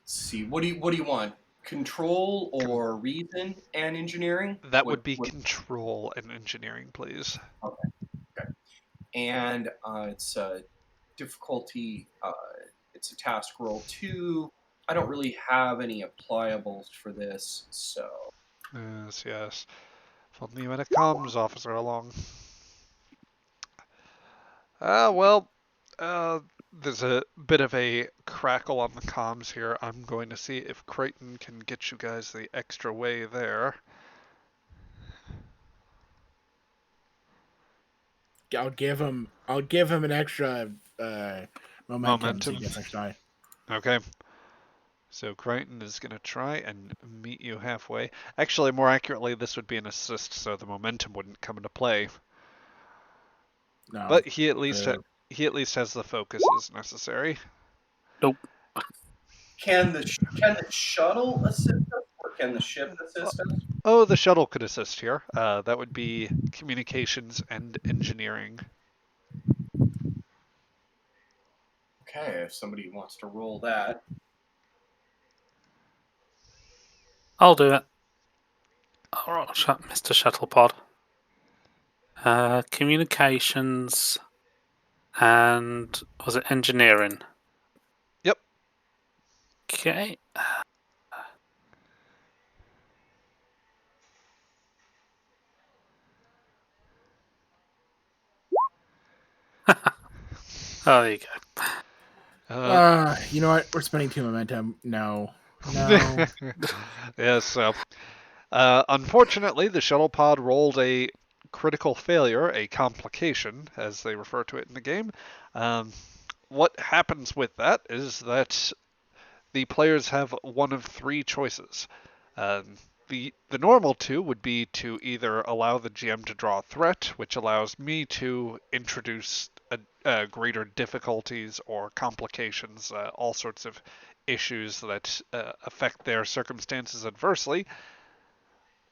Let's see. What do you want? Control or reason and engineering? That would be control and engineering, please. Okay. And it's difficulty. It's a task roll 2. I don't really have any appliables for this, so Yes. If only you had a comms officer along. Well, there's a bit of a crackle on the comms here. I'm going to see if Crichton can get you guys the extra way there. I'll give him an extra momentum so he gets extra die. Okay. So Crichton is going to try and meet you halfway. Actually, more accurately, this would be an assist, so the momentum wouldn't come into play. No, but he at least has the focus as necessary. Nope. can the shuttle assist us, or can the ship assist us? Oh, the shuttle could assist here. That would be communications and engineering. Okay, if somebody wants to roll that. I'll do it. All right, Mr. Shuttlepod. Communications and was it engineering? Yep. Okay. Oh, there you go. You know what? We're spending 2 momentum. No. Yes, so unfortunately, the shuttle pod rolled a critical failure, a complication, as they refer to it in the game. What happens with that is that the players have one of 3 choices. The normal 2 would be to either allow the GM to draw a threat, which allows me to introduce greater difficulties or complications, all sorts of issues that affect their circumstances adversely,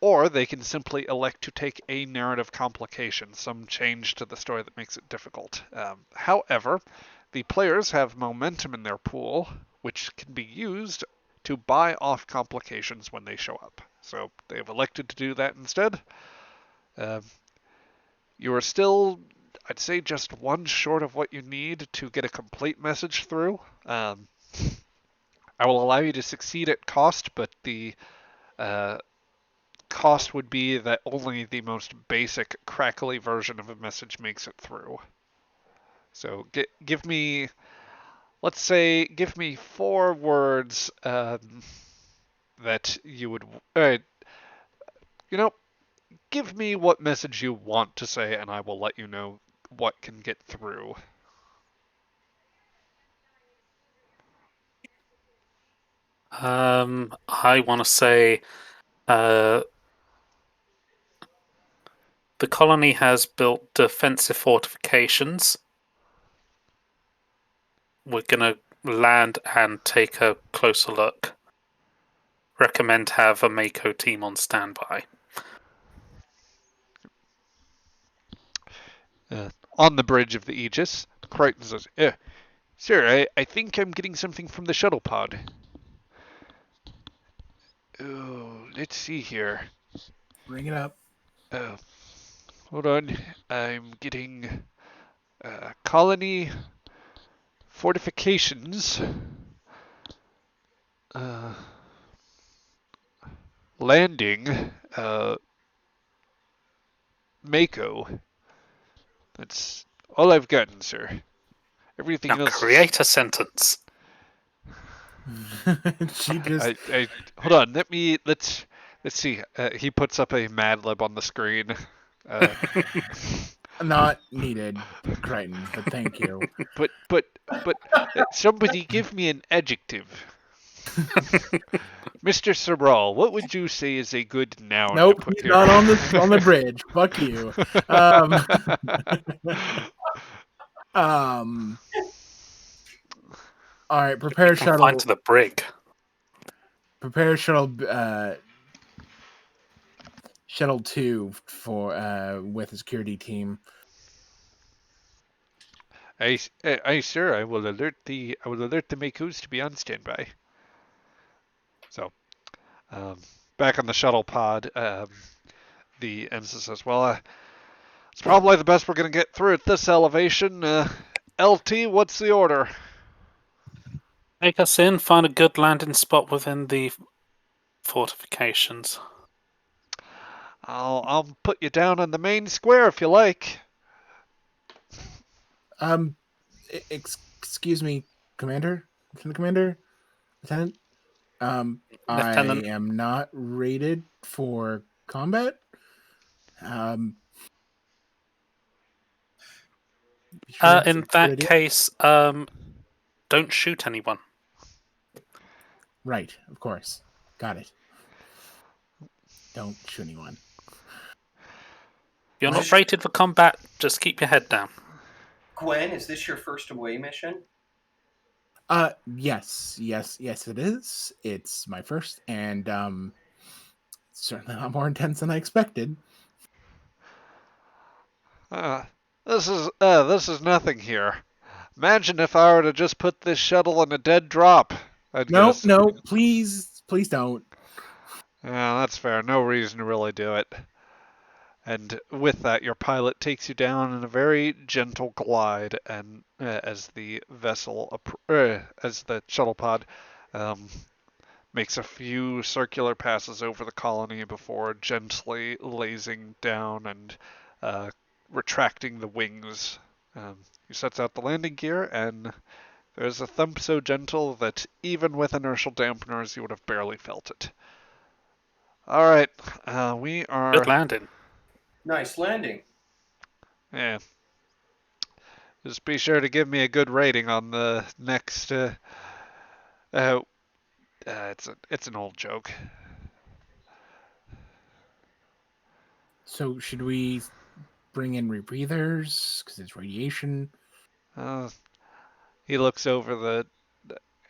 or they can simply elect to take a narrative complication, some change to the story that makes it difficult. However, the players have momentum in their pool, which can be used to buy off complications when they show up. So they have elected to do that instead. You are still, I'd say, just 1 short of what you need to get a complete message through. I will allow you to succeed at cost, but the cost would be that only the most basic, crackly version of a message makes it through. So give me, let's say, give me 4 words that you would, give me what message you want to say, and I will let you know what can get through. I want to say the colony has built defensive fortifications. We're going to land and take a closer look. Recommend have a Mako team on standby. On the bridge of the Aegis, Crichton says, Sir, I think I'm getting something from the shuttle pod. Oh, let's see here. Bring it up. Oh, hold on. I'm getting colony fortifications. Landing. Mako. That's all I've gotten, sir. Everything Now else. create a sentence. She just Hold on. Let's see. He puts up a Mad Lib on the screen. not needed, Crichton, but thank you. But somebody give me an adjective. Mr. Sorrel, what would you say is a good noun to Nope, put he's here? not on the bridge. Fuck you. All right, prepare shuttle. Confined to the brig. Prepare shuttle 2 for with a security team. Aye, sir. I will alert the Makus to be on standby. So, back on the shuttle pod, the ensign says, "Well, it's probably the best we're gonna get through at this elevation. LT, what's the order?" Take us in, find a good landing spot within the fortifications. I'll put you down on the main square if you like. Excuse me, Commander, Lieutenant Commander, Lieutenant. Lieutenant. I am not rated for combat. Sure In that case, don't shoot anyone. Right, of course. Got it. Don't shoot anyone. You're not rated for combat, just keep your head down. Gwen, is this your first away mission? Yes, it is. It's my first, and certainly a lot more intense than I expected. This is nothing here. Imagine if I were to just put this shuttle in a dead drop. No, please don't. Yeah, that's fair. No reason to really do it. And with that, your pilot takes you down in a very gentle glide, and as the shuttle pod makes a few circular passes over the colony before gently lasing down and retracting the wings. He sets out the landing gear, and there's a thump so gentle that even with inertial dampeners, you would have barely felt it. All right, we are. Good landing. Nice landing. Yeah. Just be sure to give me a good rating on the next. It's an old joke. So should we bring in rebreathers because it's radiation? He looks over the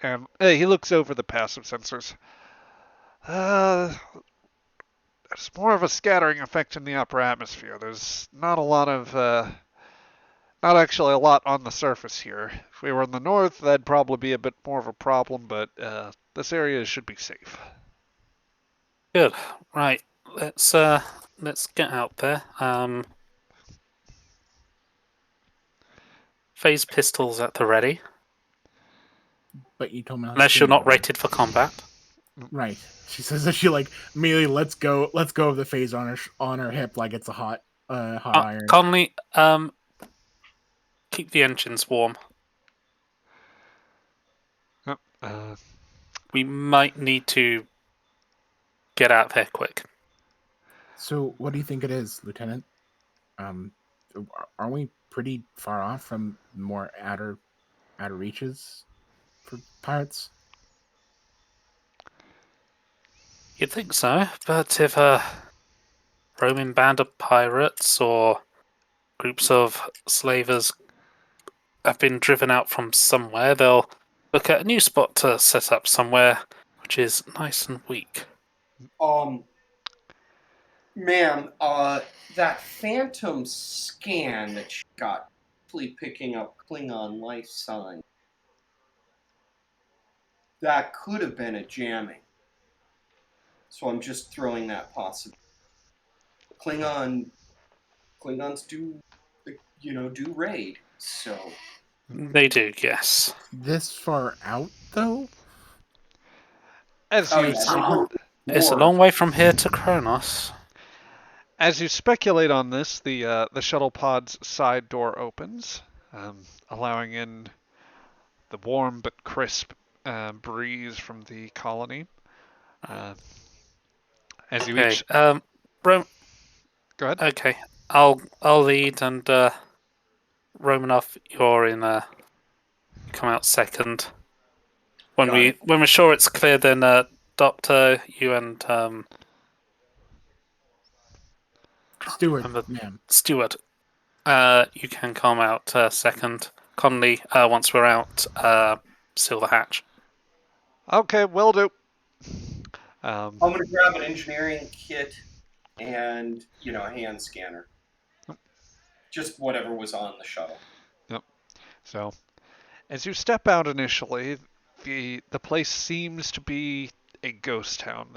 passive sensors. There's more of a scattering effect in the upper atmosphere. There's not actually a lot on the surface here. If we were in the north, that'd probably be a bit more of a problem, but this area should be safe. Good. Right. Let's get out there. Phase pistols at the ready. But you told me unless you're not rated for combat. Right. She says that she immediately lets go of the phase on her hip like it's a hot iron. Conley, keep the engines warm. We might need to get out there quick. So, what do you think it is, Lieutenant? Are we pretty far off from more outer reaches for pirates? You'd think so, but if a roaming band of pirates or groups of slavers have been driven out from somewhere, they'll look at a new spot to set up somewhere which is nice and weak. Ma'am, that phantom scan that she got, picking up Klingon life sign, that could have been a jamming. So I'm just throwing that possibility. Klingons do raid, so. They do, yes. This far out, though? It's a long way from here to Kronos. As you speculate on this, the shuttle pod's side door opens, allowing in the warm but crisp breeze from the colony. As you Okay. each Rom- go ahead. okay. I'll lead, and Romanoff, you're in. You come out second. When Got it. we're sure it's clear, then Doctor, you and Stewart, remember ma'am. Stewart, you can come out second. Conley, once we're out, seal the hatch. Okay, will do. I'm gonna grab an engineering kit and a hand scanner. Just whatever was on the shuttle. Yep. So, as you step out initially, the place seems to be a ghost town.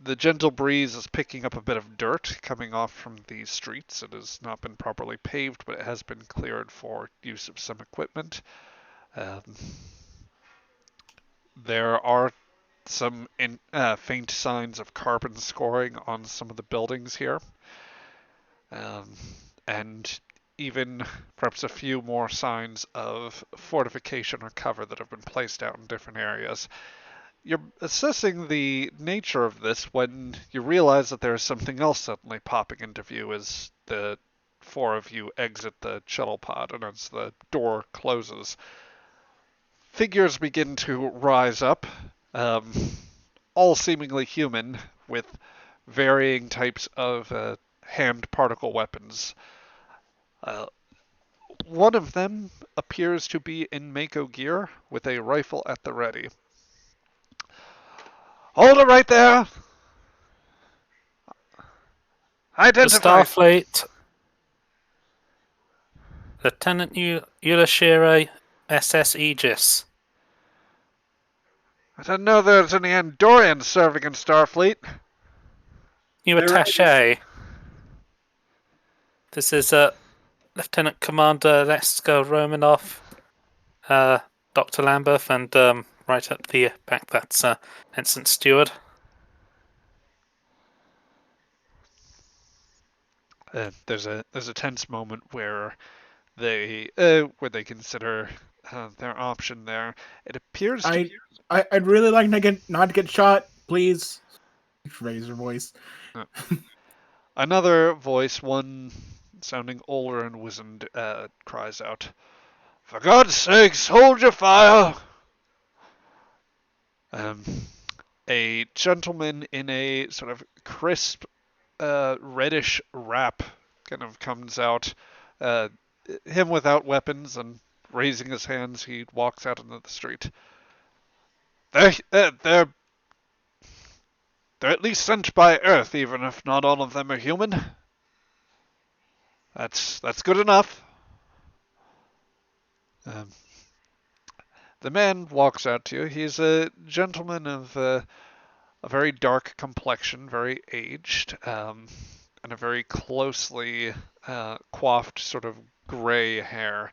The gentle breeze is picking up a bit of dirt coming off from the streets. It has not been properly paved, but it has been cleared for use of some equipment. Um, there are some faint signs of carbon scoring on some of the buildings here, um, and even perhaps a few more signs of fortification or cover that have been placed out in different areas. You're assessing the nature of this when you realize that there is something else suddenly popping into view as the four of you exit the shuttle pod, and as the door closes, figures begin to rise up, um, all seemingly human, with varying types of hand particle weapons. Uh, One of them appears to be in Mako gear with a rifle at the ready. Hold it right there! The Identify! Starfleet, Lieutenant Ulashira, SS Aegis. I didn't know there was any Andorians serving in Starfleet. New There attaché. This is Lieutenant Commander Leska Romanoff, Dr. Lambeth, and right at the back, that's Ensign Stewart. There's a tense moment where they consider their option there. It appears to be I'd really like not to get shot, please. Raise your voice. another voice, one sounding older and wizened, cries out, "For God's sakes, hold your fire!" Um, a gentleman in a sort of crisp, reddish wrap kind of comes out. Uh, Him without weapons and raising his hands, he walks out into the street. They're at least sent by Earth, even if not all of them are human. That's good enough. Um, the man walks out to you. He's a gentleman of a very dark complexion, very aged, and a very closely coiffed sort of gray hair.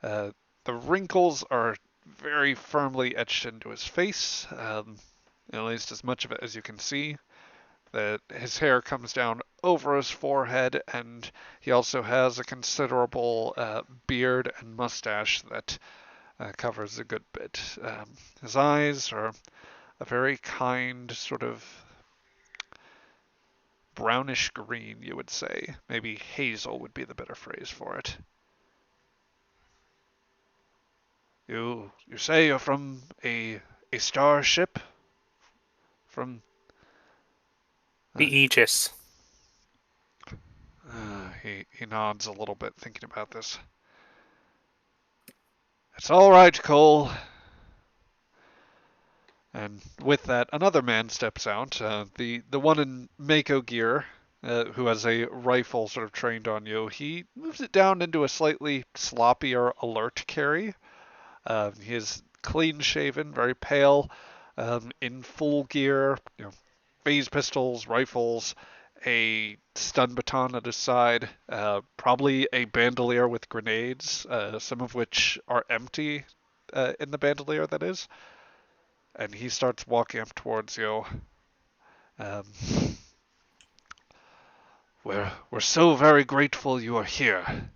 The wrinkles are very firmly etched into his face, at least as much of it as you can see. His hair comes down over his forehead, and he also has a considerable beard and mustache that covers a good bit. His eyes are a very kind sort of brownish green, you would say. Maybe hazel would be the better phrase for it. You say you're from a starship? From The Aegis. he nods a little bit, thinking about this. It's all right, Cole. And with that, another man steps out. The one in Mako gear, who has a rifle sort of trained on you. He moves it down into a slightly sloppier alert carry. He is clean shaven, very pale, in full gear. Phase pistols, rifles, a stun baton at his side, probably a bandolier with grenades, some of which are empty in the bandolier, that is. And he starts walking up towards you. Um, we're so very grateful you are here.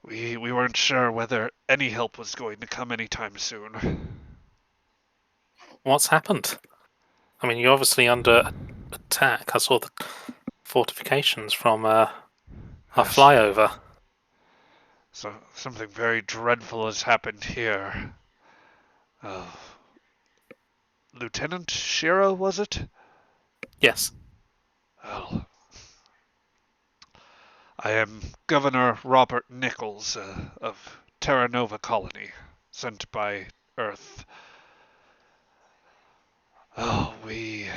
We weren't sure whether any help was going to come anytime soon. What's happened? I mean, you're obviously under attack. I saw the fortifications from our Yes. flyover. So something very dreadful has happened here. Uh, Lieutenant Shiro, was it? Yes. Well, I am Governor Robert Nichols of Terra Nova Colony, sent by Earth. Oh, we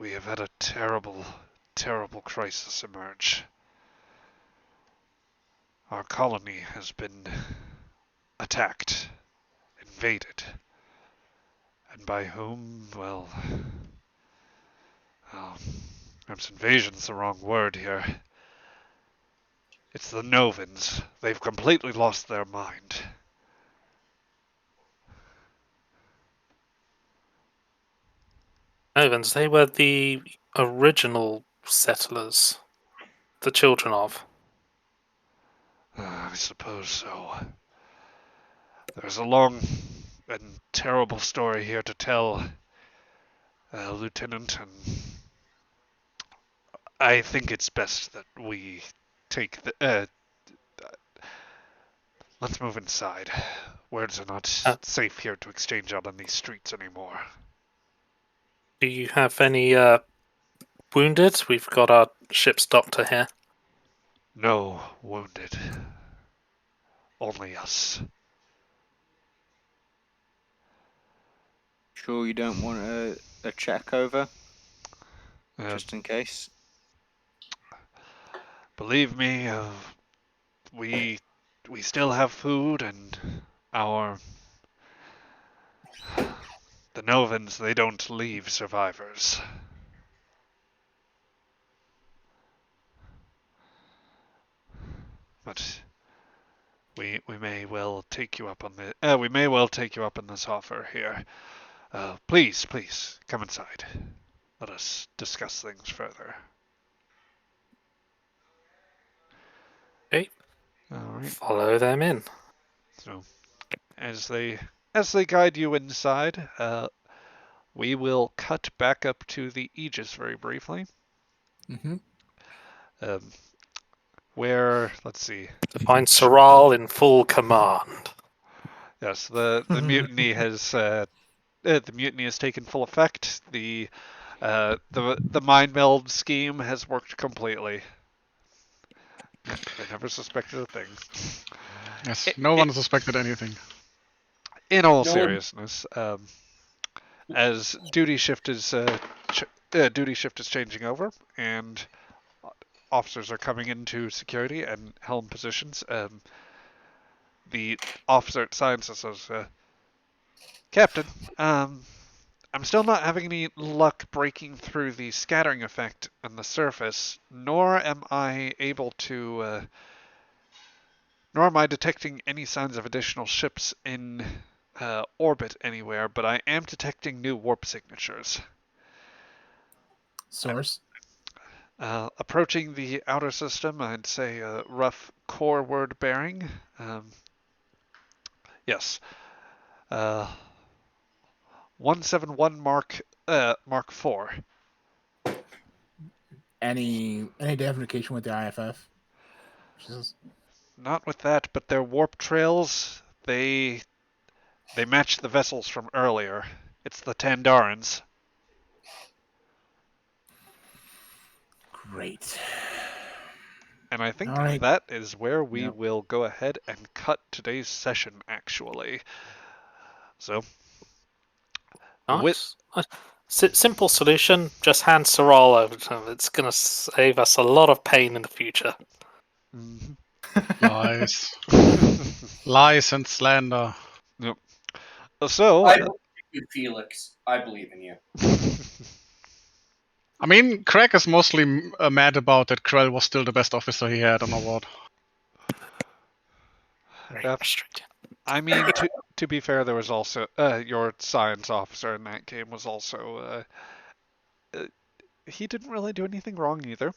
have had a terrible, terrible crisis emerge. Our colony has been attacked, invaded. And by whom? Well, oh, perhaps invasion's the wrong word here. It's the Novans. They've completely lost their mind. Ovens, they were the original settlers, the children of. I suppose so. There's a long and terrible story here to tell, Lieutenant, and I think it's best that we take the. Let's move inside. Words are not Uh, safe here to exchange out on these streets anymore. Do you have any wounded? We've got our ship's doctor here. No wounded. Only us. Sure, you don't want a check over, Uh, just in case? Believe me, we we still have food, and our the Novans, they don't leave survivors. But we may well take you up on the we may well take you up on this offer here. Please come inside. Let us discuss things further. Okay, All right. follow them in. So as they guide you inside, we will cut back up to the Aegis very briefly. Mm-hmm. Um, where let's see. To find Saral in full command. Yes, the mutiny has taken full effect. The mind meld scheme has worked completely. They never suspected a thing. Yes, no one suspected anything. In all No one- seriousness, as duty shift is changing over, and officers are coming into security and helm positions, the officer at sciences says, "Captain, I'm still not having any luck breaking through the scattering effect on the surface, nor am I detecting any signs of additional ships in orbit anywhere, but I am detecting new warp signatures. Source. Approaching the outer system, I'd say a rough core word bearing. Yes. 171 Mark 4. Any identification with the IFF? Not with that, but their warp trails, they match the vessels from earlier. It's the Tandarans. Great. And I think All right. that is where we Yep. will go ahead and cut today's session, actually. So, Nice. Simple solution, just hand Saral over to him. It's going to save us a lot of pain in the future. Lies. Lies and slander. Yep. So, I believe in you, Felix. I believe in you. I mean, Craig is mostly mad about that Krell was still the best officer he had on Award. Very Yep. frustrating. I mean, to be fair, there was also your science officer in that game was also he didn't really do anything wrong either.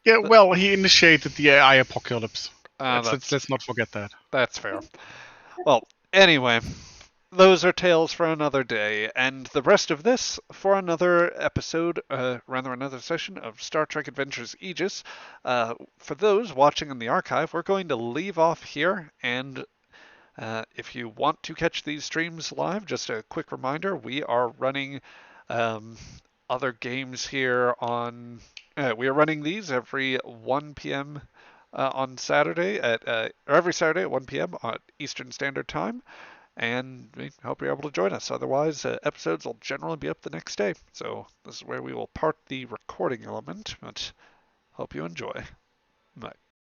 Yeah, well, he initiated the AI apocalypse. That's Let's not forget that. That's fair. Well, anyway, those are tales for another day, and the rest of this for another episode, rather another session of Star Trek Adventures Aegis. For those watching in the archive, we're going to leave off here, and if you want to catch these streams live, just a quick reminder, we are running um, other games here on. We are running these every 1 p.m. On Saturday or every Saturday at 1 p.m. on Eastern Standard Time, and we hope you're able to join us. Otherwise, episodes will generally be up the next day. So this is where we will part the recording element, but hope you enjoy. Bye.